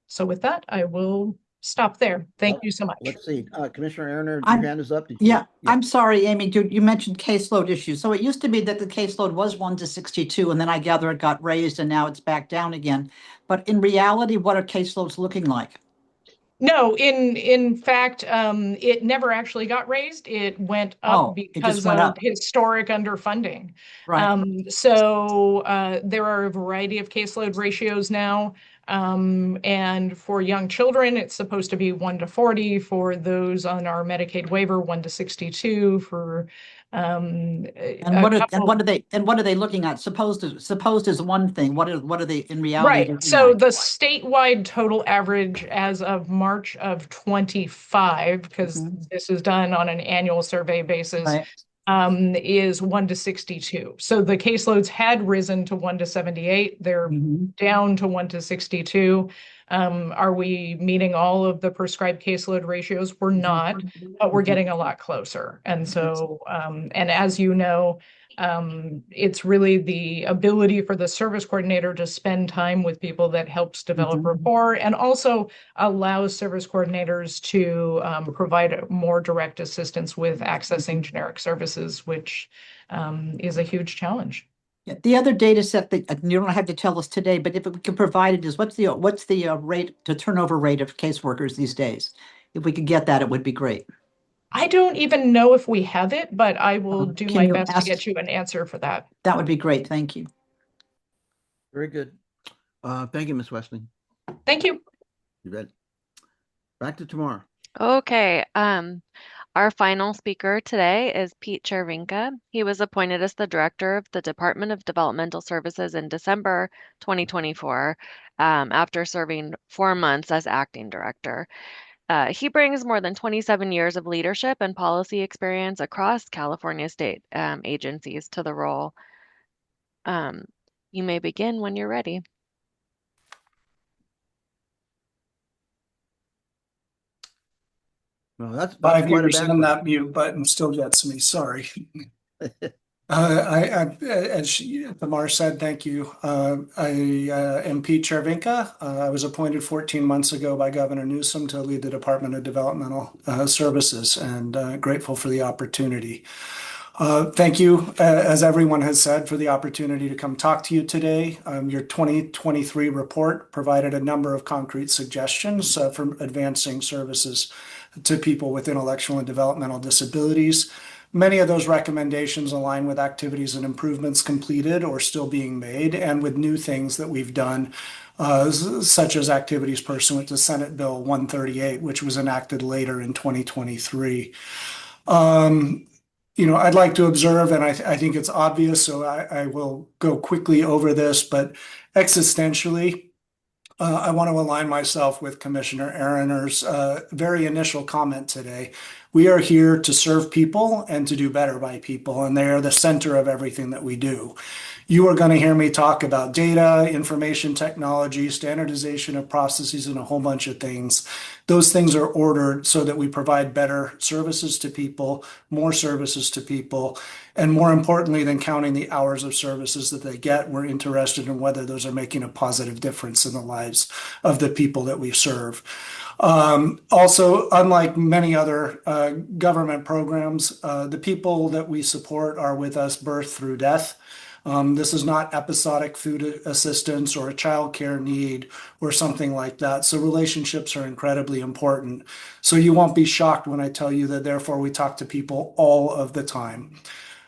So with that, I will stop there. Thank you so much. Let's see, Commissioner Erner, I'm- your hand is up. Yeah, I'm sorry, Amy, you mentioned caseload issues. So it used to be that the caseload was 1 to 62, and then I gather it got raised and now it's back down again. But in reality, what are caseloads looking like? No, in fact, it never actually got raised. It went up because of historic underfunding. Right. So there are a variety of caseload ratios now. And for young children, it's supposed to be 1 to 40. For those on our Medicaid waiver, 1 to 62. For and what are they looking at? Supposed is one thing. What are they in reality? Right. So the statewide total average as of March of 25, because this is done on an annual survey basis, is 1 to 62. So the caseloads had risen to 1 to 78. They're down to 1 to 62. Are we meeting all of the prescribed caseload ratios? We're not, but we're getting a lot closer. And so, and as you know, it's really the ability for the service coordinator to spend time with people that helps develop rapport, and also allows service coordinators to provide more direct assistance with accessing generic services, which is a huge challenge. Yeah, the other data set that you don't have to tell us today, but if we can provide it, is what's the rate, the turnover rate of caseworkers these days? If we could get that, it would be great. I don't even know if we have it, but I will do my best to get you an answer for that. That would be great. Thank you. Very good. Thank you, Ms. Westling. Thank you. You bet. Back to Tamar. Okay. Our final speaker today is Pete Chervinka. He was appointed as the director of the Department of Developmental Services in December 2024, after serving 4 months as acting director. He brings more than 27 years of leadership and policy experience across California state agencies to the role. Um, you may begin when you're ready. Well, that's 5 quite a years and background. that mute button still gets me, sorry. As Tamar said, thank you. I am Pete Chervinka. I was appointed 14 months ago by Governor Newsom to lead the Department of Developmental Services, and grateful for the opportunity. Thank you, as everyone has said, for the opportunity to come talk to you today. Your 2023 report provided a number of concrete suggestions for advancing services to people with intellectual and developmental disabilities. Many of those recommendations align with activities and improvements completed or still being made, and with new things that we've done, such as activities pursuant to Senate Bill 138, which was enacted later in 2023. I'd like to observe, and I think it's obvious, so I will go quickly over this, but existentially, I want to align myself with Commissioner Aaroner's very initial comment today. We are here to serve people and to do better by people, and they are the center of everything that we do. You are going to hear me talk about data, information technology, standardization of processes, and a whole bunch of things. Those things are ordered so that we provide better services to people, more services to people, and more importantly than counting the hours of services that they get, we're interested in whether those are making a positive difference in the lives of the people that we serve. Also, unlike many other government programs, the people that we support are with us birth through death. This is not episodic food assistance or a child care need or something like that. So relationships are incredibly important. So you won't be shocked when I tell you that therefore we talk to people all of the time.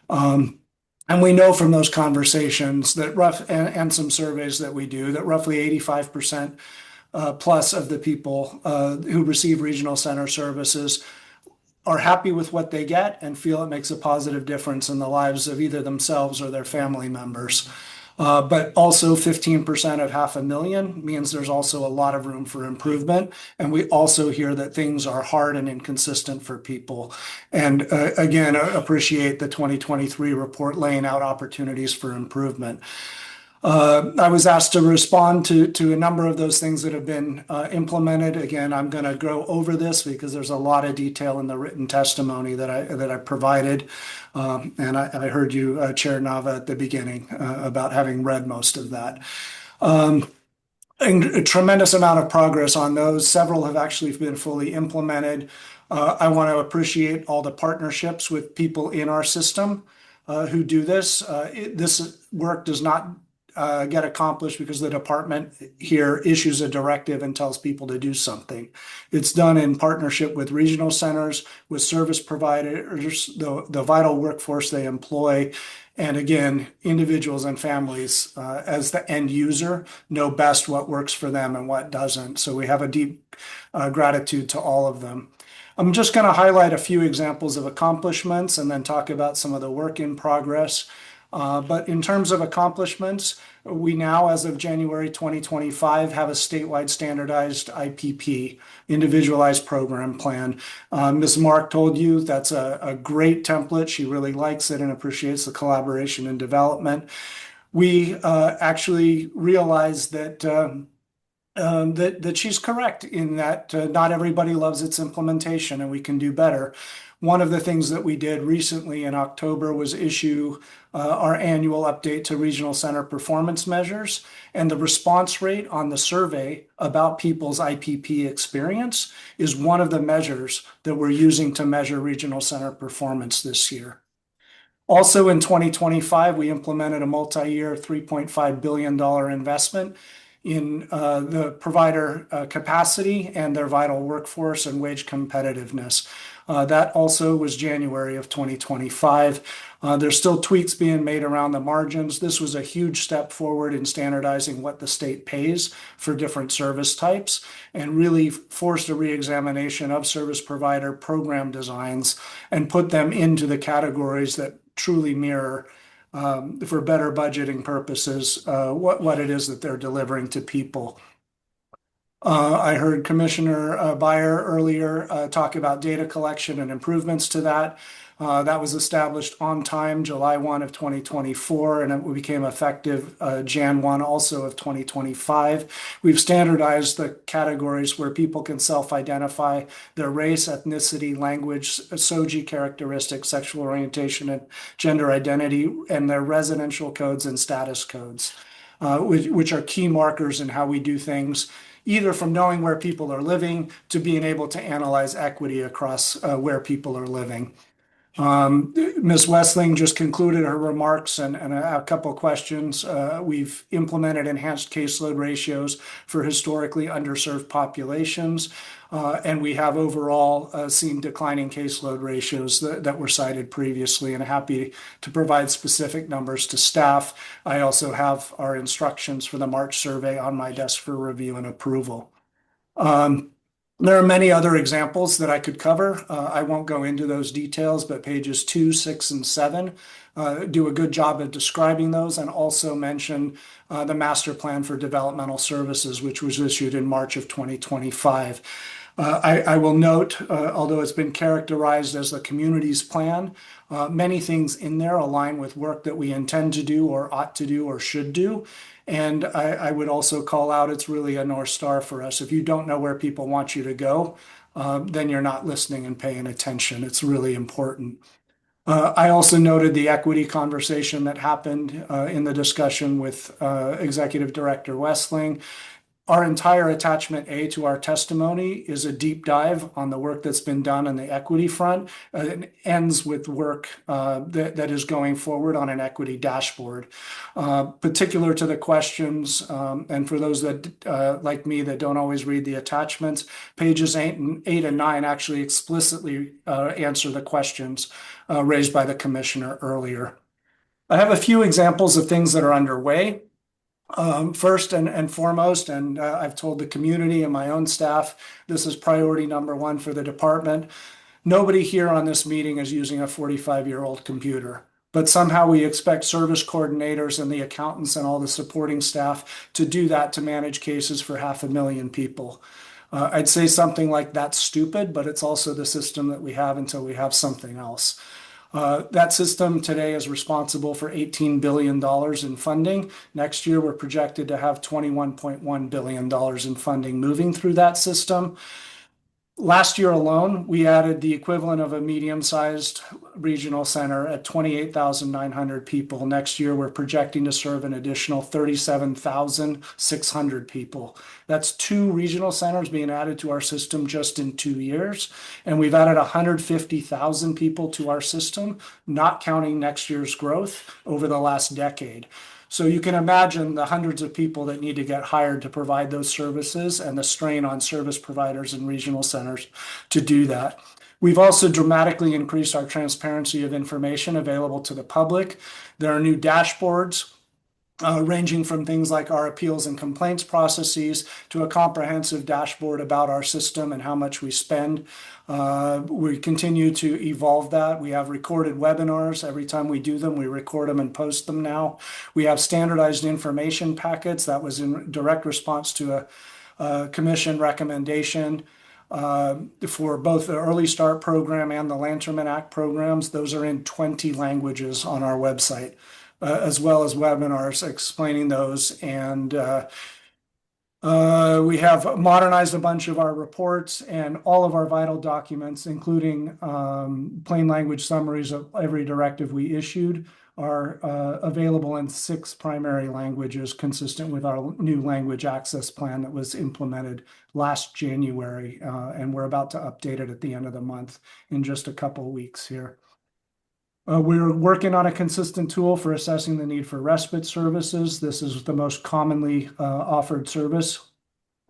And we know from those conversations that and some surveys that we do that roughly 85% plus of the people who receive regional center services are happy with what they get and feel it makes a positive difference in the lives of either themselves or their family members. But also 15% of 500,000 means there's also a lot of room for improvement. And we also hear that things are hard and inconsistent for people. And again, appreciate the 2023 report laying out opportunities for improvement. I was asked to respond to a number of those things that have been implemented. Again, I'm going to go over this because there's a lot of detail in the written testimony that I provided. And I heard you, Chair Nava, at the beginning about having read most of that. And a tremendous amount of progress on those. Several have actually been fully implemented. I want to appreciate all the partnerships with people in our system who do this. This work does not get accomplished because the department here issues a directive and tells people to do something. It's done in partnership with regional centers, with service providers, the vital workforce they employ, and again, individuals and families as the end user know best what works for them and what doesn't. So we have a deep gratitude to all of them. I'm just going to highlight a few examples of accomplishments and then talk about some of the work in progress. But in terms of accomplishments, we now, as of January 2025, have a statewide standardized IPP, individualized program plan. Ms. Mark told you that's a great template. She really likes it and appreciates the collaboration and development. We actually realized that that she's correct in that not everybody loves its implementation and we can do better. One of the things that we did recently in October was issue our annual update to regional center performance measures, and the response rate on the survey about people's IPP experience is one of the measures that we're using to measure regional center performance this year. Also in 2025, we implemented a multi-year $3.5 billion investment in the provider capacity and their vital workforce and wage competitiveness. That also was January of 2025. There's still tweaks being made around the margins. This was a huge step forward in standardizing what the state pays for different service types and really forced a reexamination of service provider program designs and put them into the categories that truly mirror for better budgeting purposes, what it is that they're delivering to people. I heard Commissioner Byer earlier talk about data collection and improvements to that. That was established on time, July 1 of 2024, and it became effective Jan 1 also of 2025. We've standardized the categories where people can self-identify their race, ethnicity, language, SOGI characteristics, sexual orientation, and gender identity, and their residential codes and status codes, which are key markers in how we do things, either from knowing where people are living to being able to analyze equity across where people are living. Ms. Westling just concluded her remarks and a couple of questions. We've implemented enhanced caseload ratios for historically underserved populations, and we have overall seen declining caseload ratios that were cited previously, and happy to provide specific numbers to staff. I also have our instructions for the March survey on my desk for review and approval. There are many other examples that I could cover. I won't go into those details, but pages 2, 6, and 7 do a good job of describing those, and also mention the Master Plan for Developmental Services, which was issued in March of 2025. I will note, although it's been characterized as the community's plan, many things in there align with work that we intend to do or ought to do or should do. And I would also call out, it's really a North Star for us. If you don't know where people want you to go, then you're not listening and paying attention. It's really important. I also noted the equity conversation that happened in the discussion with Executive Director Westling. Our entire attachment A to our testimony is a deep dive on the work that's been done on the equity front. It ends with work that is going forward on an equity dashboard. Particular to the questions, and for those that, like me, that don't always read the attachments, pages 8 and 9 actually explicitly answer the questions raised by the commissioner earlier. I have a few examples of things that are underway. First and foremost, and I've told the community and my own staff, this is priority number 1 for the department. Nobody here on this meeting is using a 45-year-old computer, but somehow we expect service coordinators and the accountants and all the supporting staff to do that to manage cases for 500,000 people. I'd say something like that's stupid, but it's also the system that we have until we have something else. That system today is responsible for $18 billion in funding. Next year, we're projected to have $21.1 billion in funding moving through that system. Last year alone, we added the equivalent of a medium-sized regional center at 28,900 people. Next year, we're projecting to serve an additional 37,600 people. That's 2 regional centers being added to our system just in 2 years. And we've added 150,000 people to our system, not counting next year's growth over the last decade. So you can imagine the hundreds of people that need to get hired to provide those services and the strain on service providers and regional centers to do that. We've also dramatically increased our transparency of information available to the public. There are new dashboards ranging from things like our appeals and complaints processes to a comprehensive dashboard about our system and how much we spend. We continue to evolve that. We have recorded webinars. Every time we do them, we record them and post them now. We have standardized information packets. That was in direct response to a commission recommendation for both the Early Start program and the Lanterman Act programs. Those are in 20 languages on our website, as well as webinars explaining those. And we have modernized a bunch of our reports, and all of our vital documents, including plain language summaries of every directive we issued, are available in 6 primary languages, consistent with our new language access plan that was implemented last January. And we're about to update it at the end of the month in just a couple of weeks here. We're working on a consistent tool for assessing the need for respite services. This is the most commonly offered service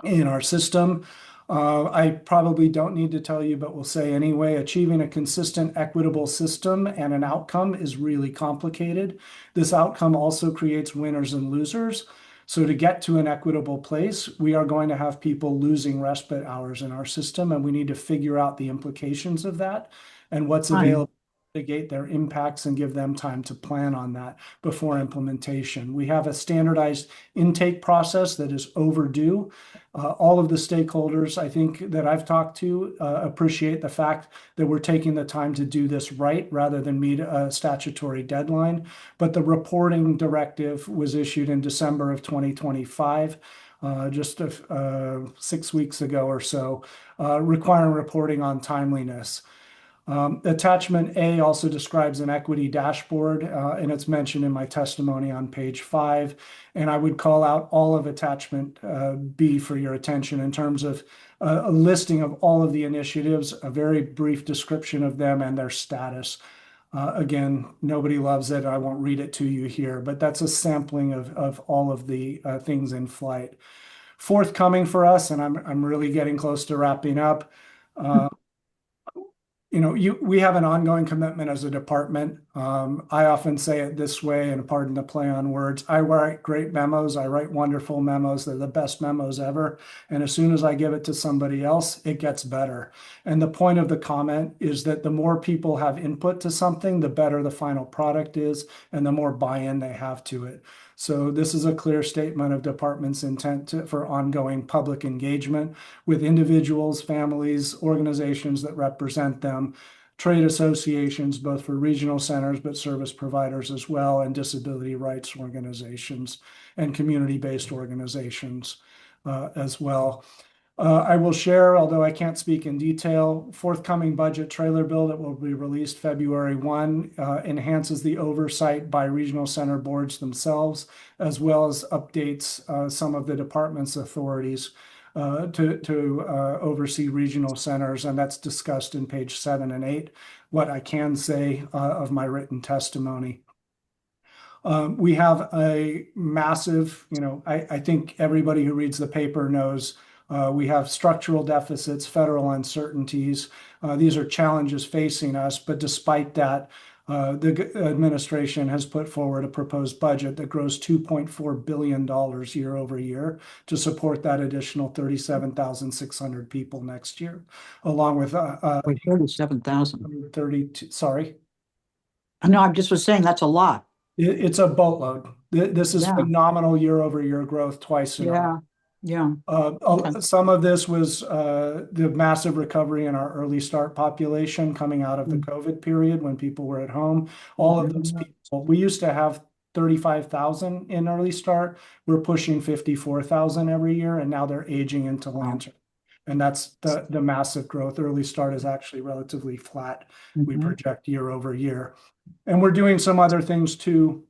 in our system. I probably don't need to tell you, but we'll say anyway, achieving a consistent, equitable system and an outcome is really complicated. This outcome also creates winners and losers. So to get to an equitable place, we are going to have people losing respite hours in our system, and we need to figure out the implications of that and what's available mitigate their impacts and give them time to plan on that before implementation. We have a standardized intake process that is overdue. All of the stakeholders, I think, that I've talked to appreciate the fact that we're taking the time to do this right rather than meet a statutory deadline. But the reporting directive was issued in December of 2025. Just 6 weeks ago or so, requiring reporting on timeliness. Attachment A also describes an equity dashboard, and it's mentioned in my testimony on page 5. And I would call out all of attachment B for your attention in terms of a listing of all of the initiatives, a very brief description of them and their status. Again, nobody loves it. I won't read it to you here, but that's a sampling of all of the things in flight. Forthcoming for us, and I'm really getting close to wrapping up. We have an ongoing commitment as a department. I often say it this way, and pardon the play on words. I write great memos. I write wonderful memos. They're the best memos ever. And as soon as I give it to somebody else, it gets better. And the point of the comment is that the more people have input to something, the better the final product is, and the more buy-in they have to it. So this is a clear statement of department's intent for ongoing public engagement with individuals, families, organizations that represent them, trade associations, both for regional centers, but service providers as well, and disability rights organizations and community-based organizations as well. I will share, although I can't speak in detail, forthcoming budget trailer bill that will be released February 1 enhances the oversight by regional center boards themselves, as well as updates some of the department's authorities to oversee regional centers, and that's discussed in page 7 and 8, what I can say of my written testimony. We have a massive, I think everybody who reads the paper knows we have structural deficits, federal uncertainties. These are challenges facing us, but despite that, the administration has put forward a proposed budget that grows $2.4 billion year over year to support that additional 37,600 people next year, along with 37,000. 32. Sorry. No, I just was saying that's a lot. It's a boatload. This is Yeah. phenomenal year over year growth twice in a row. Yeah. Some of this was the massive recovery in our early start population coming out of the COVID period when people were at home. All of those people, we used to have 35,000 in early start. We're pushing 54,000 every year, and now they're aging into lantern. And that's the massive growth. Early start is actually relatively flat. We project year over year. And we're doing some other things too.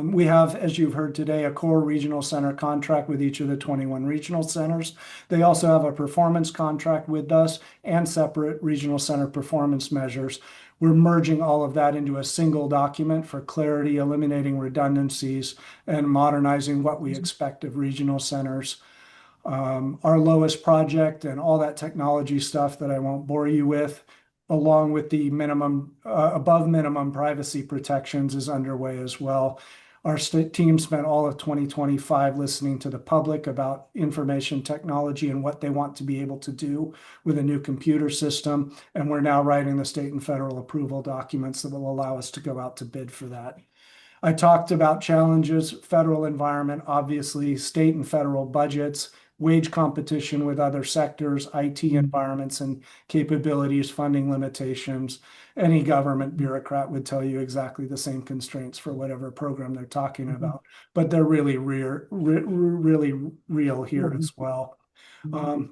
We have, as you've heard today, a core regional center contract with each of the 21 regional centers. They also have a performance contract with us and separate regional center performance measures. We're merging all of that into a single document for clarity, eliminating redundancies, and modernizing what we expect of regional centers. Our lowest project and all that technology stuff that I won't bore you with, along with the above minimum privacy protections, is underway as well. Our team spent all of 2025 listening to the public about information technology and what they want to be able to do with a new computer system. And we're now writing the state and federal approval documents that will allow us to go out to bid for that. I talked about challenges, federal environment, obviously, state and federal budgets, wage competition with other sectors, IT environments and capabilities, funding limitations. Any government bureaucrat would tell you exactly the same constraints for whatever program they're talking about, but they're really real here as well. And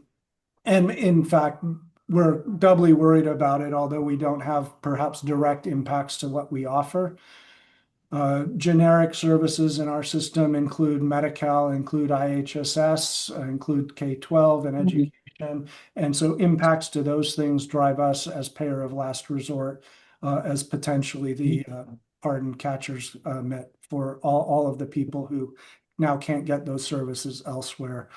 in fact, we're doubly worried about it, although we don't have perhaps direct impacts to what we offer. Generic services in our system include Medi-Cal, include IHSS, include K-12 and education. And so impacts to those things drive us as payer of last resort, as potentially the pardon catcher's mitt for all of the people who now can't get those services elsewhere.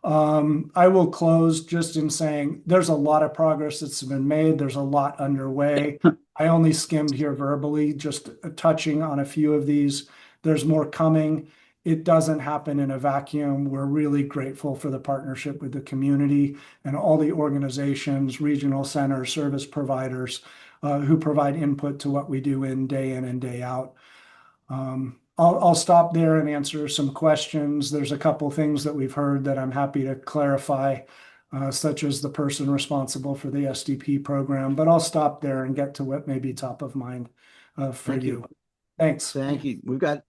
I will close just in saying there's a lot of progress that's been made. There's a lot underway. I only skimmed here verbally, just touching on a few of these. There's more coming. It doesn't happen in a vacuum. We're really grateful for the partnership with the community and all the organizations, regional centers, service providers who provide input to what we do in and day out. I'll stop there and answer some questions. There's a couple things that we've heard that I'm happy to clarify, such as the person responsible for the SDP program, but I'll stop there and get to what may be top of mind for you. Thanks. Thank you. We've got,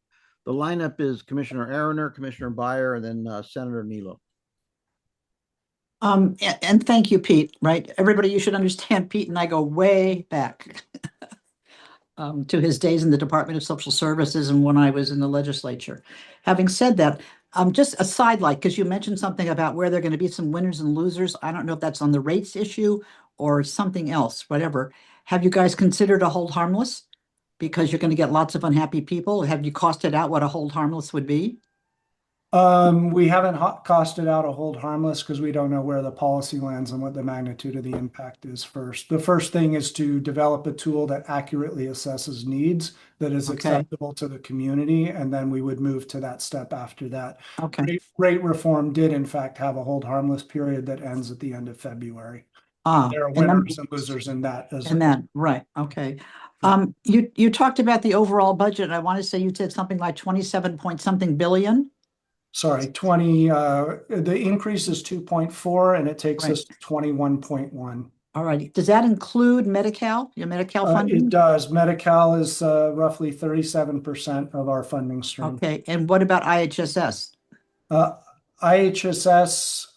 the lineup is Commissioner Aaroner, Commissioner Byer, and then Senator Nilo. And thank you, Pete, right? Everybody, you should understand, Pete and I go way back to his days in the Department of Social Services and when I was in the legislature. Having said that, just a sidelight, because you mentioned something about where there are going to be some winners and losers. I don't know if that's on the rates issue or something else, whatever. Have you guys considered a hold harmless? Because you're going to get lots of unhappy people. Have you costed out what a hold harmless would be? We haven't costed out a hold harmless because we don't know where the policy lands and what the magnitude of the impact is first. The first thing is to develop a tool that accurately assesses needs that is acceptable to the community, and then we would move to that step after that. Okay. Rate reform did in fact have a hold harmless period that ends at the end of February. There are winners and losers in that as well. And then, right, okay. You talked about the overall budget. I want to say you said something like 27 point something billion. Sorry, the increase is 2.4 and it takes us to 21.1. All right. Does that include Medi-Cal, your Medi-Cal funding? It does. Medi-Cal is roughly 37% of our funding stream. Okay. And what about IHSS? IHSS,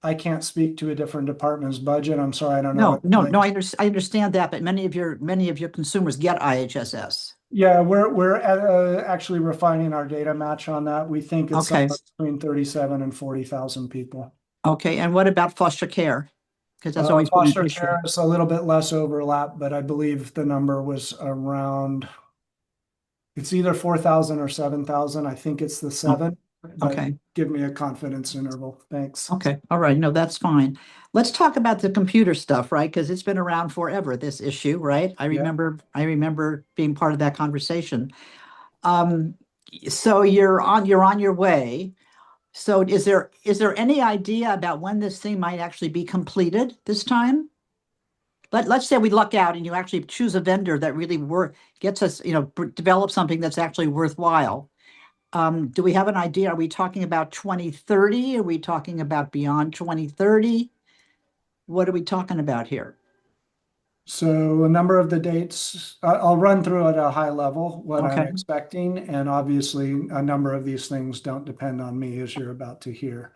I can't speak to a different department's budget. I'm sorry, I don't know. No, I understand that, but many of your consumers get IHSS. Yeah, we're actually refining our data match on that. We think it's somewhere between 37 and 40,000 people. Okay, and what about foster care? Because that's always been an foster issue. care is a little bit less overlap, but I believe the number was around, it's either 4,000 or 7,000. I think it's the 7. Okay. Give me a confidence interval. Thanks. Okay. All right. No, that's fine. Let's talk about the computer stuff, right? Because it's been around forever, this issue, right? I remember being part of that conversation. So you're on your way. So is there any idea about when this thing might actually be completed this time? Let's say we luck out and you actually choose a vendor that really gets us, develop something that's actually worthwhile. Do we have an idea? Are we talking about 2030? Are we talking about beyond 2030? What are we talking about here? So a number of the dates, I'll run through at a high level what I'm expecting. And obviously a number of these things don't depend on me, as you're about to hear.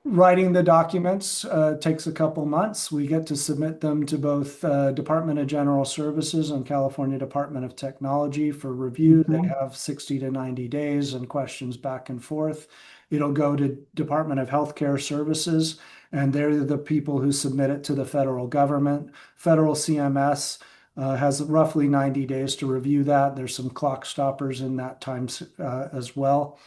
Writing the documents takes a couple months. We get to submit them to both Department of General Services and California Department of Technology for review. They have 60 to 90 days and questions back and forth. It'll go to Department of Healthcare Services, and they're the people who submit it to the federal government. Federal CMS has roughly 90 days to review that. There's some clock stoppers in that time as well.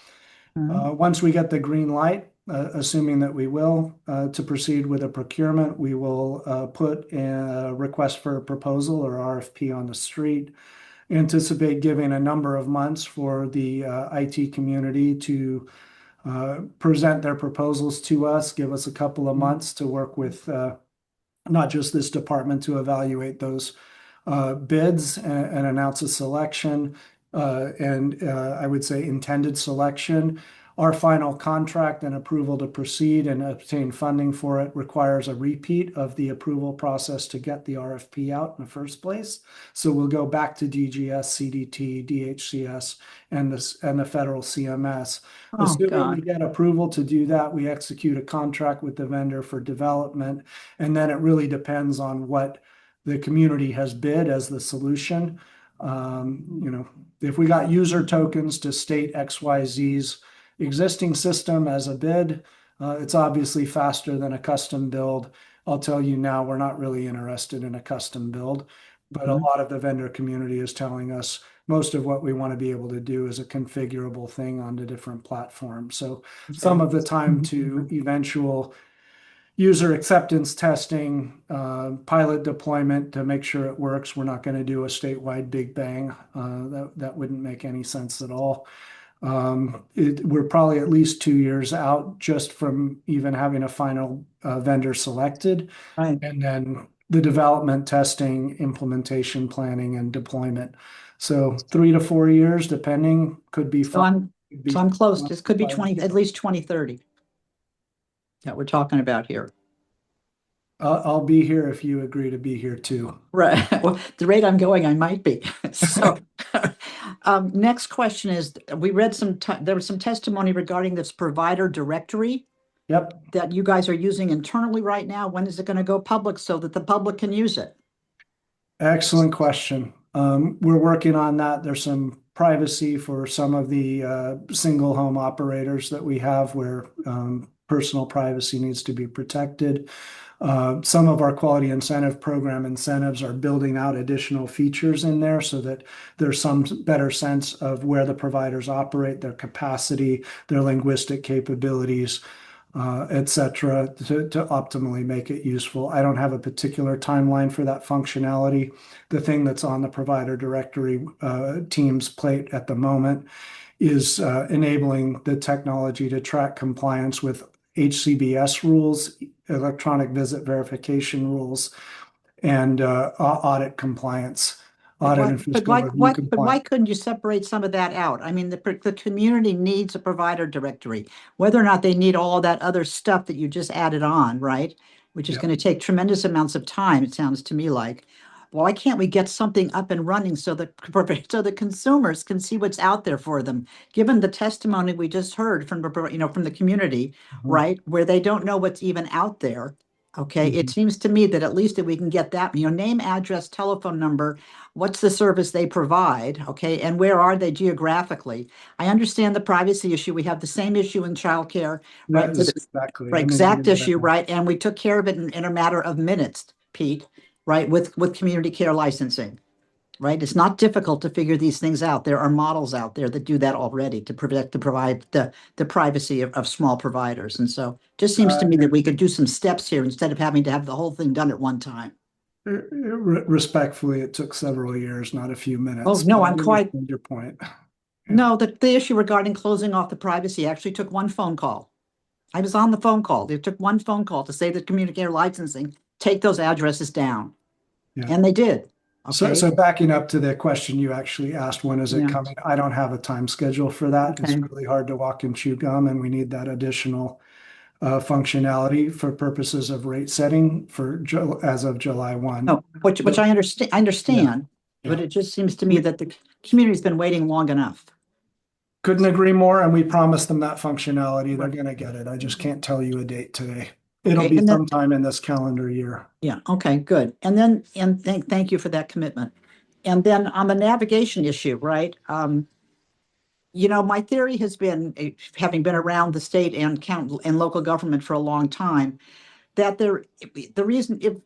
Once we get the green light, assuming that we will, to proceed with a procurement, we will put a request for a proposal or RFP on the street. Anticipate giving a number of months for the IT community to present their proposals to us, give us a couple of months to work with not just this department to evaluate those bids and announce a selection and I would say intended selection. Our final contract and approval to proceed and obtain funding for it requires a repeat of the approval process to get the RFP out in the first place. So we'll go back to DGS, CDT, DHCS, and the federal CMS. Assuming we get approval to do that, we execute a contract with the vendor for development, and then it really depends on what the community has bid as the solution. If we got user tokens to state XYZ's existing system as a bid, it's obviously faster than a custom build. I'll tell you now, we're not really interested in a custom build, but a lot of the vendor community is telling us most of what we want to be able to do is a configurable thing on the different platforms. So some of the time to eventual user acceptance testing, pilot deployment to make sure it works. We're not going to do a statewide big bang. That wouldn't make any sense at all. We're probably at least 2 years out just from even having a final vendor selected. Right. And then the development, testing, implementation, planning, and deployment. So 3 to 4 years, depending, could be. So I'm close. This could be five. at least 2030 that we're talking about here. I'll be here if you agree to be here too. Right. Well, the rate I'm going, I might be. So, next question is, we read there was some testimony regarding this provider directory. Yep. That you guys are using internally right now. When is it going to go public so that the public can use it? Excellent question. We're working on that. There's some privacy for some of the single home operators that we have where personal privacy needs to be protected. Some of our quality incentive program incentives are building out additional features in there so that there's some better sense of where the providers operate, their capacity, their linguistic capabilities, et cetera, to optimally make it useful. I don't have a particular timeline for that functionality. The thing that's on the provider directory team's plate at the moment is enabling the technology to track compliance with HCBS rules, electronic visit verification rules, and audit compliance. Audit and fiscal review compliance. But why couldn't you separate some of that out? I mean, the community needs a provider directory, whether or not they need all that other stuff that you just added on, right? Which is going to take tremendous amounts of time, it sounds to me like. Why can't we get something up and running so that the consumers can see what's out there for them? Given the testimony we just heard from the community, right, where they don't know what's even out there. Okay, it seems to me that at least if we can get that, name, address, telephone number, what's the service they provide, okay, and where are they geographically? I understand the privacy issue. We have the same issue in childcare, right? Exactly. Right, exact issue, right? And we took care of it in a matter of minutes, Pete, right, with community care licensing, right? It's not difficult to figure these things out. There are models out there that do that already to provide the privacy of small providers. And so just seems to me that we could do some steps here instead of having to have the whole thing done at one time. Respectfully, it took several years, not a few minutes. Oh, no, I'm quite. Your point. No, the issue regarding closing off the privacy actually took one phone call. I was on the phone call. It took one phone call to say that community care licensing, take those addresses down. Yeah. And they did. Okay. So backing up to the question you actually asked, when is it coming? I don't have a time schedule for that. Okay. It's really hard to walk and chew gum, and we need that additional functionality for purposes of rate setting as of July 1. No, which I understand, yeah. But it just seems to me that the community's been waiting long enough. Couldn't agree more, and we promised them that functionality. They're going to get it. I just can't tell you a date today. It'll be sometime in this calendar year. Yeah. Okay, good. And thank you for that commitment. And then on the navigation issue, right? My theory has been, having been around the state and local government for a long time, that the reason if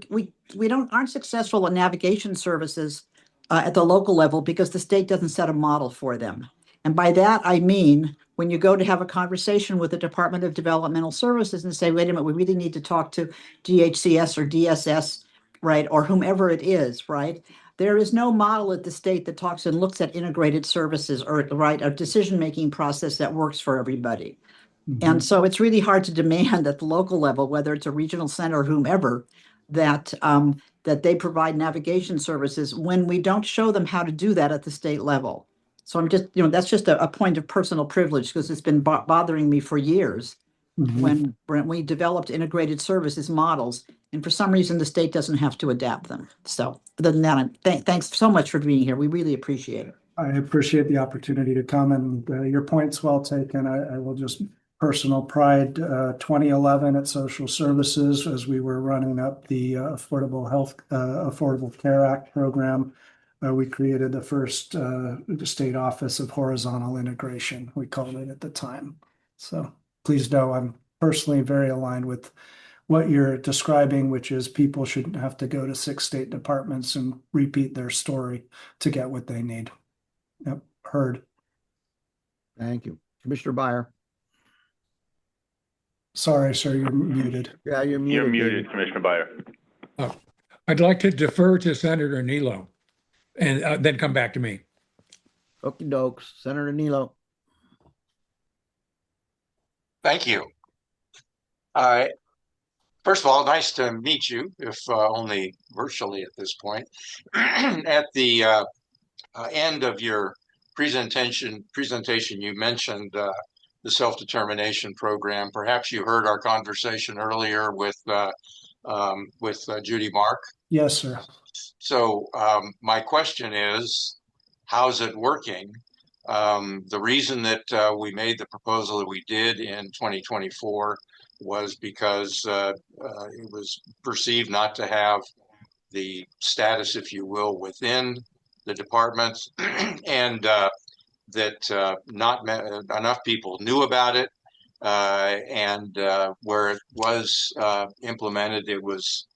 we aren't successful in navigation services at the local level because the state doesn't set a model for them. And by that, I mean, when you go to have a conversation with the Department of Developmental Services and say, wait a minute, we really need to talk to DHCS or DSS, right, or whomever it is, right? There is no model at the state that talks and looks at integrated services or, right, a decision-making process that works for everybody. Mm-hmm. And so it's really hard to demand at the local level, whether it's a regional center or whomever, that they provide navigation services when we don't show them how to do that at the state level. So I'm just, that's just a point of personal privilege because it's been bothering me for years. Mm-hmm. when we developed integrated services models, and for some reason the state doesn't have to adapt them. So other than that, thanks so much for being here. We really appreciate it. I appreciate the opportunity to come, and your point's well taken. I will just personal pride, 2011 at Social Services, as we were running up the Affordable Care Act program. We created the first state office of horizontal integration, we called it at the time. So please know I'm personally very aligned with what you're describing, which is people shouldn't have to go to 6 state departments and repeat their story to get what they need. Yep, heard. Thank you. Commissioner Byer. Sorry, sir, you're muted. Yeah, you're muted. You're muted, Commissioner Byer. Oh, I'd like to defer to Senator Nilo and then come back to me. Okie dokes. Senator Nilo. Thank you. First of all, nice to meet you, if only virtually at this point. At the end of your presentation, you mentioned the self-determination program. Perhaps you heard our conversation earlier with Judy Mark. Yes, sir. So my question is, how's it working? The reason that we made the proposal that we did in 2024 was because it was perceived not to have the status, if you will, within the department, and that not enough people knew about it, and where it was implemented, it was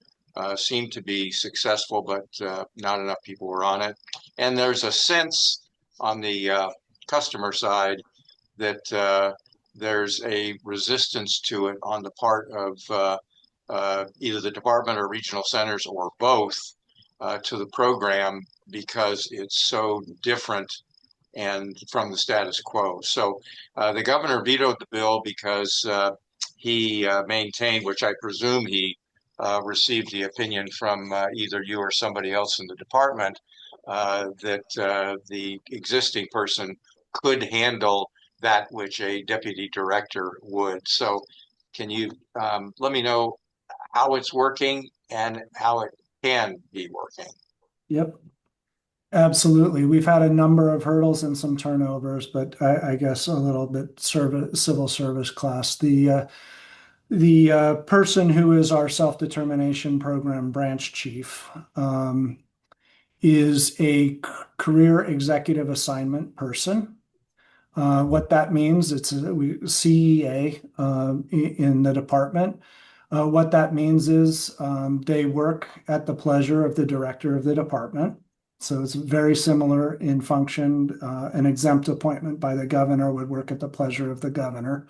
seemed to be successful, but not enough people were on it. And there's a sense on the customer side that there's a resistance to it on the part of either the department or regional centers or both to the program because it's so different and from the status quo. So the governor vetoed the bill because he maintained, which I presume he received the opinion from either you or somebody else in the department, that the existing person could handle that which a deputy director would. So can you let me know how it's working and how it can be working? Yep. Absolutely. We've had a number of hurdles and some turnovers, but I guess a little bit civil service class. The person who is our self-determination program branch chief is a career executive assignment person. What that means, it's a CEA in the department. What that means is they work at the pleasure of the director of the department. So it's very similar in function. An exempt appointment by the governor would work at the pleasure of the governor.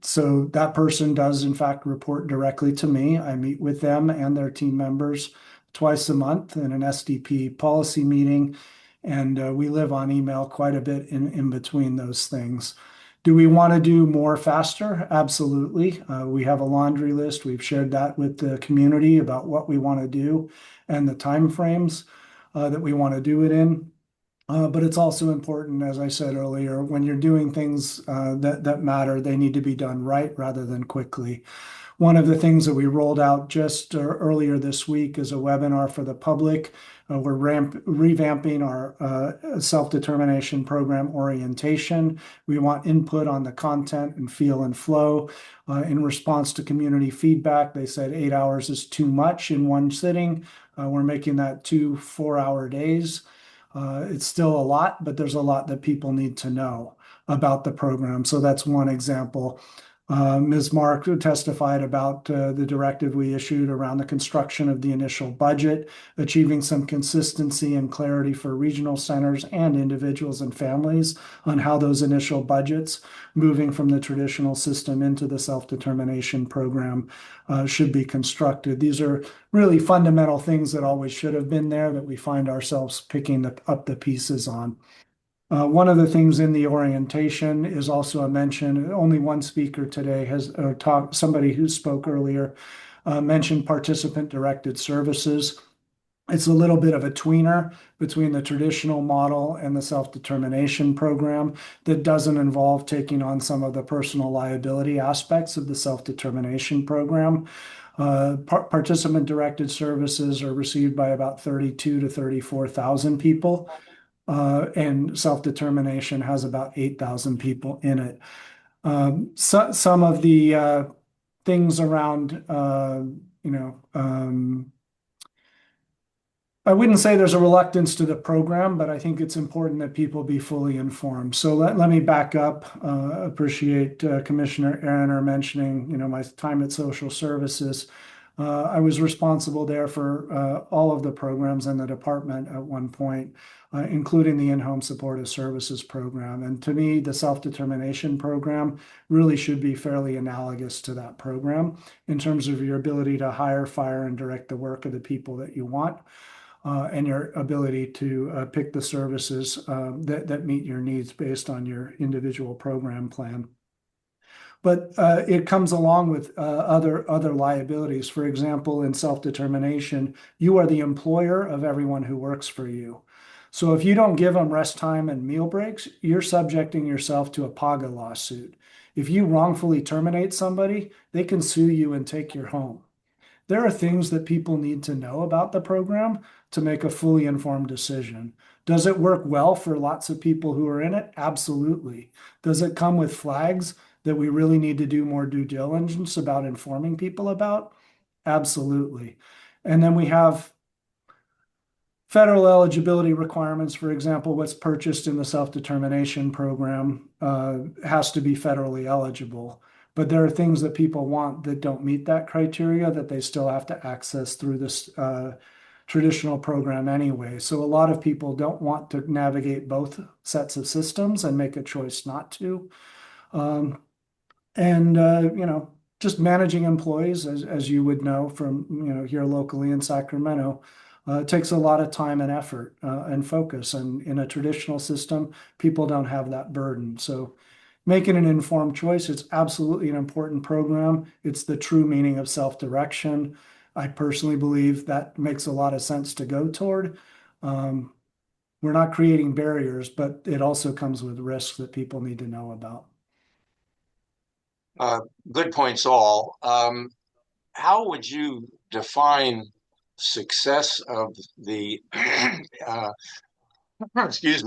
So that person does, in fact, report directly to me. I meet with them and their team members twice a month in an SDP policy meeting. And we live on email quite a bit in between those things. Do we want to do more faster? Absolutely. We have a laundry list. We've shared that with the community about what we want to do and the timeframes that we want to do it in. But it's also important, as I said earlier, when you're doing things that matter, they need to be done right rather than quickly. One of the things that we rolled out just earlier this week is a webinar for the public. We're revamping our self-determination program orientation. We want input on the content and feel and flow. In response to community feedback, they said 8 hours is too much in one sitting. We're making that 2 4-hour days. It's still a lot, but there's a lot that people need to know about the program. So that's one example. Ms. Mark testified about the directive we issued around the construction of the initial budget, achieving some consistency and clarity for regional centers and individuals and families on how those initial budgets, moving from the traditional system into the self-determination program, should be constructed. These are really fundamental things that always should have been there that we find ourselves picking up the pieces on. One of the things in the orientation is also a mention. Only one speaker today has talked. Somebody who spoke earlier mentioned participant-directed services. It's a little bit of a tweener between the traditional model and the self-determination program that doesn't involve taking on some of the personal liability aspects of the self-determination program. Participant-directed services are received by about 32 to 34,000 people. And self-determination has about 8,000 people in it. Some of the things around, I wouldn't say there's a reluctance to the program, but I think it's important that people be fully informed. So let me back up. Appreciate Commissioner Eriner mentioning, my time at social services. I was responsible there for all of the programs in the department at one point, including the in-home supportive services program. And to me, the self-determination program really should be fairly analogous to that program in terms of your ability to hire, fire, and direct the work of the people that you want, and your ability to pick the services that meet your needs based on your individual program plan. But it comes along with other liabilities. For example, in self-determination, you are the employer of everyone who works for you. So if you don't give them rest time and meal breaks, you're subjecting yourself to a PAGA lawsuit. If you wrongfully terminate somebody, they can sue you and take your home. There are things that people need to know about the program to make a fully informed decision. Does it work well for lots of people who are in it? Absolutely. Does it come with flags that we really need to do more due diligence about informing people about? Absolutely. And then we have federal eligibility requirements. For example, what's purchased in the self-determination program has to be federally eligible. But there are things that people want that don't meet that criteria that they still have to access through this traditional program anyway. So a lot of people don't want to navigate both sets of systems and make a choice not to. Just managing employees, as you would know from here locally in Sacramento, it takes a lot of time and effort and focus. And in a traditional system, people don't have that burden. So making an informed choice, it's absolutely an important program. It's the true meaning of self-direction. I personally believe that makes a lot of sense to go toward. We're not creating barriers, but it also comes with risks that people need to know about. Good points all. How would you define success of the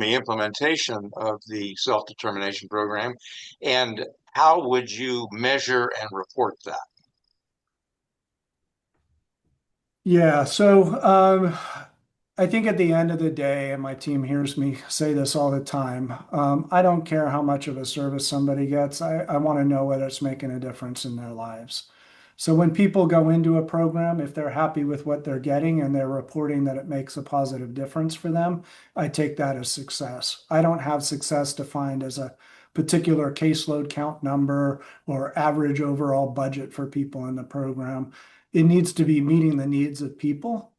implementation of the self-determination program, and how would you measure and report that? Yeah, so I think at the end of the day, and my team hears me say this all the time, I don't care how much of a service somebody gets. I want to know whether it's making a difference in their lives. So when people go into a program, if they're happy with what they're getting and they're reporting that it makes a positive difference for them, I take that as success. I don't have success defined as a particular caseload count number or average overall budget for people in the program. It needs to be meeting the needs of people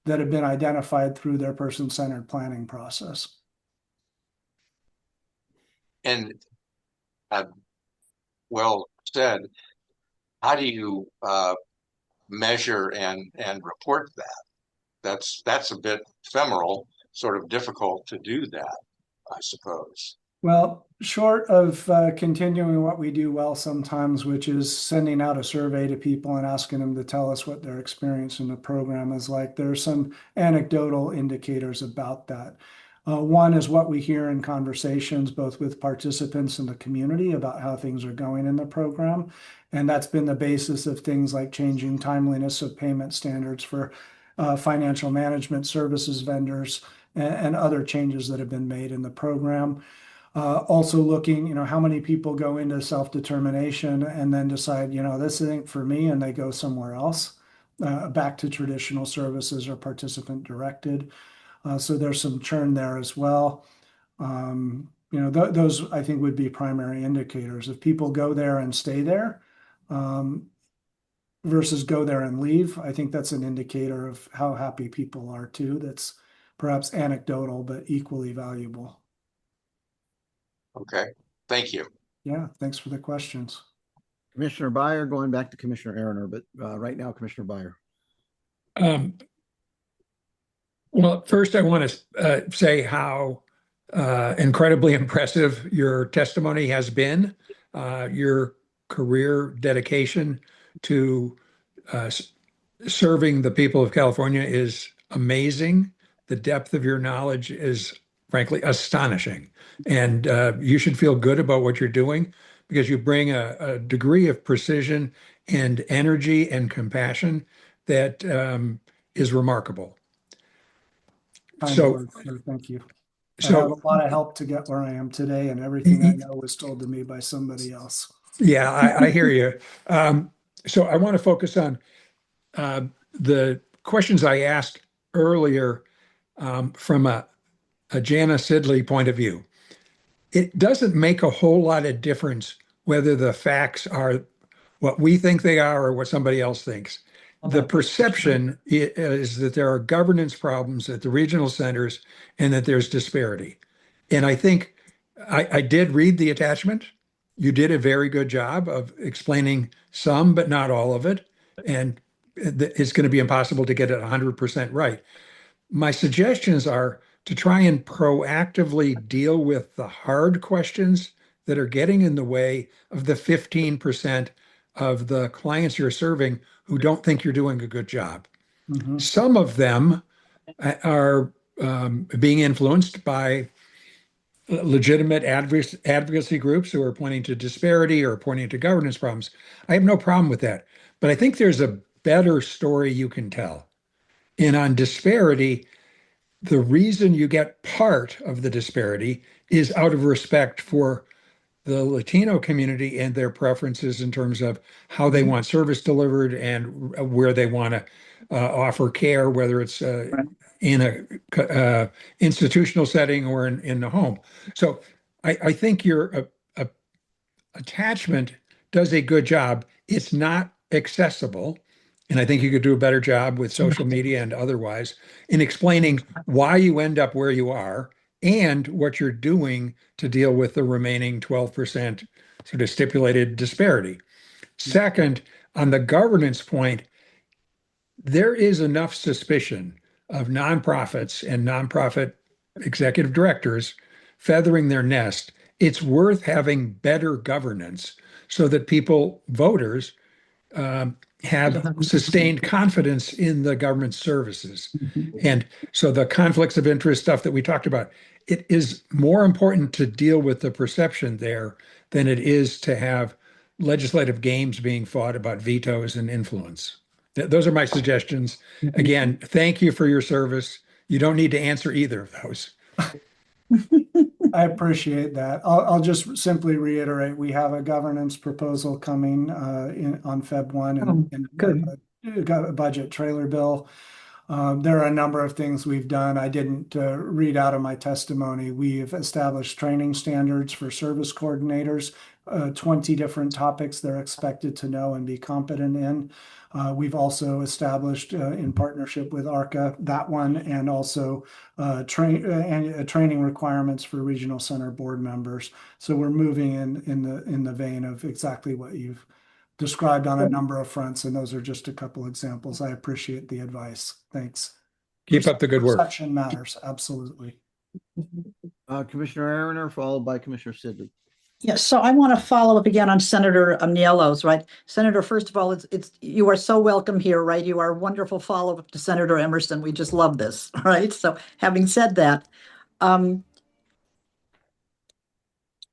that have been identified through their person-centered planning process. And well said. How do you measure and report that? That's a bit ephemeral, sort of difficult to do that, I suppose. Well, short of continuing what we do well sometimes, which is sending out a survey to people and asking them to tell us what their experience in the program is like, there are some anecdotal indicators about that. One is what we hear in conversations, both with participants in the community about how things are going in the program. And that's been the basis of things like changing timeliness of payment standards for financial management services vendors and other changes that have been made in the program. Also looking, how many people go into self-determination and then decide, this ain't for me, and they go somewhere else, back to traditional services or participant directed. So there's some churn there as well. Those I think would be primary indicators. If people go there and stay there versus go there and leave, I think that's an indicator of how happy people are too. That's perhaps anecdotal, but equally valuable. Okay, thank you. Yeah, thanks for the questions. Commissioner Byer, going back to Commissioner Eriner, but right now, Commissioner Byer. Well, first I want to say how incredibly impressive your testimony has been. Your career dedication to serving the people of California is amazing. The depth of your knowledge is frankly astonishing. And you should feel good about what you're doing because you bring a degree of precision and energy and compassion that is remarkable. So thank you. I have a lot of help to get where I am today, and everything I know was told to me by somebody else. Yeah, I hear you. So I want to focus on the questions I asked earlier from a Jana Sidley point of view. It doesn't make a whole lot of difference whether the facts are what we think they are or what somebody else thinks. The perception is that there are governance problems at the regional centers and that there's disparity. And I think I did read the attachment You did a very good job of explaining some, but not all of it. And it's going to be impossible to get it 100% right. My suggestions are to try and proactively deal with the hard questions that are getting in the way of the 15% of the clients you're serving who don't think you're doing a good job. Some of them are being influenced by legitimate advocacy groups who are pointing to disparity or pointing to governance problems. I have no problem with that. But I think there's a better story you can tell. And on disparity, the reason you get part of the disparity is out of respect for the Latino community and their preferences in terms of how they want service delivered and where they want to offer care, whether it's in a institutional setting or in the home. So I think your attachment does a good job. It's not accessible. And I think you could do a better job with social media and otherwise in explaining why you end up where you are and what you're doing to deal with the remaining 12% sort of stipulated disparity. Second, on the governance point, there is enough suspicion of nonprofits and nonprofit executive directors feathering their nest. It's worth having better governance so that people, voters, have sustained confidence in the government services. And so the conflicts of interest stuff that we talked about, it is more important to deal with the perception there than it is to have legislative games being fought about vetoes and influence. Those are my suggestions. Again, thank you for your service. You don't need to answer either of those. I appreciate that. I'll just simply reiterate, we have a governance proposal coming on Feb 1 and a budget trailer bill. There are a number of things we've done. I didn't read out of my testimony. We've established training standards for service coordinators, 20 different topics they're expected to know and be competent in. We've also established in partnership with ARCA that one, and also training requirements for regional center board members. So we're moving in the vein of exactly what you've described on a number of fronts, and those are just a couple examples. I appreciate the advice. Thanks. Keep up the good work. Perception matters, absolutely. Commissioner Aaroner, followed by Commissioner Sidley. Yes, so I want to follow up again on Senator Miello's, right? Senator, first of all, it's you are so welcome here, right? You are a wonderful follow-up to Senator Emerson. We just love this, right? So having said that,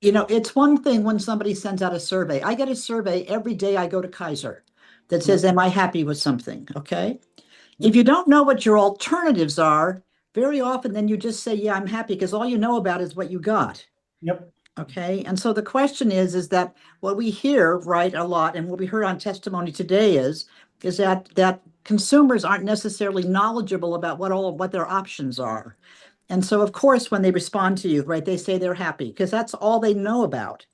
it's one thing when somebody sends out a survey. I get a survey every day I go to Kaiser that says, am I happy with something? Okay. If you don't know what your alternatives are, very often then you just say, yeah, I'm happy, because all you know about is what you got. Yep. Okay. And so the question is that what we hear, right, a lot, and what we heard on testimony today is that consumers aren't necessarily knowledgeable about what their options are. And so, of course, when they respond to you, right, they say they're happy because that's all they know about.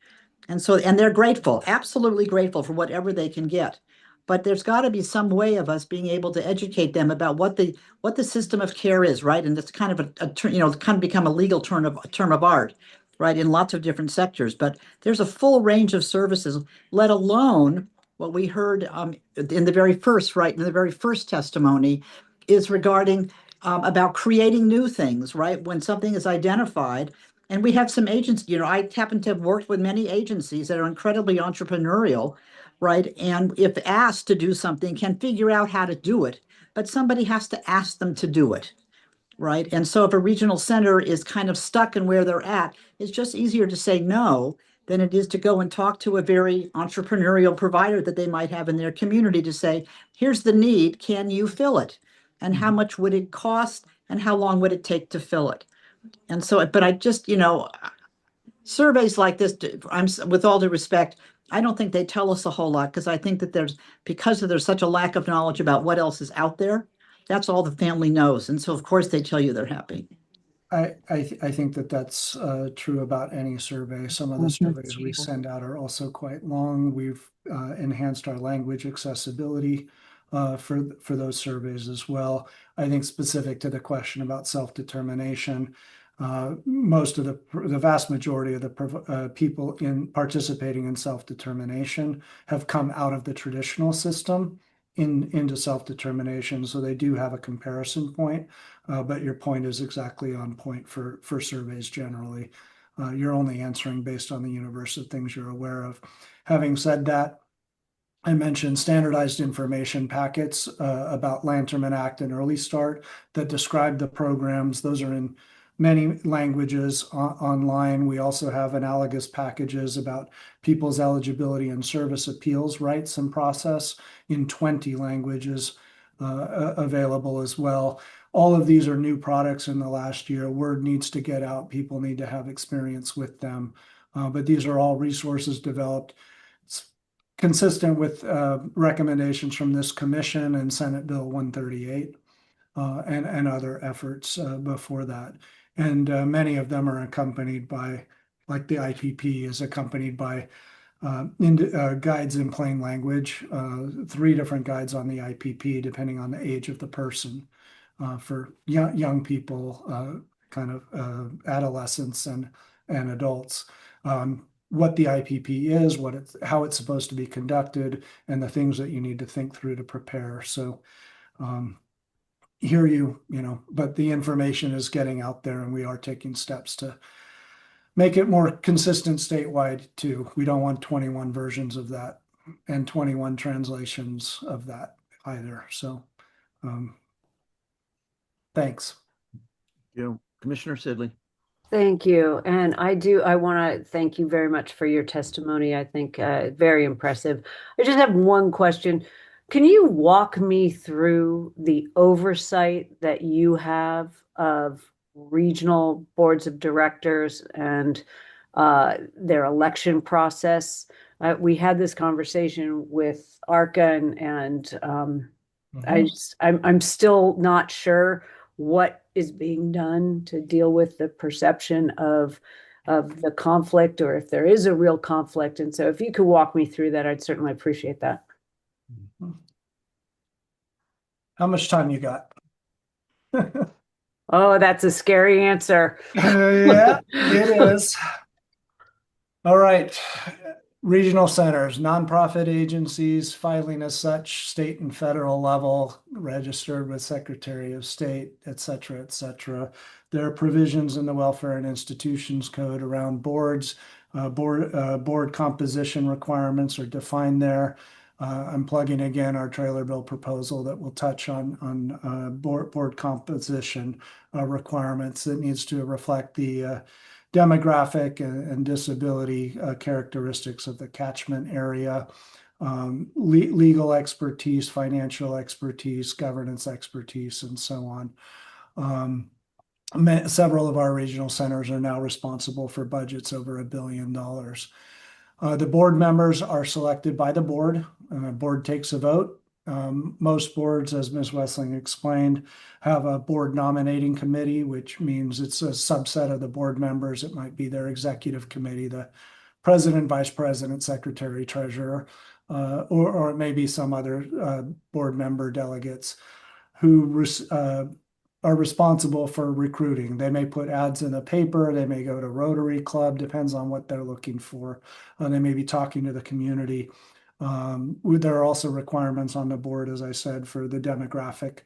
And they're grateful, absolutely grateful for whatever they can get. But there's got to be some way of us being able to educate them about what the system of care is, right? And it's kind of kind of become a legal term of art, right, in lots of different sectors. But there's a full range of services, let alone what we heard in the very first testimony is regarding about creating new things, right? When something is identified, and we have some agencies, I happen to have worked with many agencies that are incredibly entrepreneurial, right? And if asked to do something, can figure out how to do it, but somebody has to ask them to do it, right? And so if a regional center is kind of stuck in where they're at, it's just easier to say no than it is to go and talk to a very entrepreneurial provider that they might have in their community to say, here's the need, can you fill it? And how much would it cost? And how long would it take to fill it? And so, but I just, surveys like this, with all due respect, I don't think they tell us a whole lot, because I think that there's such a lack of knowledge about what else is out there. That's all the family knows. And so, of course, they tell you they're happy. I think that's true about any survey. Some of the surveys we send out are also quite long. We've enhanced our language accessibility for those surveys as well. I think specific to the question about self-determination, Most of the vast majority of the people in participating in self-determination have come out of the traditional system into self-determination. So they do have a comparison point, but your point is exactly on point for surveys generally. You're only answering based on the universe of things you're aware of. Having said that, I mentioned standardized information packets about Lanterman Act and Early Start that describe the programs. Those are in many languages online. We also have analogous packages about people's eligibility and service appeals rights and process in 20 languages available as well. All of these are new products in the last year. Word needs to get out. People need to have experience with them. But these are all resources developed consistent with recommendations from this commission and Senate Bill 138 and other efforts before that. And many of them are accompanied by, like the IPP is accompanied by guides in plain language, 3 different guides on the IPP, depending on the age of the person, for young people, kind of adolescents and adults. What the IPP is, how it's supposed to be conducted, and the things that you need to think through to prepare. So but the information is getting out there, and we are taking steps to make it more consistent statewide too. We don't want 21 versions of that and 21 translations of that either. So thanks. Commissioner Sidley. Thank you. And I want to thank you very much for your testimony. I think very impressive. I just have one question. Can you walk me through the oversight that you have of regional boards of directors and their election process? We had this conversation with ARCA and I'm still not sure what is being done to deal with the perception of the conflict, or if there is a real conflict. And so if you could walk me through that, I'd certainly appreciate that. How much time you got? Oh, that's a scary answer. Yeah, it is. All right. Regional centers, nonprofit agencies filing as such, state and federal level, registered with Secretary of State, et cetera, et cetera. There are provisions in the Welfare and Institutions Code around boards. Board composition requirements are defined there. I'm plugging again our trailer bill proposal that will touch on board composition requirements. It needs to reflect the demographic and disability characteristics of the catchment area, legal expertise, financial expertise, governance expertise, and so on. Several of our regional centers are now responsible for budgets over $1 billion. The board members are selected by the board. Board takes a vote. Most boards, as Ms. Wessling explained, have a board nominating committee, which means it's a subset of the board members. It might be their executive committee, the president, vice president, secretary, treasurer, or it may be some other board member delegates who are responsible for recruiting. They may put ads in the paper. They may go to Rotary Club, depends on what they're looking for. They may be talking to the community. There are also requirements on the board, as I said, for the demographic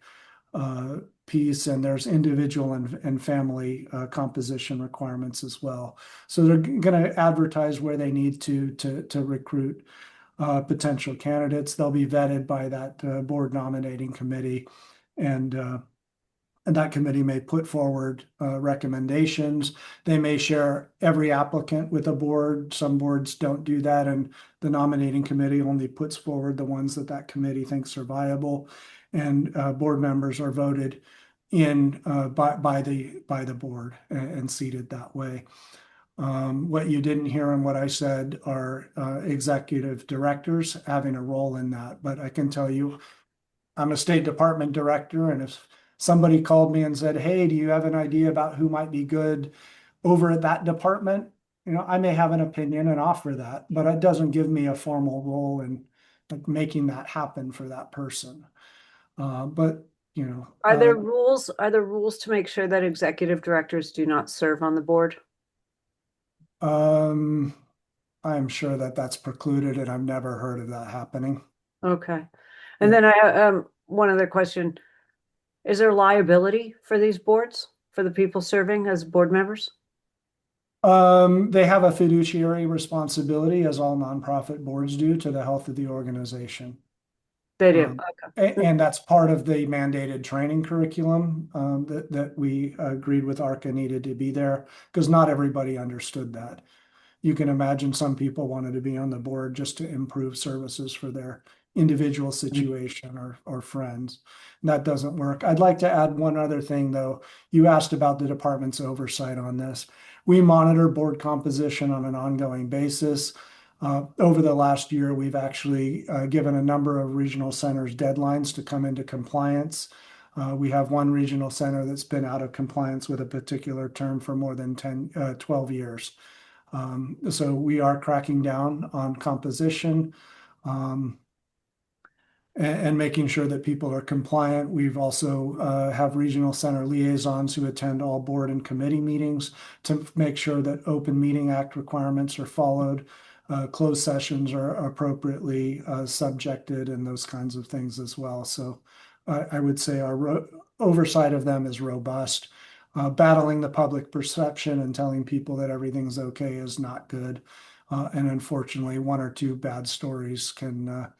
piece, and there's individual and family composition requirements as well. So they're going to advertise where they need to recruit potential candidates. They'll be vetted by that board nominating committee, and that committee may put forward recommendations. They may share every applicant with a board. Some boards don't do that, and the nominating committee only puts forward the ones that committee thinks are viable. And board members are voted in by the board and seated that way. What you didn't hear in what I said are executive directors having a role in that. But I can tell you, I'm a State Department director, and if somebody called me and said, "Hey, do you have an idea about who might be good over at that department?" I may have an opinion and offer that, but it doesn't give me a formal role in making that happen for that person. But Are there rules to make sure that executive directors do not serve on the board? I'm sure that that's precluded, and I've never heard of that happening. Okay. And then one other question. Is there liability for these boards, for the people serving as board members? They have a fiduciary responsibility, as all nonprofit boards do, to the health of the organization. They do. Okay. And that's part of the mandated training curriculum that we agreed with ARCA needed to be there, because not everybody understood that. You can imagine some people wanted to be on the board just to improve services for their individual situation or friends. And that doesn't work. I'd like to add one other thing, though. You asked about the department's oversight on this. We monitor board composition on an ongoing basis. Over the last year, we've actually given a number of regional centers deadlines to come into compliance. We have one regional center that's been out of compliance with a particular term for more than 12 years. So we are cracking down on composition and making sure that people are compliant. We've also have regional center liaisons who attend all board and committee meetings to make sure that Open Meeting Act requirements are followed. Closed sessions are appropriately subjected and those kinds of things as well. So I would say our oversight of them is robust. Battling the public perception and telling people that everything's okay is not good. And unfortunately, one or two bad stories can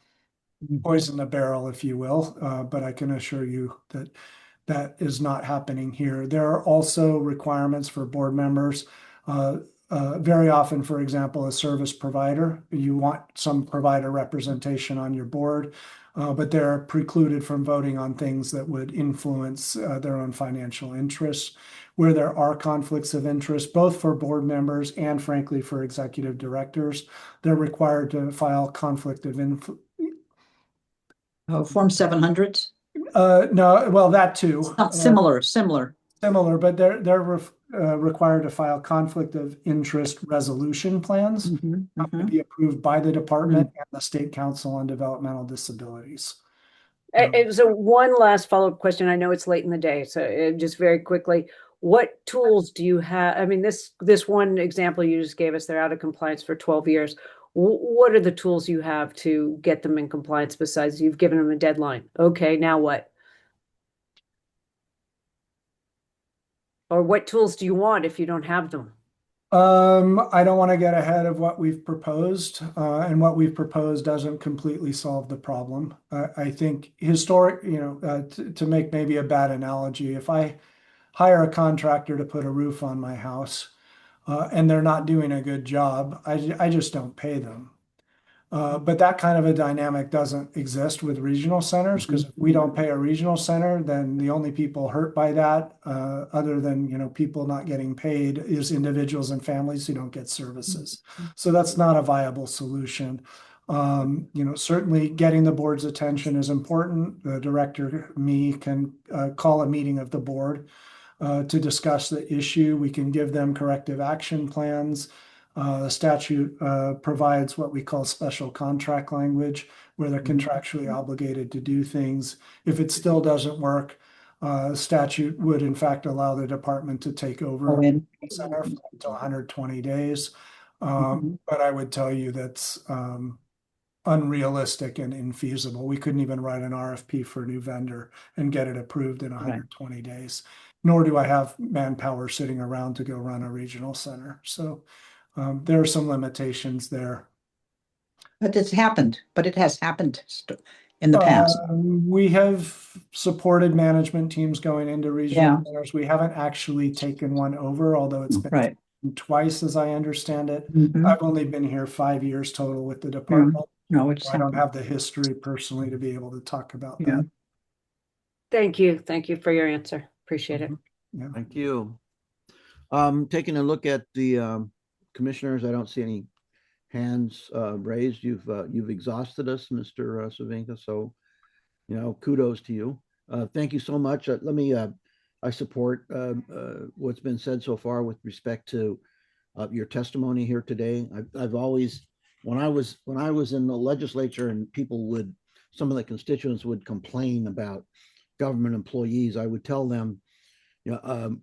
poison the barrel, if you will. But I can assure you that that is not happening here. There are also requirements for board members. Very often, for example, a service provider, you want some provider representation on your board, but they're precluded from voting on things that would influence their own financial interests. Where there are conflicts of interest, both for board members and frankly for executive directors, they're required to file conflict of influence. Form 700? No, well, that too. Similar, but they're required to file conflict of interest resolution plans to be approved by the department and the State Council on Developmental Disabilities. So one last follow-up question. I know it's late in the day, so just very quickly, what tools do you have? I mean, this one example you just gave us, they're out of compliance for 12 years. What are the tools you have to get them in compliance besides you've given them a deadline? Okay, now what? Or what tools do you want if you don't have them? I don't want to get ahead of what we've proposed, and what we've proposed doesn't completely solve the problem. I think to make maybe a bad analogy, if I hire a contractor to put a roof on my house, and they're not doing a good job, I just don't pay them. But that kind of a dynamic doesn't exist with regional centers, because if we don't pay a regional center, then the only people hurt by that, other than people not getting paid, is individuals and families who don't get services. So that's not a viable solution. Certainly getting the board's attention is important. The director, me, can call a meeting of the board to discuss the issue. We can give them corrective action plans. The statute provides what we call special contract language, where they're contractually obligated to do things. If it still doesn't work, statute would in fact allow the department to take over the center for until 120 days. But I would tell you that's unrealistic and infeasible. We couldn't even write an RFP for a new vendor and get it approved in 120 days, nor do I have manpower sitting around to go run a regional center. So there are some limitations there. But it has happened in the past. We have supported management teams going into regional centers. We haven't actually taken one over, although it's been twice, as I understand it. I've only been here 5 years total with the department. No, I don't have the history personally to be able to talk about that. Thank you. Thank you for your answer. Appreciate it. Yeah. Thank you. Taking a look at the commissioners, I don't see any hands raised. You've exhausted us, Mr. Savinka. So, kudos to you. Thank you so much. I support what's been said so far with respect to your testimony here today. I've always, when I was in the legislature, and some of the constituents would complain about government employees, I would tell them,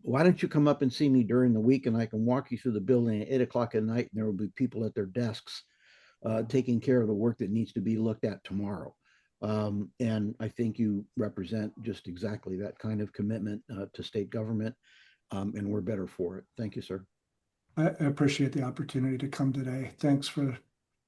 why don't you come up and see me during the week, and I can walk you through the building at 8 o'clock at night, and there will be people at their desks taking care of the work that needs to be looked at tomorrow. And I think you represent just exactly that kind of commitment to state government, and we're better for it. Thank you, sir. I appreciate the opportunity to come today. Thanks for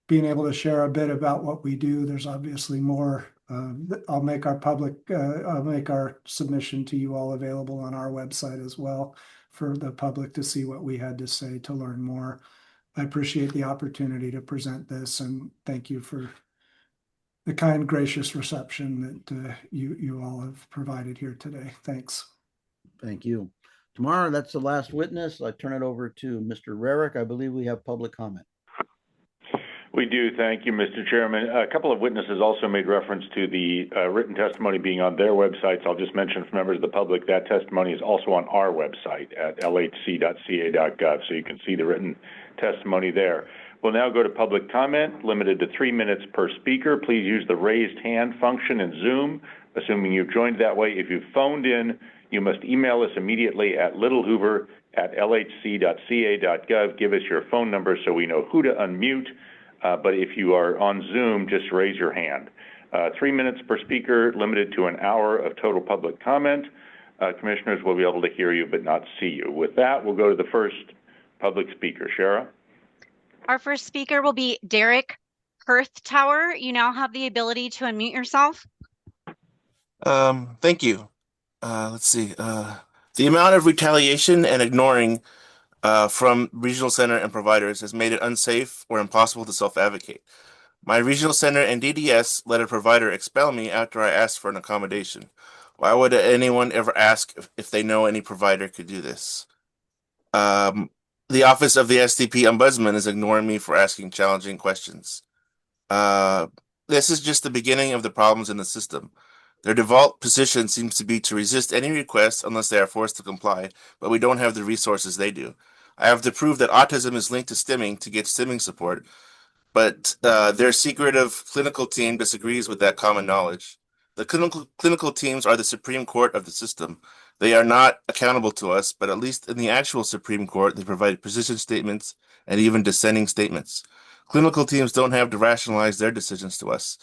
being able to share a bit about what we do. There's obviously more. I'll make our submission to you all available on our website as well for the public to see what we had to say, to learn more. I appreciate the opportunity to present this, and thank you for the kind, gracious reception that you all have provided here today. Thanks. Thank you. Tomorrow, that's the last witness. I turn it over to Mr. Rarick. I believe we have public comment. We do. Thank you, Mr. Chairman. A couple of witnesses also made reference to the written testimony being on their websites. I'll just mention for members of the public that testimony is also on our website at lhc.ca.gov, so you can see the written testimony there. We'll now go to public comment, limited to 3 minutes per speaker. Please use the raised hand function in Zoom, assuming you've joined that way. If you've phoned in, you must email us immediately at littlehoover@lhc.ca.gov. Give us your phone number so we know who to unmute. But if you are on Zoom, just raise your hand. 3 minutes per speaker, limited to an hour of total public comment. Commissioners will be able to hear you but not see you. With that, we'll go to the first public speaker. Shara? Our first speaker will be Derek Tower. You now have the ability to unmute yourself. Thank you. Let's see. The amount of retaliation and ignoring from regional center and providers has made it unsafe or impossible to self-advocate. My regional center and DDS let a provider expel me after I asked for an accommodation. Why would anyone ever ask if they know any provider could do this? The Office of the SDP Ombudsman is ignoring me for asking challenging questions. This is just the beginning of the problems in the system. Their default position seems to be to resist any request unless they are forced to comply, but we don't have the resources they do. I have to prove that autism is linked to stimming to get stimming support, but their secretive clinical team disagrees with that common knowledge. The clinical teams are the Supreme Court of the system. They are not accountable to us, but at least in the actual Supreme Court, they provide position statements and even dissenting statements. Clinical teams don't have to rationalize their decisions to us.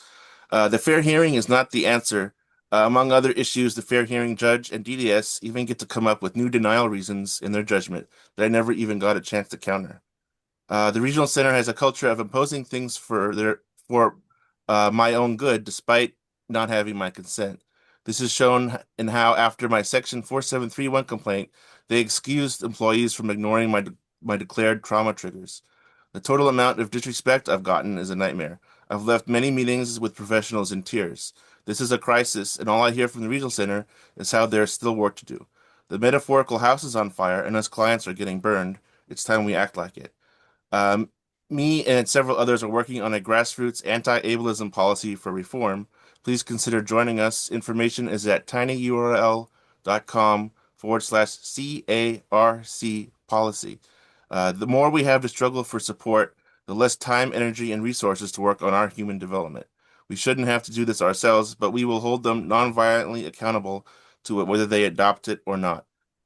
The fair hearing is not the answer. Among other issues, the fair hearing judge and DDS even get to come up with new denial reasons in their judgment that I never even got a chance to counter. The regional center has a culture of imposing things for my own good, despite not having my consent. This is shown in how, after my Section 4731 complaint, they excused employees from ignoring my declared trauma triggers. The total amount of disrespect I've gotten is a nightmare. I've left many meetings with professionals in tears. This is a crisis, and all I hear from the regional center is how there's still work to do. The metaphorical house is on fire, and us clients are getting burned. It's time we act like it. Me and several others are working on a grassroots anti-ableism policy for reform. Please consider joining us. Information is at tinyurl.com/CARC policy. The more we have to struggle for support, the less time, energy, and resources to work on our human development. We shouldn't have to do this ourselves, but we will hold them non-violently accountable to it, whether they adopt it or not.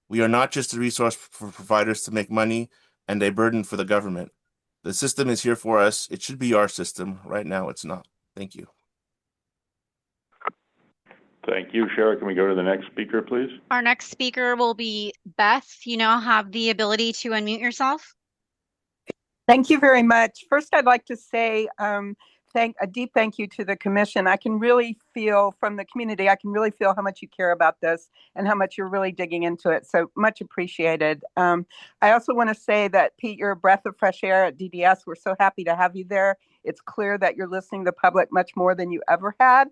We are not just a resource for providers to make money and a burden for the government. The system is here for us. It should be our system. Right now, it's not. Thank you. Thank you, Shara. Can we go to the next speaker, please? Our next speaker will be Beth. You now have the ability to unmute yourself. Thank you very much. First, I'd like to say a deep thank you to the commission. I can really feel from the community, I can really feel how much you care about this and how much you're really digging into it. So much appreciated. I also want to say that, Pete, you're a breath of fresh air at DDS. We're so happy to have you there. It's clear that you're listening to the public much more than you ever had.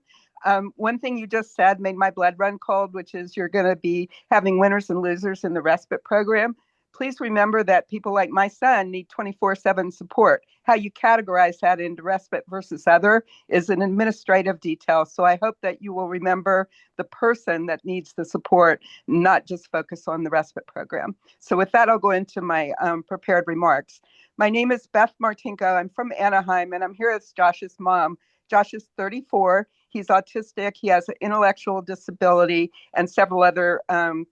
One thing you just said made my blood run cold, which is you're going to be having winners and losers in the respite program. Please remember that people like my son need 24/7 support. How you categorize that into respite versus other is an administrative detail. So I hope that you will remember the person that needs the support, not just focus on the respite program. So with that, I'll go into my prepared remarks. My name is Beth Martinko. I'm from Anaheim, and I'm here as Josh's mom. Josh is 34. He's autistic. He has an intellectual disability and several other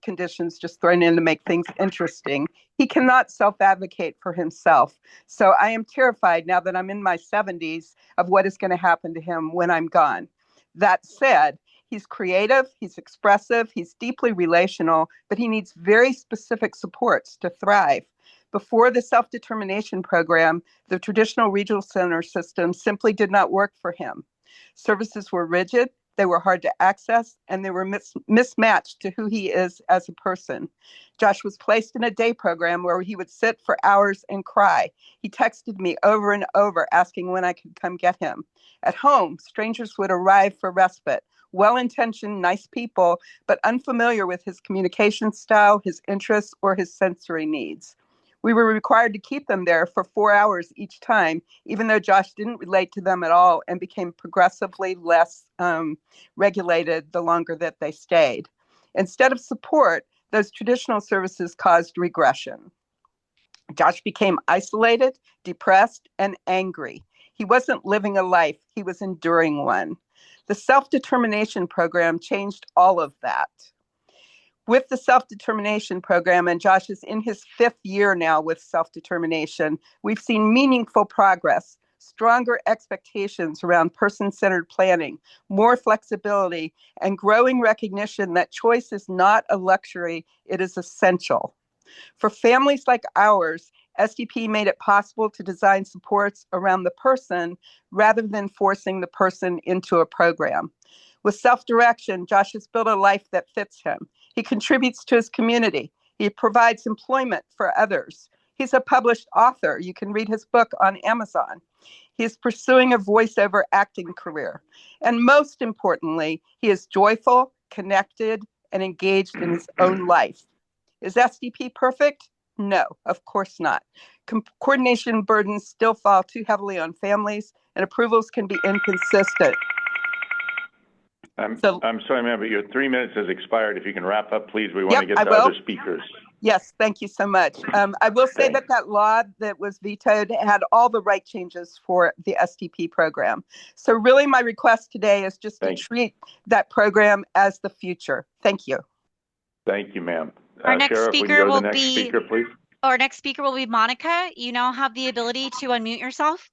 conditions just thrown in to make things interesting. He cannot self-advocate for himself. So I am terrified now that I'm in my 70s of what is going to happen to him when I'm gone. That said, he's creative, he's expressive, he's deeply relational, but he needs very specific supports to thrive. Before the self-determination program, the traditional regional center system simply did not work for him. Services were rigid, they were hard to access, and they were mismatched to who he is as a person. Josh was placed in a day program where he would sit for hours and cry. He texted me over and over asking when I could come get him. At home, strangers would arrive for respite. Well-intentioned, nice people, but unfamiliar with his communication style, his interests, or his sensory needs. We were required to keep them there for 4 hours each time, even though Josh didn't relate to them at all and became progressively less regulated the longer that they stayed. Instead of support, those traditional services caused regression. Josh became isolated, depressed, and angry. He wasn't living a life, he was enduring one. The self-determination program changed all of that. With the self-determination program, and Josh is in his 5th year now with self-determination, we've seen meaningful progress, stronger expectations around person-centered planning, more flexibility, and growing recognition that choice is not a luxury, it is essential. For families like ours, SDP made it possible to design supports around the person rather than forcing the person into a program. With self-direction, Josh has built a life that fits him. He contributes to his community. He provides employment for others. He's a published author. You can read his book on Amazon. He's pursuing a voiceover acting career. And most importantly, he is joyful, connected, and engaged in his own life. Is SDP perfect? No, of course not. Coordination burdens still fall too heavily on families, and approvals can be inconsistent. I'm sorry, ma'am, but your 3 minutes has expired. If you can wrap up, please. We want to get to other speakers. Yes, thank you so much. I will say that law that was vetoed had all the right changes for the SDP program. So really my request today is just to treat that program as the future. Thank you. Thank you, ma'am. Our next Sheriff, we can speaker go to will the next be speaker, please. Our next speaker will be Monica. You now have the ability to unmute yourself.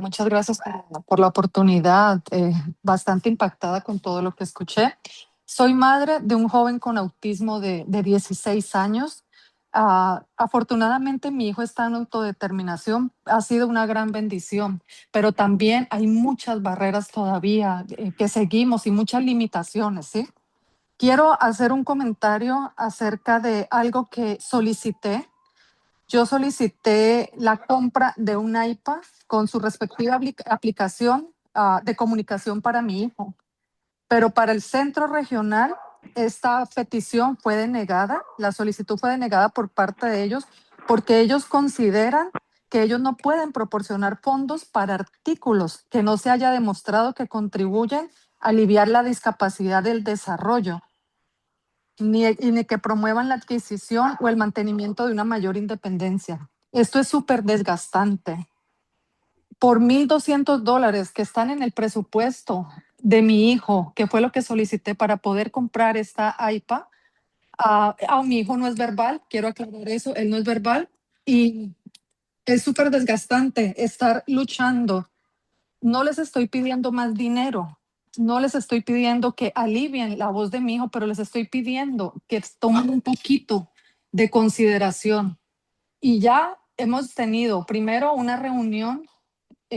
Muchas gracias por la oportunidad, bastante impactada con todo lo que escuché. Soy madre de un joven con autismo de 16 años. Afortunadamente mi hijo está en autodeterminación, ha sido una gran bendición, pero también hay muchas barreras todavía que seguimos y muchas limitaciones, ¿sí? Quiero hacer un comentario acerca de algo que solicité. Yo solicité la compra de un iPad con su respectiva aplicación de comunicación para mi hijo, pero para el centro regional esta petición fue denegada, la solicitud fue denegada por parte de ellos porque ellos consideran que ellos no pueden proporcionar fondos para artículos que no se haya demostrado que contribuyen a aliviar la discapacidad del desarrollo. Ni que promuevan la adquisición o el mantenimiento de una mayor independencia. Esto es súper desgastante. Por $1,200 que están en el presupuesto de mi hijo, que fue lo que solicité para poder comprar esta iPad, mi hijo no es verbal, quiero aclarar eso, él no es verbal y es súper desgastante estar luchando. No les estoy pidiendo más dinero. No les estoy pidiendo que alivien la voz de mi hijo, pero les estoy pidiendo que tomen un poquito de consideración. Y ya hemos tenido primero una reunión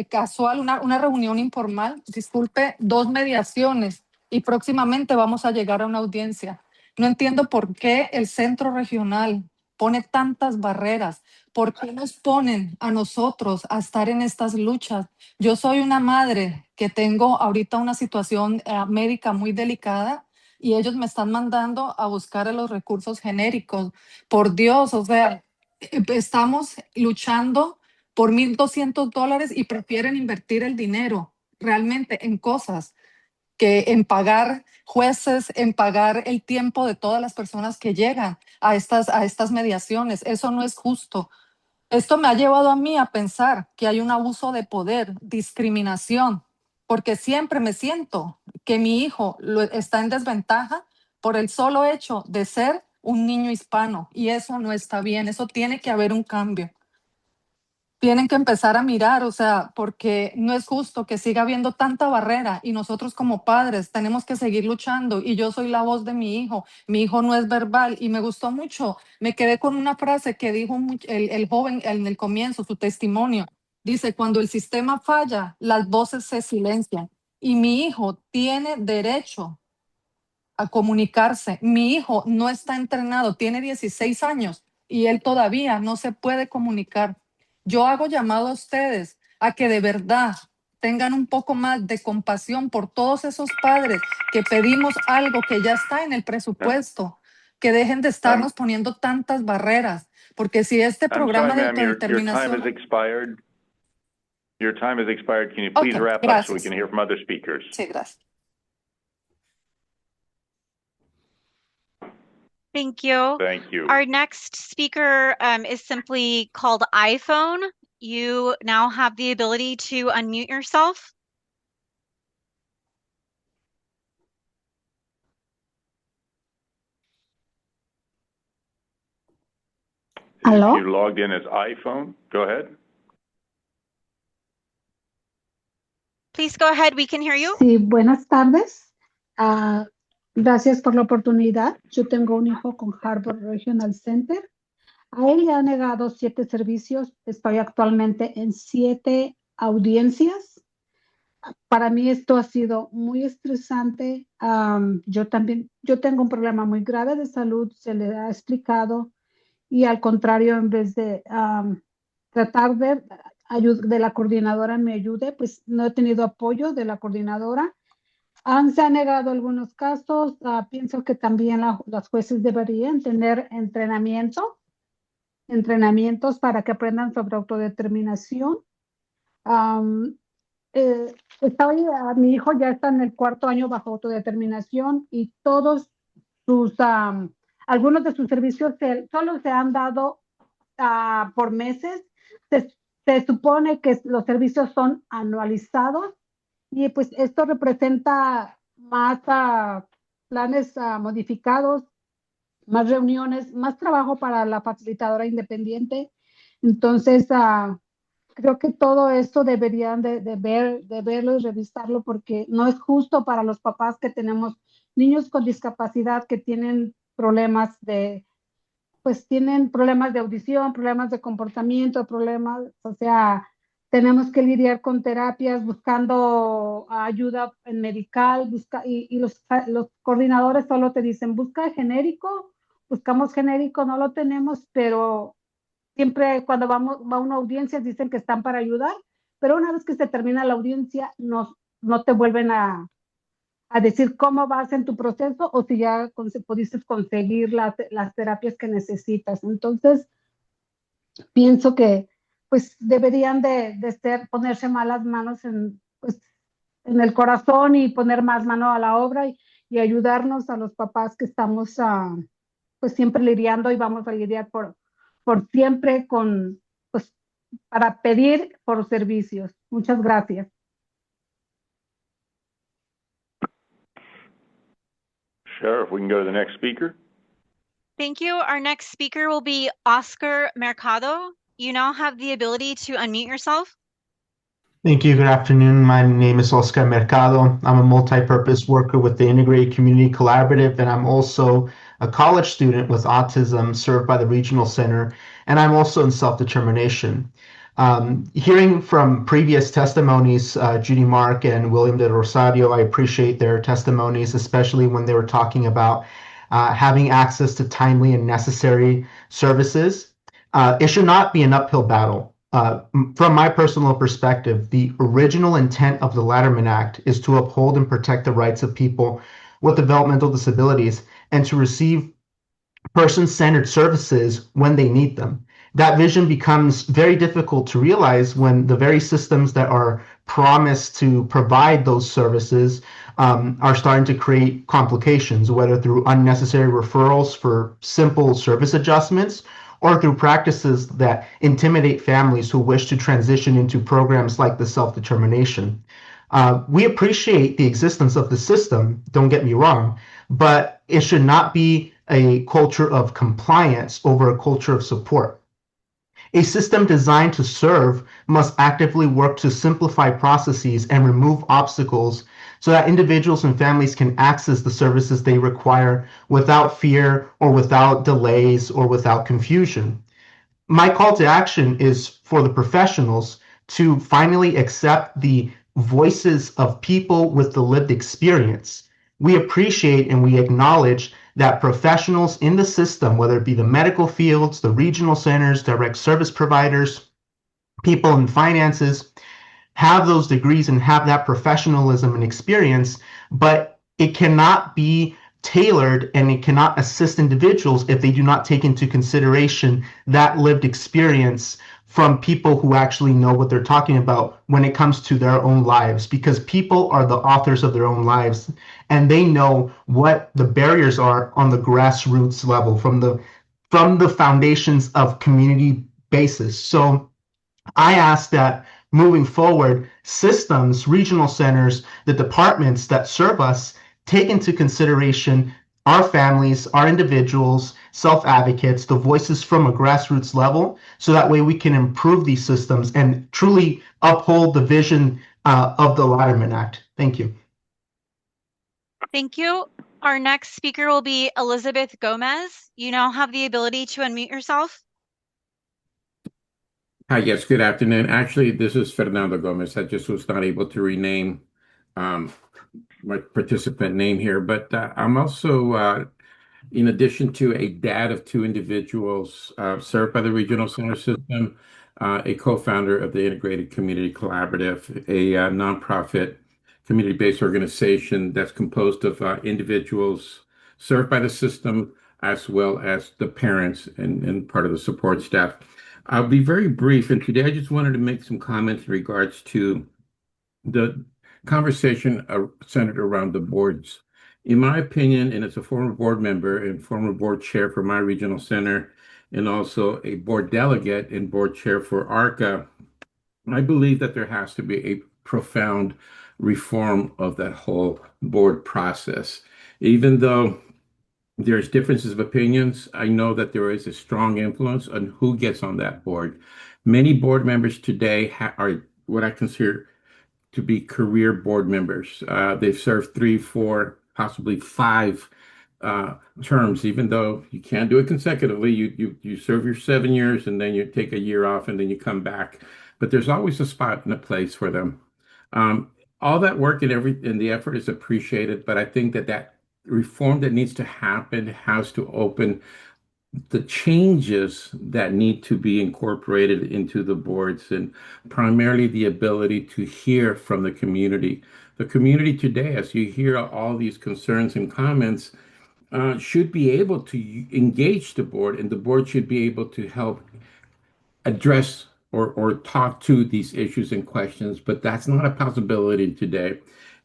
casual, una reunión informal, disculpe, 2 mediaciones y próximamente vamos a llegar a una audiencia. No entiendo por qué el centro regional pone tantas barreras. ¿Por qué nos ponen a nosotros a estar en estas luchas? Yo soy una madre que tengo ahorita una situación médica muy delicada y ellos me están mandando a buscar los recursos genéricos. Por Dios, o sea, estamos luchando por $1,200 y prefieren invertir el dinero realmente en cosas que en pagar jueces, en pagar el tiempo de todas las personas que llegan a estas mediaciones. Eso no es justo. Esto me ha llevado a mí a pensar que hay un abuso de poder, discriminación, porque siempre me siento que mi hijo está en desventaja por el solo hecho de ser un niño hispano, y eso no está bien, eso tiene que haber un cambio. Tienen que empezar a mirar, o sea, porque no es justo que siga habiendo tanta barrera y nosotros como padres tenemos que seguir luchando, y yo soy la voz de mi hijo no es verbal, y me gustó mucho, me quedé con una frase que dijo el joven en el comienzo, su testimonio, dice: cuando el sistema falla, las voces se silencian, y mi hijo tiene derecho a comunicarse. Mi hijo no está entrenado, tiene 16 años y él todavía no se puede comunicar. Yo hago llamado a ustedes a que de verdad tengan un poco más de compasión por todos esos padres que pedimos algo que ya está en el presupuesto, que dejen de estarnos poniendo tantas barreras, porque si este I'm sorry, programa de ma'am, your time autodeterminación... has expired. Your time has expired. Can you please wrap up so we can hear from other speakers? Sí, gracias. Thank you. Thank you. Our next speaker is simply called iPhone. You now have the ability to unmute yourself. If you logged in as iPhone, go ahead. Please go ahead. We can hear you. Sí, buenas tardes. Gracias por la oportunidad. Yo tengo un hijo con Harbor Regional Center. A él le han negado 7 servicios. Estoy actualmente en 7 audiencias. Para mí esto ha sido muy estresante. Yo tengo un problema muy grave de salud, se le ha explicado, y al contrario, en vez de tratar de la coordinadora me ayude, pues no he tenido apoyo de la coordinadora. Se han negado algunos casos. Pienso que también las jueces deberían tener entrenamientos para que aprendan sobre autodeterminación. Mi hijo ya está en el 4º año bajo autodeterminación, y todos algunos de sus servicios solo se han dado por meses. Se supone que los servicios son anualizados, y pues esto representa más planes modificados, más reuniones, más trabajo para la facilitadora independiente. Entonces, creo que todo esto deberían de verlo y revisarlo, porque no es justo para los papás que tenemos niños con discapacidad que tienen problemas tienen problemas de audición, problemas de comportamiento, o sea, tenemos que lidiar con terapias, buscando ayuda en medical, y los coordinadores solo te dicen: busca genérico, buscamos genérico, no lo tenemos, pero siempre cuando va a una audiencia dicen que están para ayudar, pero una vez que se termina la audiencia no te vuelven a decir cómo vas en tu proceso, o si ya pudiste conseguir las terapias que necesitas. Entonces, pienso que pues deberían de ponerse más las manos en el corazón, y poner más mano a la obra, y ayudarnos a los papás que estamos pues siempre lidiando, y vamos a lidiar por siempre para pedir por servicios. Muchas gracias. Sheriff, we can go to the next speaker. Thank you. Our next speaker will be Oscar Mercado. You now have the ability to unmute yourself. Thank you. Good afternoon. My name is Oscar Mercado. I'm a multi-purpose worker with the Integrated Community Collaborative, and I'm also a college student with autism served by the Regional Center, and I'm also in self-determination. Hearing from previous testimonies, Judy Mark and William de Rosario, I appreciate their testimonies, especially when they were talking about having access to timely and necessary services. It should not be an uphill battle. From my personal perspective, the original intent of the Latterman Act is to uphold and protect the rights of people with developmental disabilities and to receive person-centered services when they need them. That vision becomes very difficult to realize when the very systems that are promised to provide those services are starting to create complications, whether through unnecessary referrals for simple service adjustments or through practices that intimidate families who wish to transition into programs like the self-determination. We appreciate the existence of the system, don't get me wrong, but it should not be a culture of compliance over a culture of support. A system designed to serve must actively work to simplify processes and remove obstacles so that individuals and families can access the services they require without fear or without delays or without confusion. My call to action is for the professionals to finally accept the voices of people with the lived experience. We appreciate and we acknowledge that professionals in the system, whether it be the medical fields, the regional centers, direct service providers, people in finances, have those degrees and have that professionalism and experience, but it cannot be tailored and it cannot assist individuals if they do not take into consideration that lived experience from people who actually know what they're talking about when it comes to their own lives, because people are the authors of their own lives and they know what the barriers are on the grassroots level from the foundations of community basis. So I ask that moving forward, systems, regional centers, the departments that serve us take into consideration our families, our individuals, self-advocates, the voices from a grassroots level, so that way we can improve these systems and truly uphold the vision of the Letterman Act. Thank you. Thank you. Our next speaker will be Elizabeth Gomez. You now have the ability to unmute yourself. Hi, yes, good afternoon. Actually, this is Fernando Gomez. I just was not able to rename my participant name here, but I'm also, in addition to a dad of two individuals served by the Regional Center System, a co-founder of the Integrated Community Collaborative, a nonprofit community-based organization that's composed of individuals served by the system, as well as the parents and part of the support staff. I'll be very brief, and today I just wanted to make some comments in regards to the conversation centered around the boards. In my opinion, and as a former board member and former board chair for my regional center, and also a board delegate and board chair for ARCA, I believe that there has to be a profound reform of that whole board process. Even though there's differences of opinions, I know that there is a strong influence on who gets on that board. Many board members today are what I consider to be career board members. They've served 3, 4, possibly 5 terms, even though you can't do it consecutively. You serve your 7 years and then you take a year off and then you come back. But there's always a spot and a place for them. All that work and the effort is appreciated, but I think that reform that needs to happen has to open the changes that need to be incorporated into the boards, and primarily the ability to hear from the community. The community today, as you hear all these concerns and comments, should be able to engage the board, and the board should be able to help address or talk to these issues and questions, but that's not a possibility today.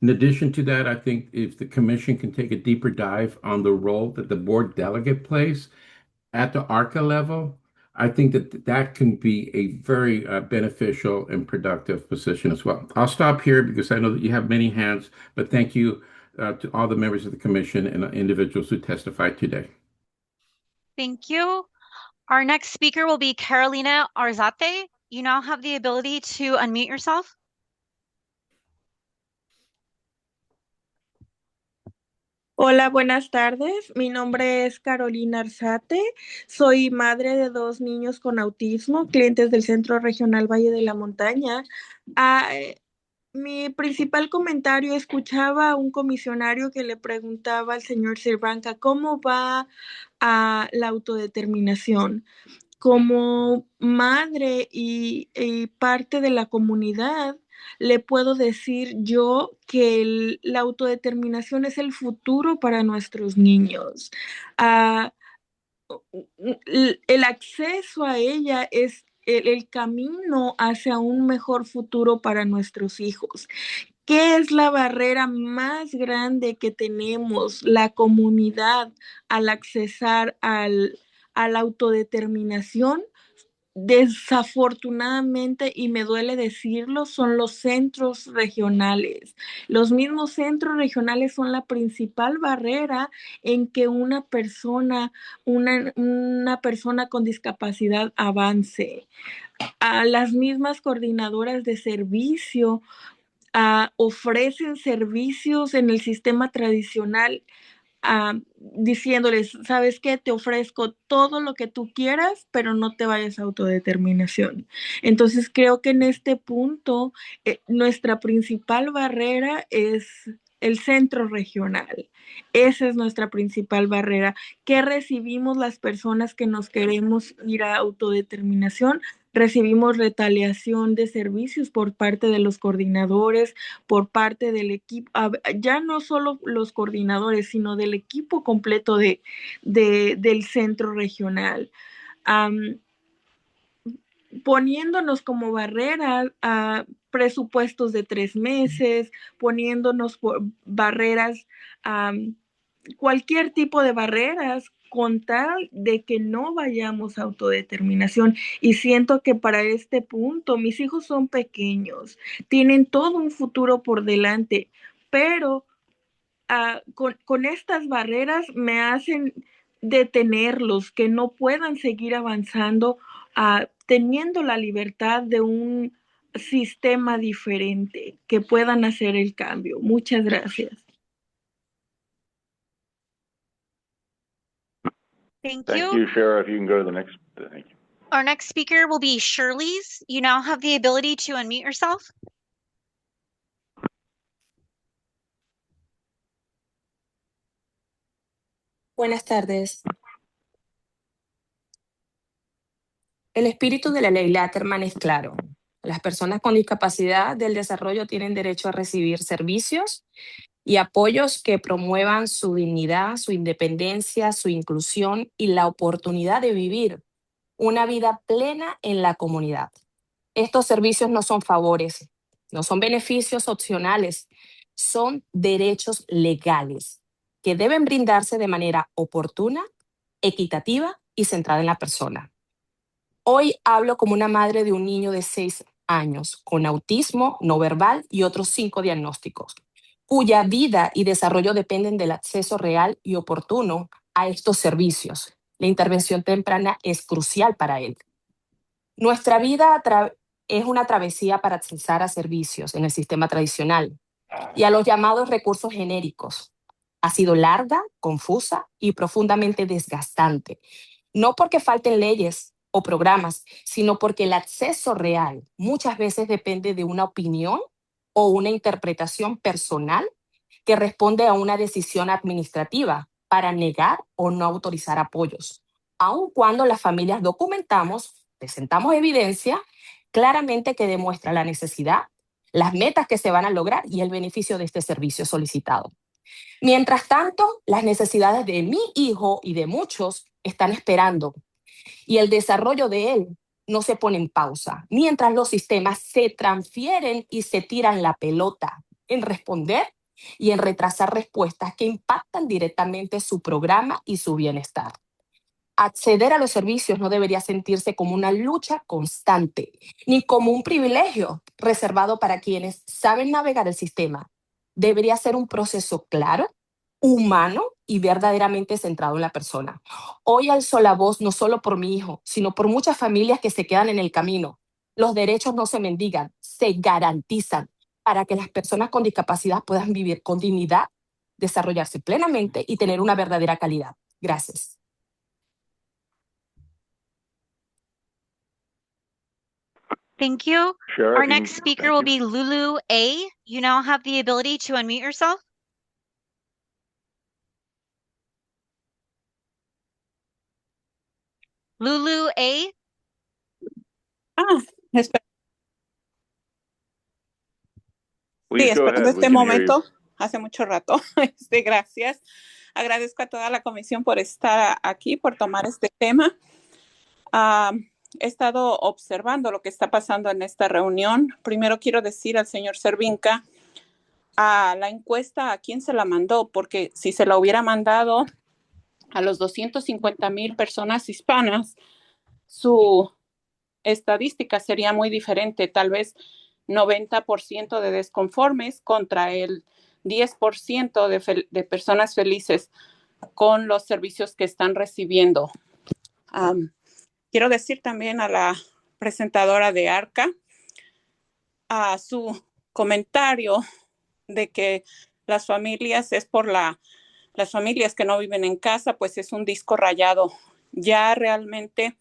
In addition to that, I think if the commission can take a deeper dive on the role that the board delegate plays at the ARCA level, I think that can be a very beneficial and productive position as well. I'll stop here because I know that you have many hands, but thank you to all the members of the commission and individuals who testified today. Thank you. Our next speaker will be Carolina Arzate. You now have the ability to unmute yourself. Hola, buenas tardes. Mi nombre es Carolina Arzate. Soy madre de 2 niños con autismo, clientes del Centro Regional Valle de la Montaña. Mi principal comentario, escuchaba a un comisionario que le preguntaba al señor Cervanca cómo va a la autodeterminación. Como madre y parte de la comunidad, le puedo decir yo que la autodeterminación es el futuro para nuestros niños. El acceso a ella es el camino hacia un mejor futuro para nuestros hijos. ¿Qué es la barrera más grande que tenemos la comunidad al accesar a la autodeterminación, desafortunadamente, y me duele decirlo, son los centros regionales. Los mismos centros regionales son la principal barrera en que una persona con discapacidad avance. A las mismas coordinadoras de servicio ofrecen servicios en el sistema tradicional, diciéndoles, ¿sabes qué? Te ofrezco todo lo que tú quieras, pero no te vayas a autodeterminación. Entonces creo que en este punto nuestra principal barrera es el centro regional. Esa es nuestra principal barrera. ¿Qué recibimos las personas que nos queremos ir a autodeterminación? Recibimos retaliación de servicios por parte de los coordinadores, por parte del equipo, ya no solo los coordinadores, sino del equipo completo del centro regional. Poniéndonos como barrera a presupuestos de 3 meses, poniéndonos barreras, cualquier tipo de barreras con tal de que no vayamos a autodeterminación. Y siento que para este punto, mis hijos son pequeños, tienen todo un futuro por delante, pero con estas barreras me hacen detenerlos, que no puedan seguir avanzando, teniendo la libertad de un sistema diferente, que puedan hacer el cambio. Muchas gracias. Thank Thank you. you, Sheriff. You can go to the next. Thank you. Our next speaker will be Shirley's. You now have the ability to unmute yourself. Buenas tardes. El espíritu de la ley Latterman es claro. Las personas con discapacidad del desarrollo tienen derecho a recibir servicios y apoyos que promuevan su dignidad, su independencia, su inclusión y la oportunidad de vivir una vida plena en la comunidad. Estos servicios no son favores, no son beneficios opcionales, son derechos legales que deben brindarse de manera oportuna, equitativa y centrada en la persona. Hoy hablo como una madre de un niño de 6 años con autismo no verbal y otros 5 diagnósticos, cuya vida y desarrollo dependen del acceso real y oportuno a estos servicios. La intervención temprana es crucial para él. Nuestra vida es una travesía para accesar a servicios en el sistema tradicional y a los llamados recursos genéricos. Ha sido larga, confusa y profundamente desgastante. No porque falten leyes o programas, sino porque el acceso real muchas veces depende de una opinión o una interpretación personal que responde a una decisión administrativa para negar o no autorizar apoyos, aun cuando las familias documentamos, presentamos evidencia claramente que demuestra la necesidad, las metas que se van a lograr y el beneficio de este servicio solicitado. Mientras tanto, las necesidades de mi hijo y de muchos están esperando y el desarrollo de él no se pone en pausa, mientras los sistemas se transfieren y se tiran la pelota en responder y en retrasar respuestas que impactan directamente su programa y su bienestar. Acceder a los servicios no debería sentirse como una lucha constante, ni como un privilegio reservado para quienes saben navegar el sistema. Debería ser un proceso claro, humano y verdaderamente centrado en la persona. Hoy alzo la voz no solo por mi hijo, sino por muchas familias que se quedan en el camino. Los derechos no se mendigan, se garantizan para que las personas con discapacidad puedan vivir con dignidad, desarrollarse plenamente y tener una verdadera calidad. Gracias. Thank you. Sheriff, Our next speaker will be Lulu A. You now have the ability to unmute yourself. Lulu A. Espera. Please Sí, go esperando ahead. We este can hear you. momento hace mucho rato. Gracias. Agradezco a toda la comisión por estar aquí, por tomar este tema. He estado observando lo que está pasando en esta reunión. Primero quiero decir al señor Cervinka, a la encuesta, ¿a quién se la mandó? Porque si se la hubiera mandado a los 250,000 personas hispanas, su estadística sería muy diferente, tal vez 90% de desconformes contra el 10% de personas felices con los servicios que están recibiendo. Quiero decir también a la presentadora de ARCA, a su comentario de que las familias es por las familias que no viven en casa, pues es un disco rayado. Ya realmente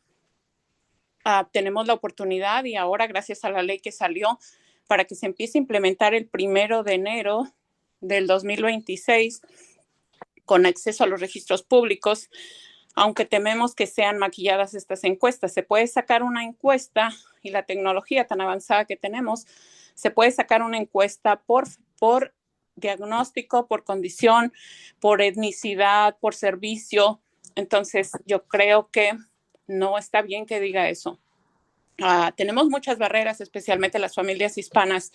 tenemos la oportunidad y ahora gracias a la ley que salió para que se empiece a implementar el 1 de enero del 2026 con acceso a los registros públicos, aunque tememos que sean maquilladas estas encuestas. Se puede sacar una encuesta y la tecnología tan avanzada que tenemos, se puede sacar una encuesta por diagnóstico, por condición, por etnicidad, por servicio. Entonces, yo creo que no está bien que diga eso. Tenemos muchas barreras, especialmente las familias hispanas.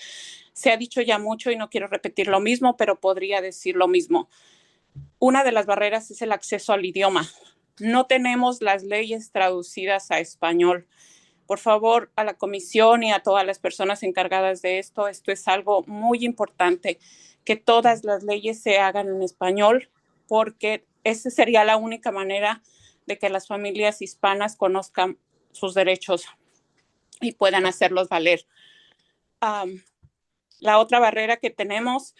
Se ha dicho ya mucho y no quiero repetir lo mismo, pero podría decir lo mismo. Una de las barreras es el acceso al idioma. No tenemos las leyes traducidas a español. Por favor, a la comisión y a todas las personas encargadas de esto es algo muy importante, que todas las leyes se hagan en español, porque esa sería la única manera de que las familias hispanas conozcan sus derechos y puedan hacerlos valer. La otra barrera que tenemos,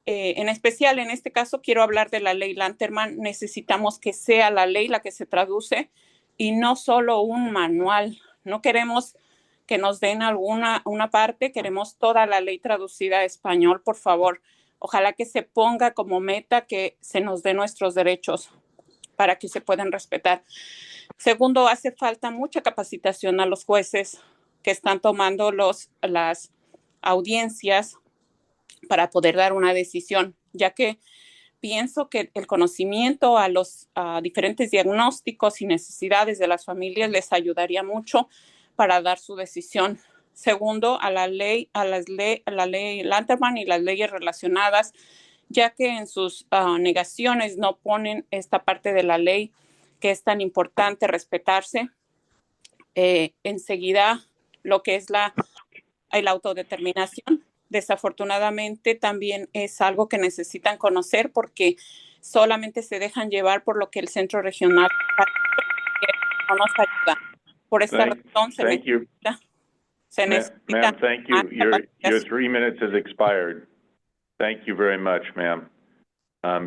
en especial en este caso, quiero hablar de la ley Lanterman. Necesitamos que sea la ley la que se traduce y no solo un manual. No queremos que nos den una parte, queremos toda la ley traducida a español, por favor. Ojalá que se ponga como meta que se nos den nuestros derechos para que se puedan respetar. Segundo, hace falta mucha capacitación a los jueces que están tomando las audiencias para poder dar una decisión, ya que pienso que el conocimiento a los diferentes diagnósticos y necesidades de las familias les ayudaría mucho para dar su decisión. Segundo, a la ley Lanterman y las leyes relacionadas, ya que en sus negaciones no ponen esta parte de la ley que es tan importante respetarse. Enseguida, lo que es la autodeterminación, desafortunadamente también es algo que necesitan conocer porque solamente se dejan llevar por lo que el centro regional no nos ayuda. Por esta razón se necesita. Ma'am, thank you. Your 3 minutes has expired. Thank you very much, ma'am.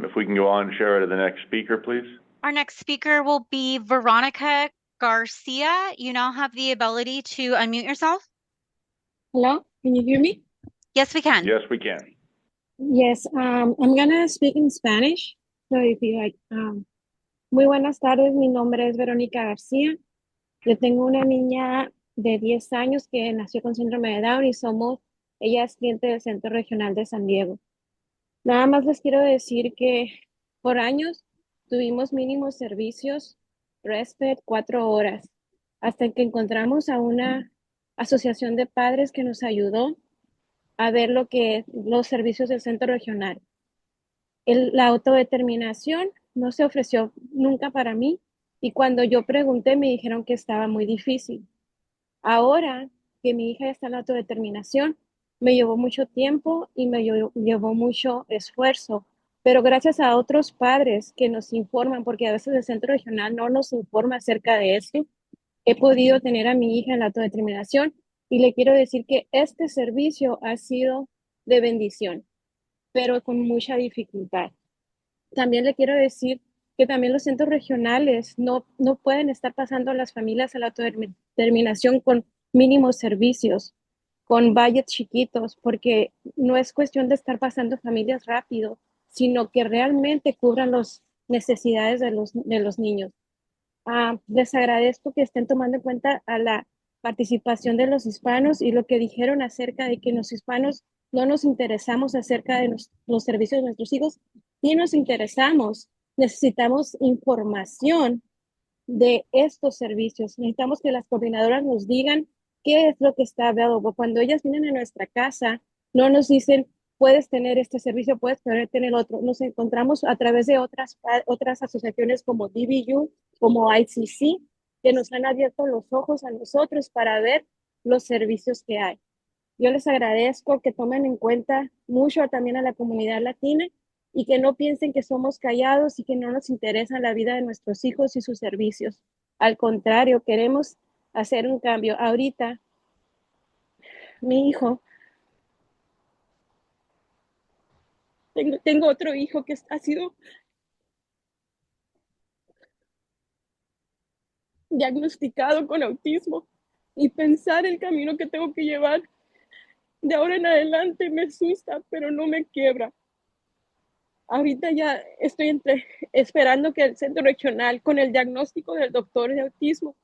If we can go on, Shara, to the next speaker, please. Our next speaker will be Veronica Garcia. You now have the ability to unmute yourself. Hello, can you hear me? Yes, we can. Yes, we can. Yes, I'm gonna speak in Spanish. So if you like, muy buenas tardes, mi nombre es Verónica García. Yo tengo una niña de 10 años que nació con síndrome de Down y ella es cliente del Centro Regional de San Diego. Nada más les quiero decir que por años tuvimos mínimos servicios, respite 4 horas, hasta que encontramos a una asociación de padres que nos ayudó a ver lo que los servicios del centro regional. La autodeterminación no se ofreció nunca para mí y cuando yo pregunté me dijeron que estaba muy difícil. Ahora que mi hija está en la autodeterminación, me llevó mucho tiempo y me llevó mucho esfuerzo, pero gracias a otros padres que nos informan, porque a veces el centro regional no nos informa acerca de esto, he podido tener a mi hija en la autodeterminación y le quiero decir que este servicio ha sido de bendición, pero con mucha dificultad. También le quiero decir que también los centros regionales no pueden estar pasando a las familias a la autodeterminación con mínimos servicios, con budgets chiquitos, porque no es cuestión de estar pasando familias rápido, sino que realmente cubran las necesidades de los niños. Les agradezco que estén tomando en cuenta a la participación de los hispanos y lo que dijeron acerca de que los hispanos no nos interesamos acerca de los servicios de nuestros hijos. Sí nos interesamos, necesitamos información de estos servicios. Necesitamos que las coordinadoras nos digan qué es lo que está available. Cuando ellas vienen a nuestra casa, no nos dicen puedes tener este servicio, puedes tener otro. Nos encontramos a través de otras asociaciones como DBU, como ICC, que nos han abierto los ojos a nosotros para ver los servicios que hay. Yo les agradezco que tomen en cuenta mucho también a la comunidad latina y que no piensen que somos callados y que no nos interesa la vida de nuestros hijos y sus servicios. Al contrario, queremos hacer un cambio. Ahorita, mi hijo, tengo otro hijo que ha sido diagnosticado con autismo y pensar el camino que tengo que llevar de ahora en adelante me asusta, pero no me quiebra. Ahorita ya estoy esperando que el centro regional, con el diagnóstico del doctor de autismo,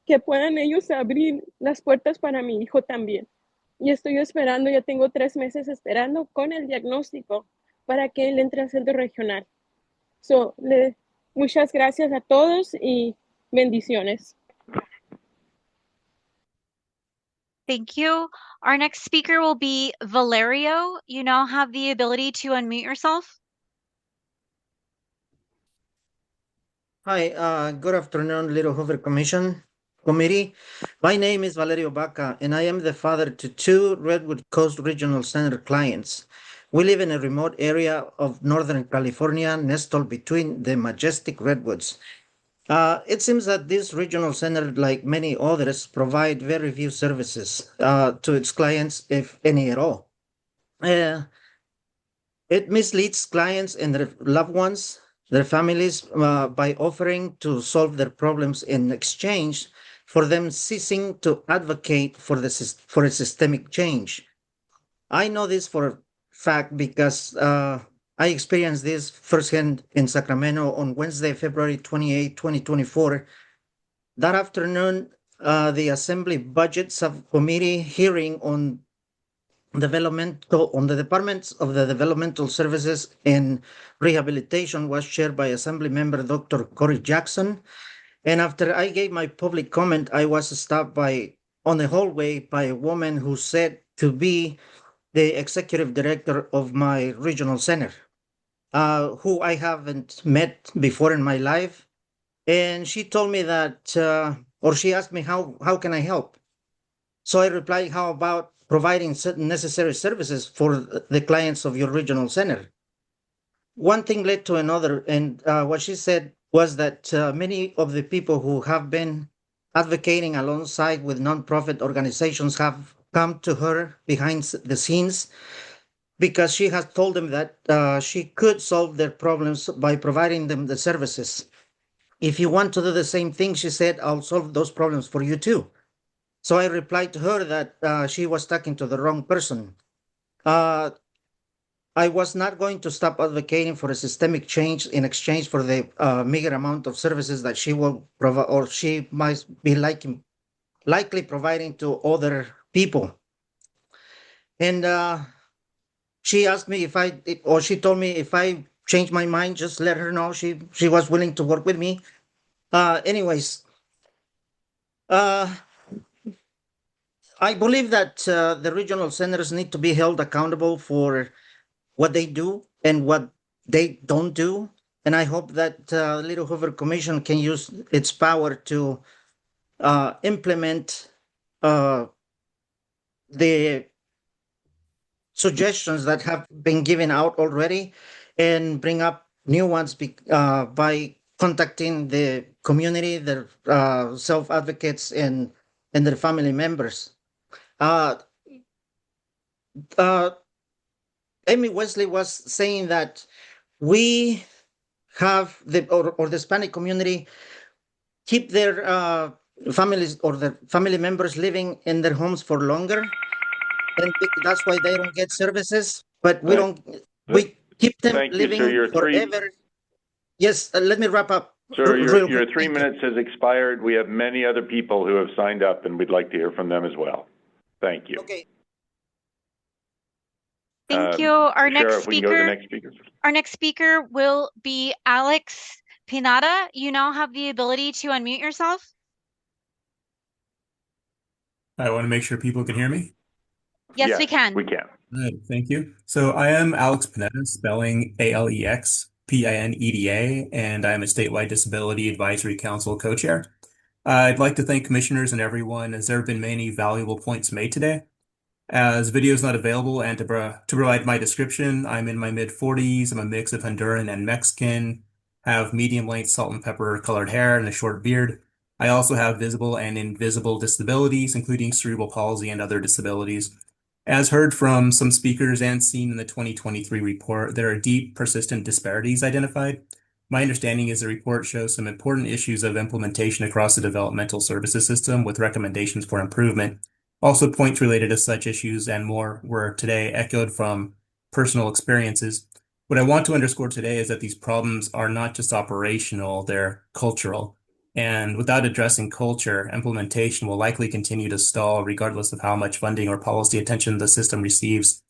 que puedan ellos abrir las puertas para mi hijo también. Y estoy esperando, ya tengo 3 meses esperando con el diagnóstico para que él entre al centro regional. Muchas gracias a todos y bendiciones. Thank you. Our next speaker will be Valerio. You now have the ability to unmute yourself. Hi, good afternoon, Little Hoover Committee. My name is Valerio Baca, and I am the father to 2 Redwood Coast Regional Center clients. We live in a remote area of Northern California, nestled between the majestic redwoods. It seems that this regional center, like many others, provide very few services to its clients, if any at all. It misleads clients and their loved ones, their families, by offering to solve their problems in exchange for them ceasing to advocate for a systemic change. I know this for a fact because I experienced this firsthand in Sacramento on Wednesday, February 28, 2024. That afternoon, the Assembly Budget Subcommittee hearing on the Departments of the Developmental Services and Rehabilitation was chaired by Assembly Member Dr. Corey Jackson. And after I gave my public comment, I was stopped on the hallway by a woman who said to be the executive director of my regional center, who I haven't met before in my life. And she told me that, or she asked me, how can I help? So I replied, how about providing certain necessary services for the clients of your regional center? One thing led to another, and what she said was that many of the people who have been advocating alongside with nonprofit organizations have come to her behind the scenes because she has told them that she could solve their problems by providing them the services. If you want to do the same thing, she said, I'll solve those problems for you too. So I replied to her that she was talking to the wrong person. I was not going to stop advocating for a systemic change in exchange for the meager amount of services that she will provide, or she might be likely providing to other people. And she asked me or she told me if I changed my mind, just let her know she was willing to work with me. Anyways, I believe that the regional centers need to be held accountable for what they do and what they don't do. And I hope that Little Hoover Commission can use its power to implement the suggestions that have been given out already and bring up new ones by contacting the community, their self-advocates, and their family members. Amy Wesley was saying that we have the Hispanic community keep their families or their family members living in their homes for longer, and that's why they don't get services. But we don't. We keep them Thank you, living sir. Your forever. Yes, let me wrap up. Sir, real your quick. 3 minutes has expired. We have many other people who have signed up, and we'd like to hear from them as well. Thank you. Okay. Thank you. Our Sheriff, we can go to the next speaker. Our next speaker will be Alex Pinada. You now have the ability to unmute yourself. I want to make sure people can hear me. Yes, we can. We can. All right, thank you. So I am Alex Pineda, spelling AlexPineda, and I am a statewide Disability Advisory Council co-chair. I'd like to thank commissioners and everyone, as there have been many valuable points made today. As video is not available, and to provide my description, I'm in my mid-40s. I'm a mix of Honduran and Mexican, have medium-length salt and pepper colored hair and a short beard. I also have visible and invisible disabilities, including cerebral palsy and other disabilities. As heard from some speakers and seen in the 2023 report, there are deep, persistent disparities identified. My understanding is the report shows some important issues of implementation across the developmental services system with recommendations for improvement. Also, points related to such issues and more were today echoed from personal experiences. What I want to underscore today is that these problems are not just operational, they're cultural. And without addressing culture, implementation will likely continue to stall regardless of how much funding or policy attention the system receives.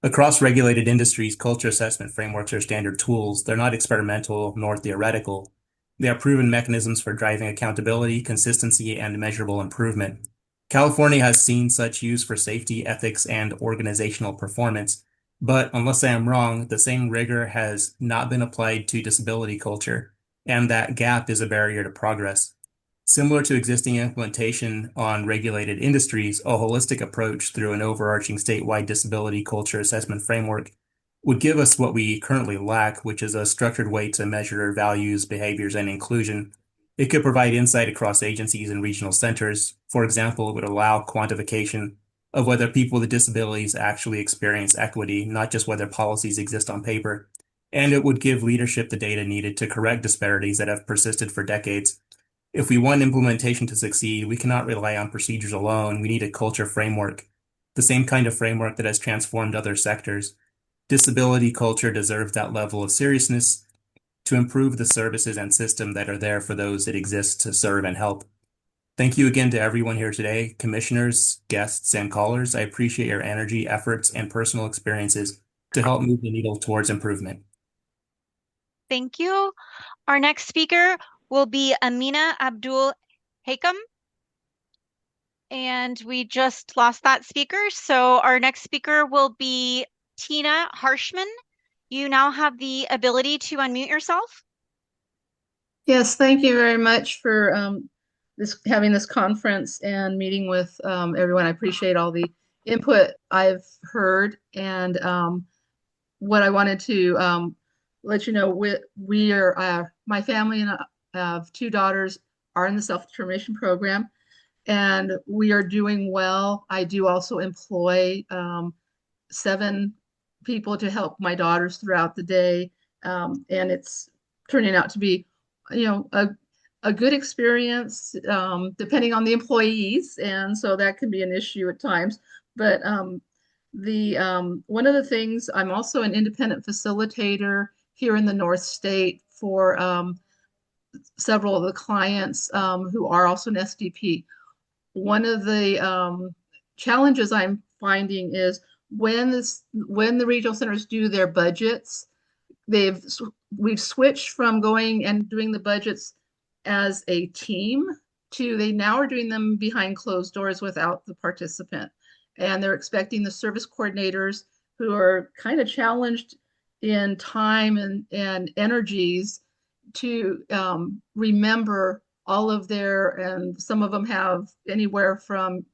Across regulated industries, culture assessment frameworks are standard tools. They're not experimental nor theoretical. They are proven mechanisms for driving accountability, consistency, and measurable improvement. California has seen such use for safety, ethics, and organizational performance. But unless I am wrong, the same rigor has not been applied to disability culture, and that gap is a barrier to progress. Similar to existing implementation on regulated industries, a holistic approach through an overarching statewide disability culture assessment framework would give us what we currently lack, which is a structured way to measure values, behaviors, and inclusion. It could provide insight across agencies and regional centers. For example, it would allow quantification of whether people with disabilities actually experience equity, not just whether policies exist on paper. And it would give leadership the data needed to correct disparities that have persisted for decades. If we want implementation to succeed, we cannot rely on procedures alone. We need a culture framework, the same kind of framework that has transformed other sectors. Disability culture deserves that level of seriousness to improve the services and system that are there for those that exist to serve and help. Thank you again to everyone here today, commissioners, guests, and callers. I appreciate your energy, efforts, and personal experiences to help move the needle towards improvement. Thank you. Our next speaker will be Amina Abdul Hakam. And we just lost that speaker. So our next speaker will be Tina Harshman. You now have the ability to unmute yourself. Yes, thank you very much for having this conference and meeting with everyone. I appreciate all the input I've heard, and what I wanted to let you know, we are my family and I have two daughters are in the self-determination program, and we are doing well. I do also employ 7 people to help my daughters throughout the day, and it's turning out to be, a good experience, depending on the employees, and so that can be an issue at times. But one of the things, I'm also an independent facilitator here in the North State for several of the clients who are also an SDP. One of the challenges I'm finding is when the regional centers do their budgets, we've switched from going and doing the budgets as a team to they now are doing them behind closed doors without the participant. And they're expecting the service coordinators, who are kind of challenged in time and energies, to remember all of and some of them have anywhere from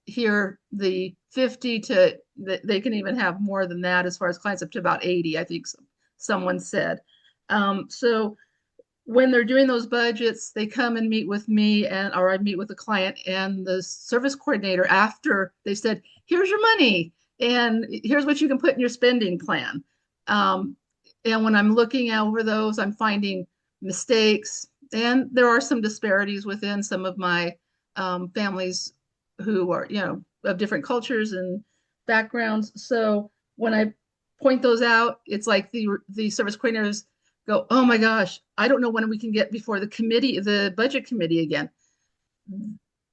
here the 50 to they can even have more than that as far as clients, up to about 80, I think someone said. So when they're doing those budgets, they come and meet with me, or I meet with the client and the service coordinator after they said, here's your money and here's what you can put in your spending plan. And when I'm looking over those, I'm finding mistakes, and there are some disparities within some of my families who are, of different cultures and backgrounds. So when I point those out, it's like the service coordinators go, oh my gosh, I don't know when we can get before the budget committee again.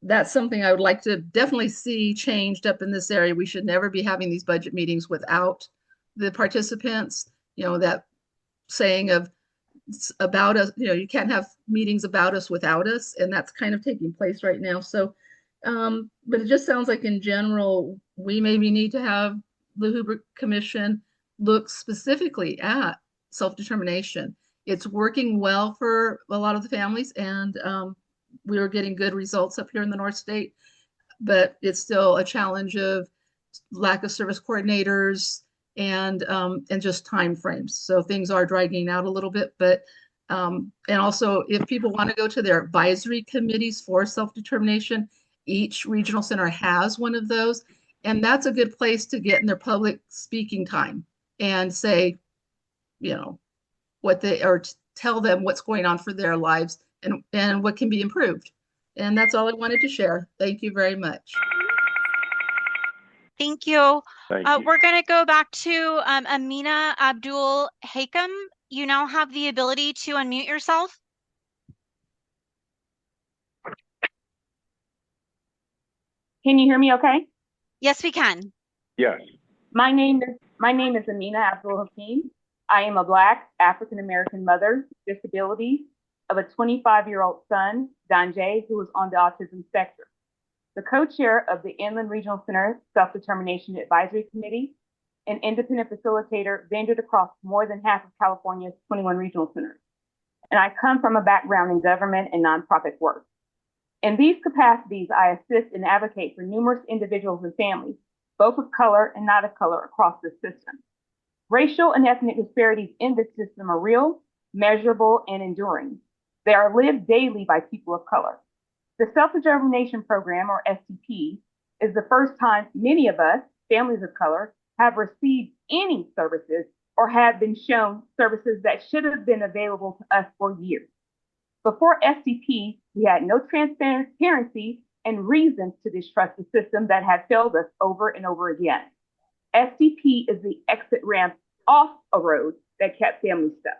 That's something I would like to definitely see changed up in this area. We should never be having these budget meetings without the participants. That saying of about us, you can't have meetings about us without us, and that's kind of taking place right now. So But it just sounds like in general, we maybe need to have the Hoover Commission look specifically at self-determination. It's working well for a lot of the families, and we are getting good results up here in the North State, but it's still a challenge of lack of service coordinators and just time frames. So things are dragging out a little bit, but and also if people want to go to their advisory committees for self-determination, each regional center has one of those, and that's a good place to get in their public speaking time and say, what they or tell them what's going on for their lives and what can be improved. And that's all I wanted to share. Thank you very much. Thank you. Thank you. We're going to go back to Amina Abdul Hakam. You now have the ability to unmute yourself. Can you hear me okay? Yes, we can. Yes. My name is Amina Abdul Hakim. I am a Black African-American mother with disabilities of a 25-year-old son, Donjay, who is on the autism spectrum, the co-chair of the Inland Regional Center Self-Determination Advisory Committee, an independent facilitator ventured across more than half of California's 21 regional centers. And I come from a background in government and nonprofit work. In these capacities, I assist and advocate for numerous individuals and families, both of color and not of color, across the system. Racial and ethnic disparities in this system are real, measurable, and enduring. They are lived daily by people of color. The Self-Determination Program, or STP, is the first time many of us, families of color, have received any services or have been shown services that should have been available to us for years. Before STP, we had no transparency and reasons to distrust the system that had failed us over and over again. STP is the exit ramp off a road that kept families stuck.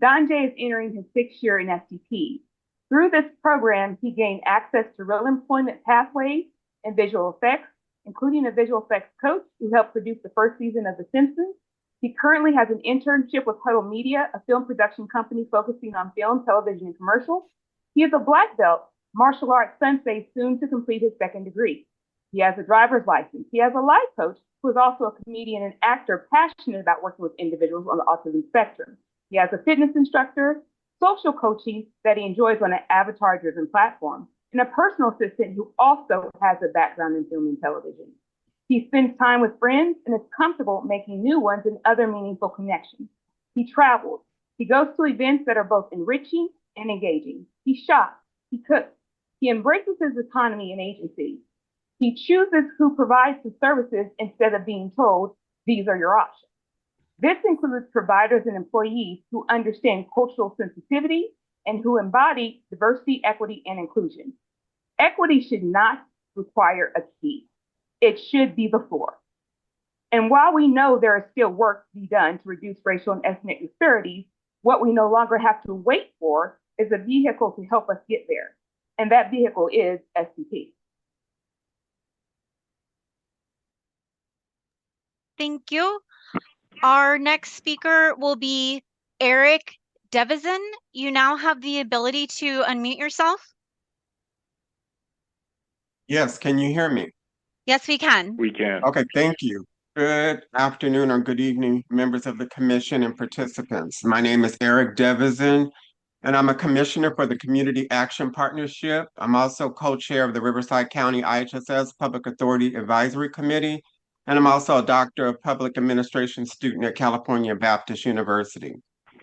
Donjay is entering his 6th year in STP. Through this program, he gained access to real employment pathways and visual effects, including a visual effects coach who helped produce the first season of The Simpsons. He currently has an internship with Huddle Media, a film production company focusing on film, television, and commercials. He is a black belt martial arts sensei, soon to complete his 2nd degree. He has a driver's license. He has a life coach who is also a comedian and actor passionate about working with individuals on the autism spectrum. He has a fitness instructor, social coaching that he enjoys on an avatar-driven platform, and a personal assistant who also has a background in film and television. He spends time with friends and is comfortable making new ones and other meaningful connections. He travels. He goes to events that are both enriching and engaging. He shops. He cooks. He embraces his autonomy and agency. He chooses who provides the services instead of being told, these are your options. This includes providers and employees who understand cultural sensitivity and who embody diversity, equity, and inclusion. Equity should not require a key. It should be the floor. And while we know there is still work to be done to reduce racial and ethnic disparities, what we no longer have to wait for is a vehicle to help us get there. And that vehicle is STP. Thank you. Our next speaker will be Eric Devizin. You now have the ability to unmute yourself. Yes, can you hear me? Yes, we can. We can. Okay, thank you. Good afternoon or good evening, members of the commission and participants. My name is Eric Devizin, and I'm a commissioner for the Community Action Partnership. I'm also co-chair of the Riverside County IHSS Public Authority Advisory Committee, and I'm also a doctor of public administration student at California Baptist University.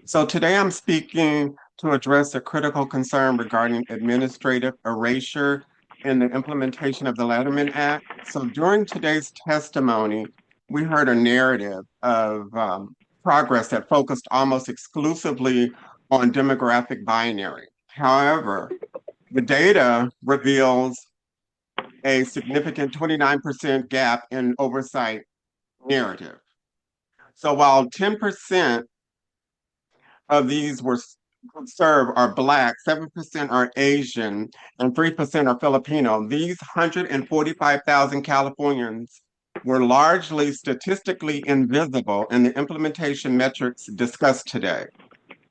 So today I'm speaking to address a critical concern regarding administrative erasure in the implementation of the Letterman Act. So during today's testimony, we heard a narrative of progress that focused almost exclusively on demographic binary. However, the data reveals a significant 29% gap in oversight narrative. So while 10% of these were served are Black, 7% are Asian, and 3% are Filipino, these 145,000 Californians were largely statistically invisible in the implementation metrics discussed today.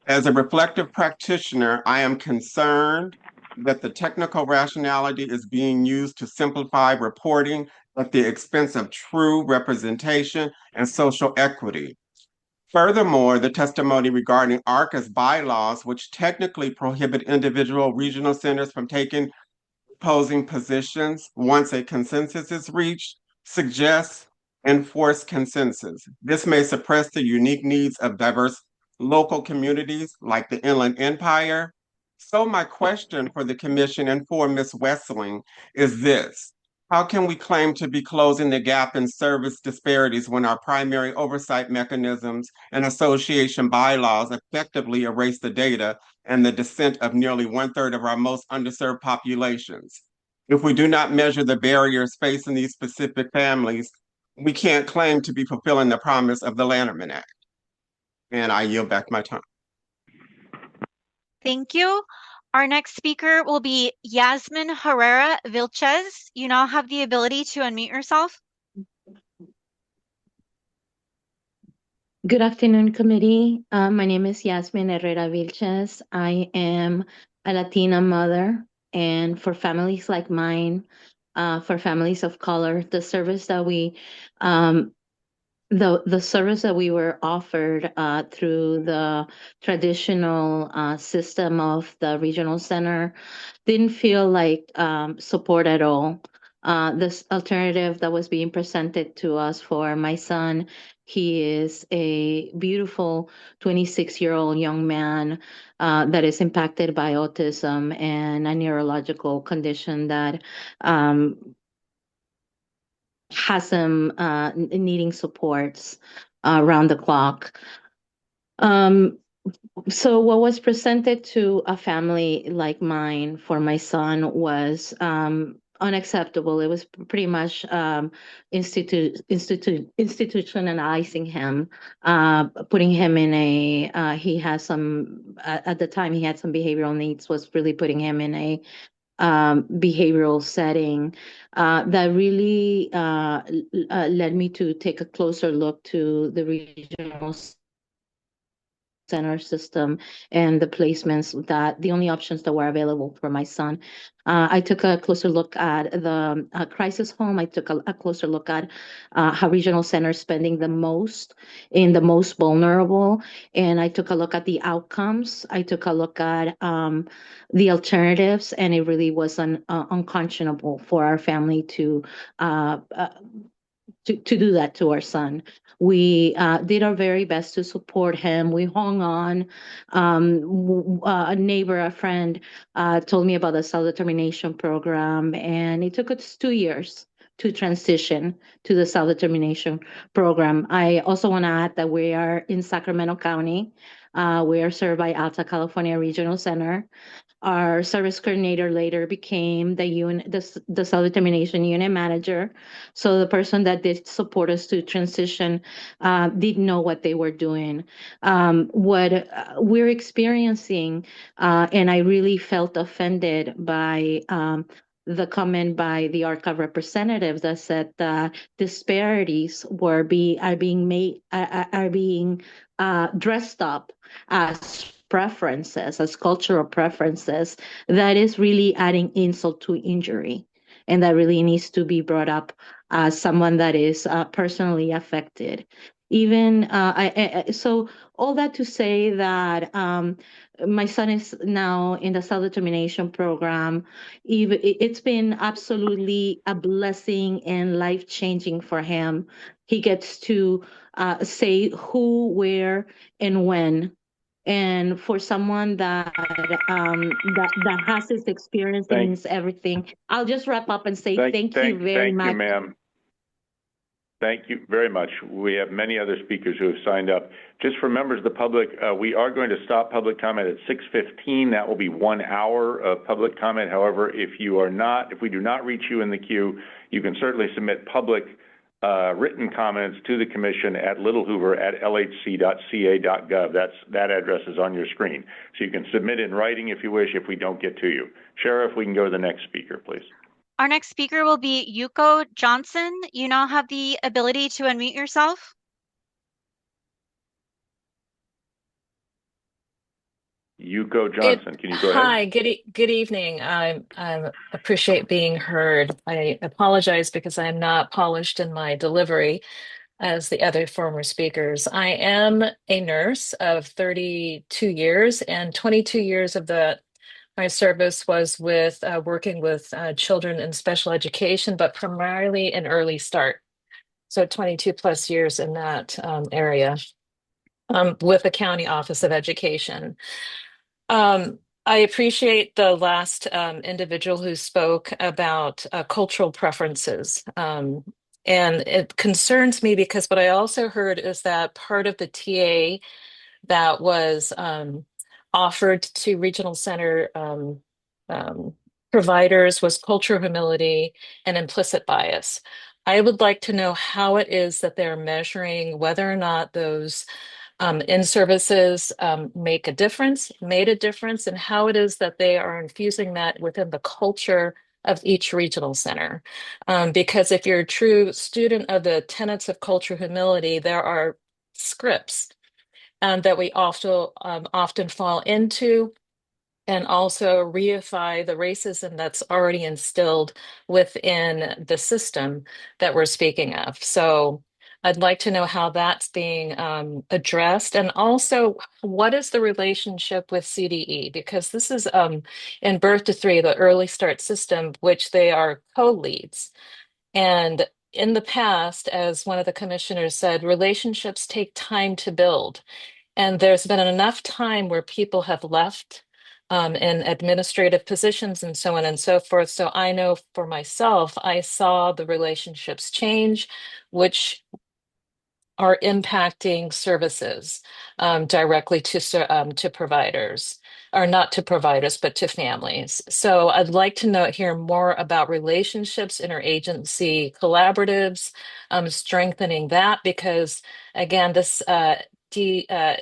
As a reflective practitioner, I am concerned that the technical rationality is being used to simplify reporting at the expense of true representation and social equity. Furthermore, the testimony regarding ARCA's bylaws, which technically prohibit individual regional centers from taking opposing positions once a consensus is reached, suggests enforced consensus. This may suppress the unique needs of diverse local communities like the Inland Empire. So my question for the commission and for Ms. Wessling is this: how can we claim to be closing the gap in service disparities when our primary oversight mechanisms and association bylaws effectively erase the data and the descent of nearly 1/3 of our most underserved populations? If we do not measure the barriers facing these specific families, we can't claim to be fulfilling the promise of the Lanterman Act. And I yield back my time. Thank you. Our next speaker will be Yasmin Herrera Vilches. You now have the ability to unmute yourself. Good afternoon, committee. My name is Yasmin Herrera Vilches. I am a Latina mother, and for families like mine, for families of color, the service that the service that we were offered through the traditional system of the regional center didn't feel like support at all. This alternative that was being presented to us for my son, he is a beautiful 26-year-old young man that is impacted by autism and a neurological condition that has him needing supports around the clock. So what was presented to a family like mine for my son was unacceptable. It was pretty much institutionalizing him, putting him in a, he has some, at the time he had some behavioral needs, was really putting him in a behavioral setting that really led me to take a closer look to the regional center system and the placements, that the only options that were available for my son. I took a closer look at the crisis home. I took a closer look at how regional centers spending the most in the most vulnerable. And I took a look at the outcomes. I took a look at the alternatives, and it really was unconscionable for our family to do that to our son. We did our very best to support him. We hung on. A neighbor, a friend, told me about the self-determination program, and it took us 2 years to transition to the self-determination program. I also want to add that we are in Sacramento County. We are served by Alta California Regional Center. Our service coordinator later became the self-determination unit manager. So the person that did support us to transition didn't know what they were doing. What we're experiencing, and I really felt offended by the comment by the ARCA representatives that said that disparities are being dressed up as preferences, as cultural preferences, that is really adding insult to injury. And that really needs to be brought up as someone that is personally affected. Even so, all that to say that my son is now in the self-determination program. It's been absolutely a blessing and life-changing for him. He gets to say who, where, and when. And for someone that has this experience and means everything, I'll just wrap up and say thank you very much. Thank you, ma'am. Thank you very much. We have many other speakers who have signed up. Just for members of the public, we are going to stop public comment at 6:15. That will be 1 hour of public comment. However, if we do not reach you in the queue, you can certainly submit public written comments to the commission at littlehoover@lhc.ca.gov. That address is on your screen. So you can submit in writing if you wish if we don't get to you. Sheriff, we can go to the next speaker, please. Our next speaker will be Yuko Johnson. You now have the ability to unmute yourself. Yuko Johnson, can you go ahead? Hi, good evening. I appreciate being heard. I apologize because I'm not polished in my delivery as the other former speakers. I am a nurse of 32 years, and 22 years of that my service was with working with children in special education, but primarily in early start. So 22 plus years in that area with the County Office of Education. I appreciate the last individual who spoke about cultural preferences. And it concerns me because what I also heard is that part of the TA that was offered to regional center providers was cultural humility and implicit bias. I would like to know how it is that they're measuring whether or not those in services made a difference, and how it is that they are infusing that within the culture of each regional center. Because if you're a true student of the tenets of cultural humility, there are scripts that we often fall into, and also reify the racism that's already instilled within the system that we're speaking of. So I'd like to know how that's being addressed, and also what is the relationship with CDE? Because this is in Birth to Three, the early start system, which they are co-leads. And in the past, as one of the commissioners said, relationships take time to build. And there's been enough time where people have left in administrative positions and so on and so forth. So I know for myself, I saw the relationships change, which are impacting services directly to providers, or not to providers, but to families. So I'd like to hear more about relationships, interagency collaboratives, strengthening that, because again, this isn't a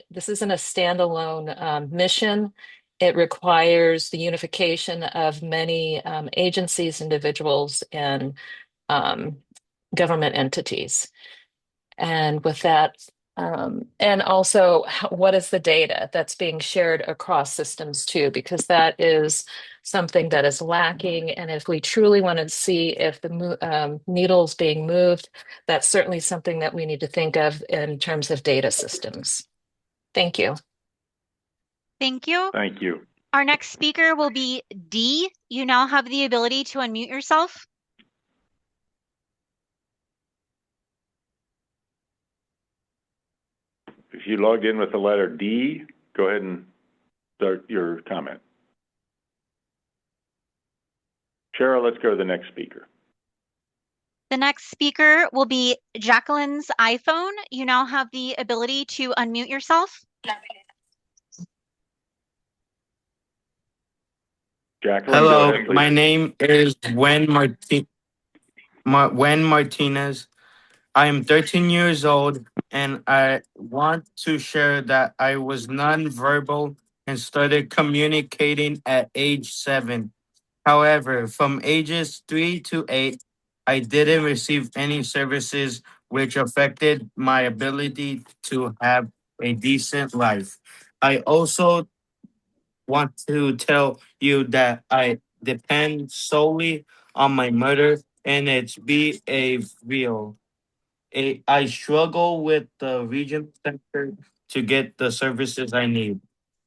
standalone mission. It requires the unification of many agencies, individuals, and government entities. And with that, and also what is the data that's being shared across systems too, because that is something that is lacking. And if we truly want to see if the needle's being moved, that's certainly something that we need to think of in terms of data systems. Thank you. Thank you. Thank you. Our next speaker will be Dee. You now have the ability to unmute yourself. If you logged in with the letter D, go ahead and start your comment. Cheryl, let's go to the next speaker. The next speaker will be Jacqueline's iPhone. You now have the ability to unmute yourself. Jacqueline, Hello, go ahead, please. my name is Wen Martinez. I am 13 years old, and I want to share that I was nonverbal and started communicating at age 7. However, from ages 3 to 8, I didn't receive any services, which affected my ability to have a decent life. I also want to tell you that I depend solely on my mother, and it's behavioral. I struggle with the region sector to get the services I need.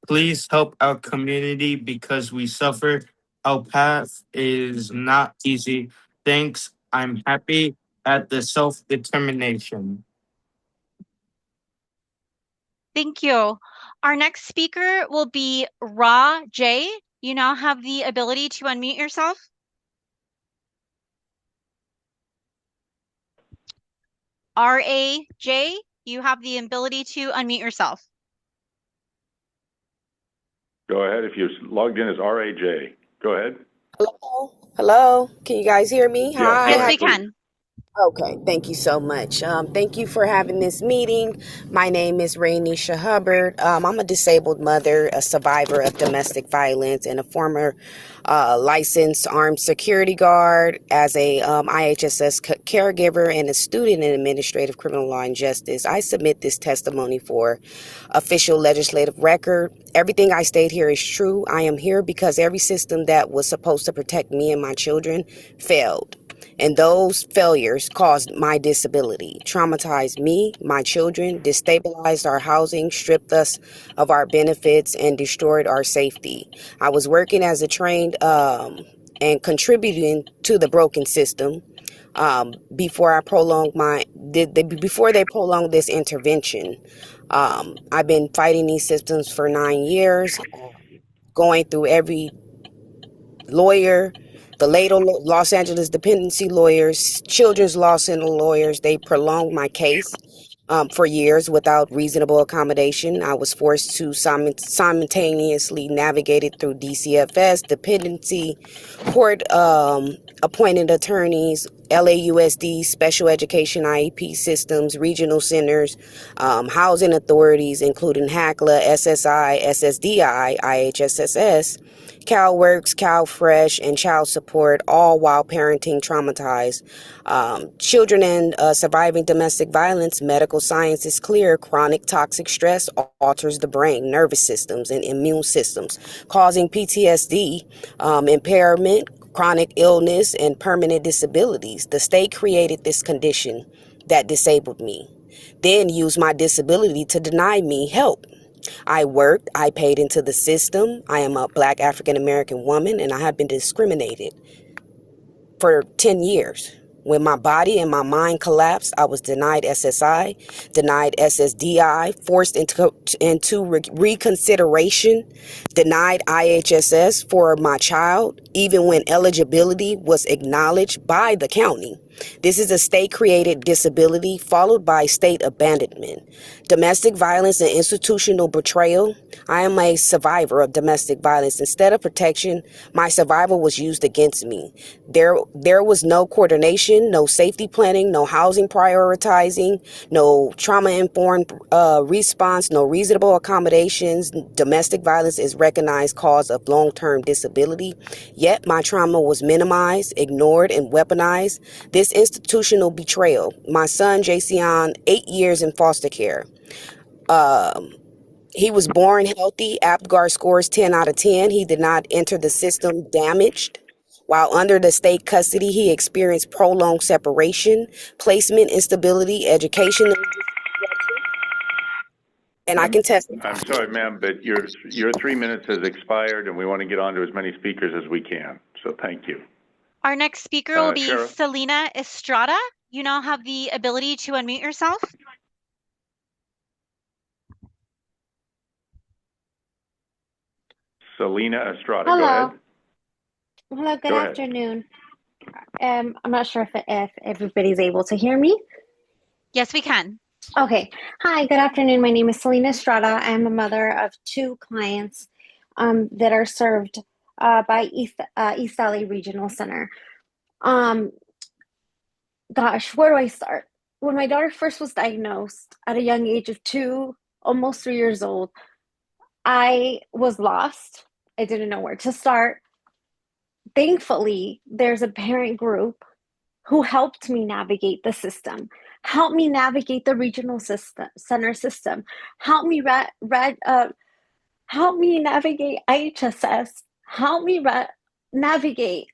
Please help our community because we suffer. Our path is not easy. Thanks. I'm happy at the self-determination. Thank you. Our next speaker will be Ra J. You now have the ability to unmute yourself. R-A-J, you have the ability to unmute yourself. Go ahead. If you're logged in as RAJ, go ahead. Hello, can you guys hear me? Yes, Hi. go ahead, We please. can. Okay, thank you so much. Thank you for having this meeting. My name is Rainisha Hubbard. I'm a disabled mother, a survivor of domestic violence, and a former licensed armed security guard as a IHSS caregiver and a student in administrative criminal law and justice. I submit this testimony for official legislative record. Everything I state here is true. I am here because every system that was supposed to protect me and my children failed. And those failures caused my disability, traumatized me, my children, destabilized our housing, stripped us of our benefits, and destroyed our safety. I was working as a trained and contributing to the broken system before I prolonged before they prolonged this intervention. I've been fighting these systems for 9 years, going through every lawyer, the Los Angeles dependency lawyers, children's law center lawyers. They prolonged my case for years without reasonable accommodation. I was forced to simultaneously navigate it through DCFS, dependency, court appointed attorneys, LAUSD, special education IEP systems, regional centers, housing authorities, including HACLA, SSI, SSDI, IHSSS, CalWorks, CalFresh, and child support, all while parenting traumatized children and surviving domestic violence. Medical science is clear. Chronic toxic stress alters the brain, nervous systems, and immune systems, causing PTSD, impairment, chronic illness, and permanent disabilities. The state created this condition that disabled me, then used my disability to deny me help. I worked, I paid into the system. I am a Black African American woman, and I have been discriminated for 10 years. When my body and my mind collapsed, I was denied SSI, denied SSDI, forced into reconsideration, denied IHSS for my child, even when eligibility was acknowledged by the county. This is a state-created disability followed by state abandonment. Domestic violence and institutional betrayal. I am a survivor of domestic violence. Instead of protection, my survival was used against me. There was no coordination, no safety planning, no housing prioritizing, no trauma-informed response, no reasonable accommodations. Domestic violence is recognized cause of long-term disability, yet my trauma was minimized, ignored, and weaponized. This institutional betrayal. My son, Jason, 8 years in foster care. He was born healthy, APGAR scores 10 out of 10. He did not enter the system damaged. While under the state custody, he experienced prolonged separation, placement instability, education, and I can testify. I'm sorry, ma'am, but your 3 minutes has expired, and we want to get on to as many speakers as we can. So thank you. Our next speaker will be Sheriff. Selena Estrada. You now have the ability to unmute yourself. Selena Estrada, Hello. go ahead. Hello, good Go ahead. afternoon. I'm not sure if everybody's able to hear me. Yes, we can. Okay. Hi, good afternoon. My name is Selena Estrada. I'm a mother of 2 clients that are served by East LA Regional Center. Gosh, where do I start? When my daughter first was diagnosed at a young age of 2, almost 3 years old, I was lost. I didn't know where to start. Thankfully, there's a parent group who helped me navigate the system, helped me navigate the regional center system, helped me help me navigate IHSS, help me navigate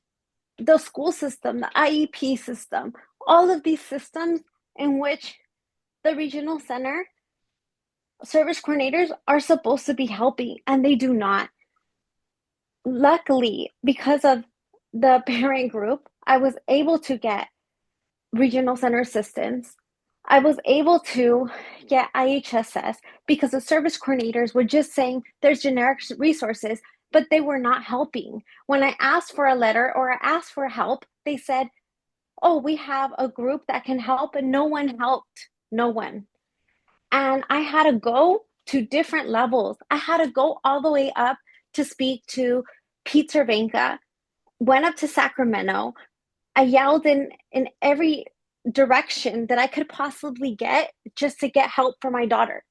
the school system, the IEP system, all of these systems in which the regional center service coordinators are supposed to be helping, and they do not. Luckily, because of the parent group, I was able to get regional center assistance. I was able to get IHSS because the service coordinators were just saying there's generic resources, but they were not helping. When I asked for a letter or I asked for help, they said, oh, we have a group that can help, and no one helped. No one. And I had to go to different levels. I had to go all the way up to speak to Pete Cervenka, went up to Sacramento. I yelled in every direction that I could possibly get just to get help for my daughter.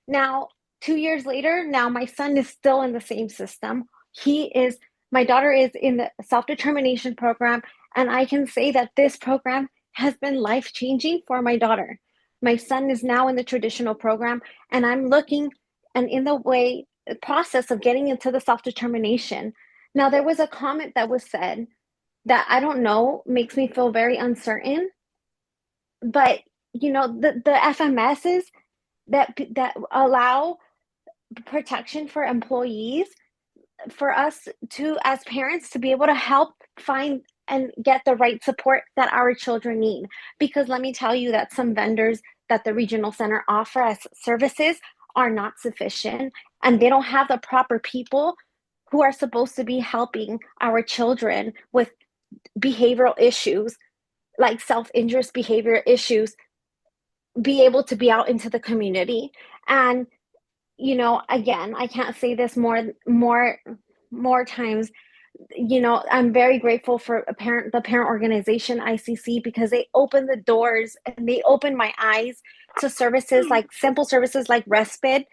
Now, 2 years later, now my son is still in the same system. My daughter is in the self-determination program, and I can say that this program has been life-changing for my daughter. My son is now in the traditional program, and I'm looking and in the process of getting into the self-determination. Now, there was a comment that was said that I don't know, makes me feel very uncertain. But the FMSs that allow protection for employees, for us to, as parents, to be able to help find and get the right support that our children need. Because let me tell you that some vendors that the regional center offer as services are not sufficient, and they don't have the proper people who are supposed to be helping our children with behavioral issues, like self-injurious behavior issues, be able to be out into the community. And again, I can't say this more times. I'm very grateful for the parent organization ICC, because they opened the doors and they opened my eyes to services, like simple services like respite,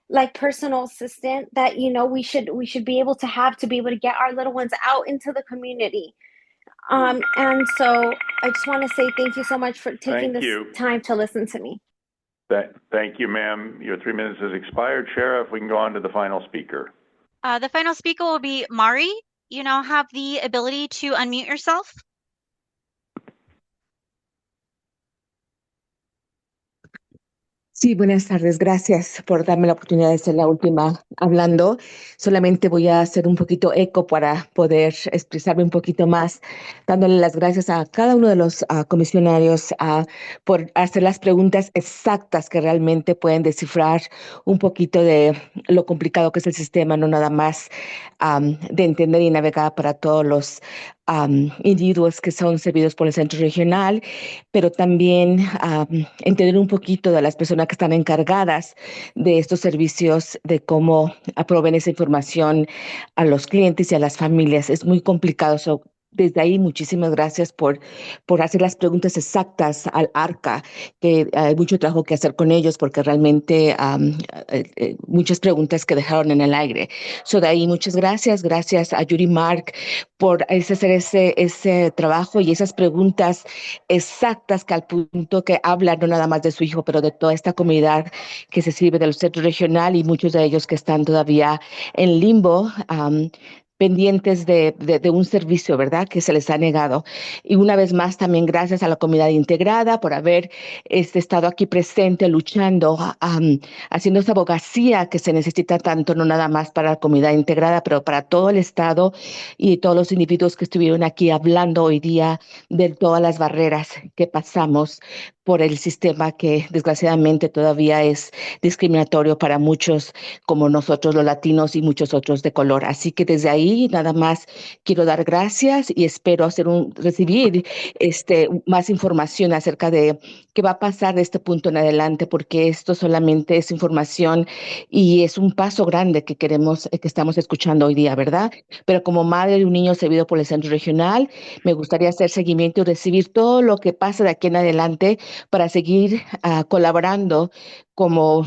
like personal assistant, that we should be able to be able to get our little ones out into the community. And so I just want to say thank you so much for taking this time to listen to me. Thank you, ma'am. Your 3 minutes has expired. Sheriff, we can go on to the final speaker. The final speaker will be Mari. You now have the ability to unmute yourself. Sí, buenas tardes. Gracias por darme la oportunidad de ser la última hablando. Solamente voy a hacer un poquito eco para poder expresarme un poquito más, dándole las gracias a cada uno de los comisionarios por hacer las preguntas exactas que realmente pueden descifrar un poquito de lo complicado que es el sistema, no nada más de entender y navegar para todos los individuos que son servidos por el centro regional, pero también entender un poquito de las personas que están encargadas de estos servicios, de cómo proveen esa información a los clientes y a las familias. Es muy complicado. Desde ahí, muchísimas gracias por hacer las preguntas exactas al ARCA, que hay mucho trabajo que hacer con ellos, porque realmente muchas preguntas que dejaron en el aire. De ahí, muchas gracias. Gracias a Yuri Mark por hacer ese trabajo y esas preguntas exactas, que al punto que hablan no nada más de su hijo, pero de toda esta comunidad que se sirve del centro regional, y muchos de ellos que están todavía en limbo, pendientes de un servicio, ¿verdad?, que se les ha negado. Y una vez más, también gracias a la comunidad integrada por haber estado aquí presente, luchando, haciendo esa abogacía que se necesita tanto, no nada más para la comunidad integrada, pero para todo el estado, y todos los individuos que estuvieron aquí hablando hoy día de todas las barreras que pasamos por el sistema, que desgraciadamente todavía es discriminatorio para muchos, como nosotros los latinos y muchos otros de color. Así que desde ahí nada más quiero dar gracias, y espero recibir más información acerca de qué va a pasar de este punto en adelante, porque esto solamente es información y es un paso grande que estamos escuchando hoy día, ¿verdad? Pero como madre de un niño servido por el centro regional, me gustaría hacer seguimiento y recibir todo lo que pasa de aquí en adelante, para seguir colaborando como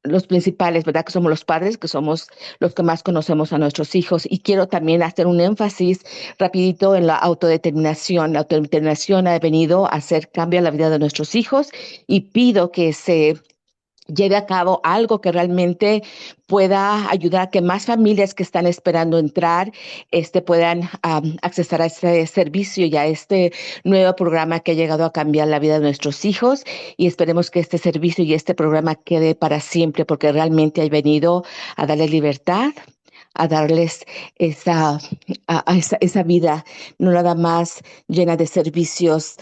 los principales, ¿verdad?, que somos los padres, que somos los que más conocemos a nuestros hijos. Y quiero también hacer un énfasis rapidito en la autodeterminación. La autodeterminación ha venido a hacer cambio en la vida de nuestros hijos, y pido que se lleve a cabo algo que realmente pueda ayudar a que más familias que están esperando entrar puedan accesar a este servicio y a este nuevo programa que ha llegado a cambiar la vida de nuestros hijos. Y esperemos que este servicio y este programa quede para siempre, porque realmente ha venido a darles libertad, a darles esa vida, no nada más llena de servicios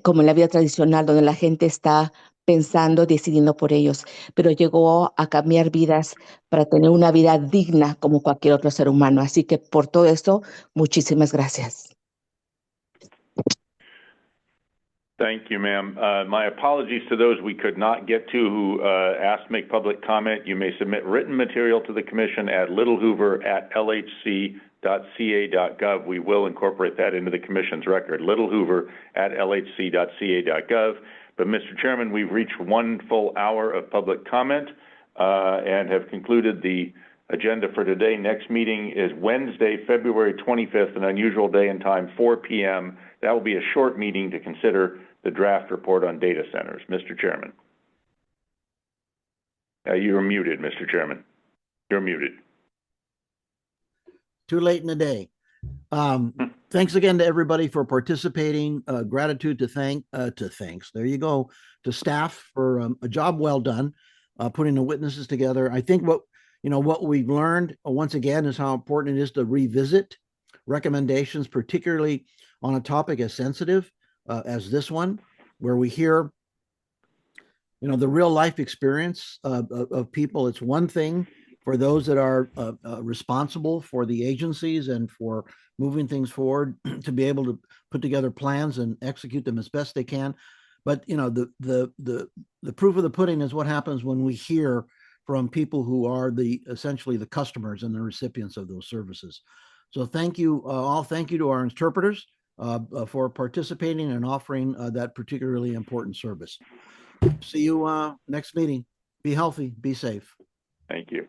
como en la vida tradicional, donde la gente está pensando, decidiendo por ellos, pero llegó a cambiar vidas para tener una vida digna como cualquier otro ser humano. Así que por todo esto, muchísimas gracias. Thank you, ma'am. My apologies to those we could not get to who asked to make public comment. You may submit written material to the commission at littlehoover@lhc.ca.gov. We will incorporate that into the commission's record, littlehoover@lhc.ca.gov. But Mr. Chairman, we've reached 1 full hour of public comment and have concluded the agenda for today. Next meeting is Wednesday, February 25th, an unusual day and time, 4 p.m. That will be a short meeting to consider the draft report on data centers. Mr. Chairman. You're muted, Mr. Chairman. You're muted. Too late in the day. Thanks again to everybody for participating. Gratitude to thanks. There you go. To staff for a job well done, putting the witnesses together. I think what we've learned once again is how important it is to revisit recommendations, particularly on a topic as sensitive as this one, where we hear, the real life experience of people. It's one thing for those that are responsible for the agencies and for moving things forward to be able to put together plans and execute them as best they can. But the proof of the pudding is what happens when we hear from people who are essentially the customers and the recipients of those services. So thank you all. Thank you to our interpreters for participating and offering that particularly important service. See you next meeting. Be healthy, be safe. Thank you.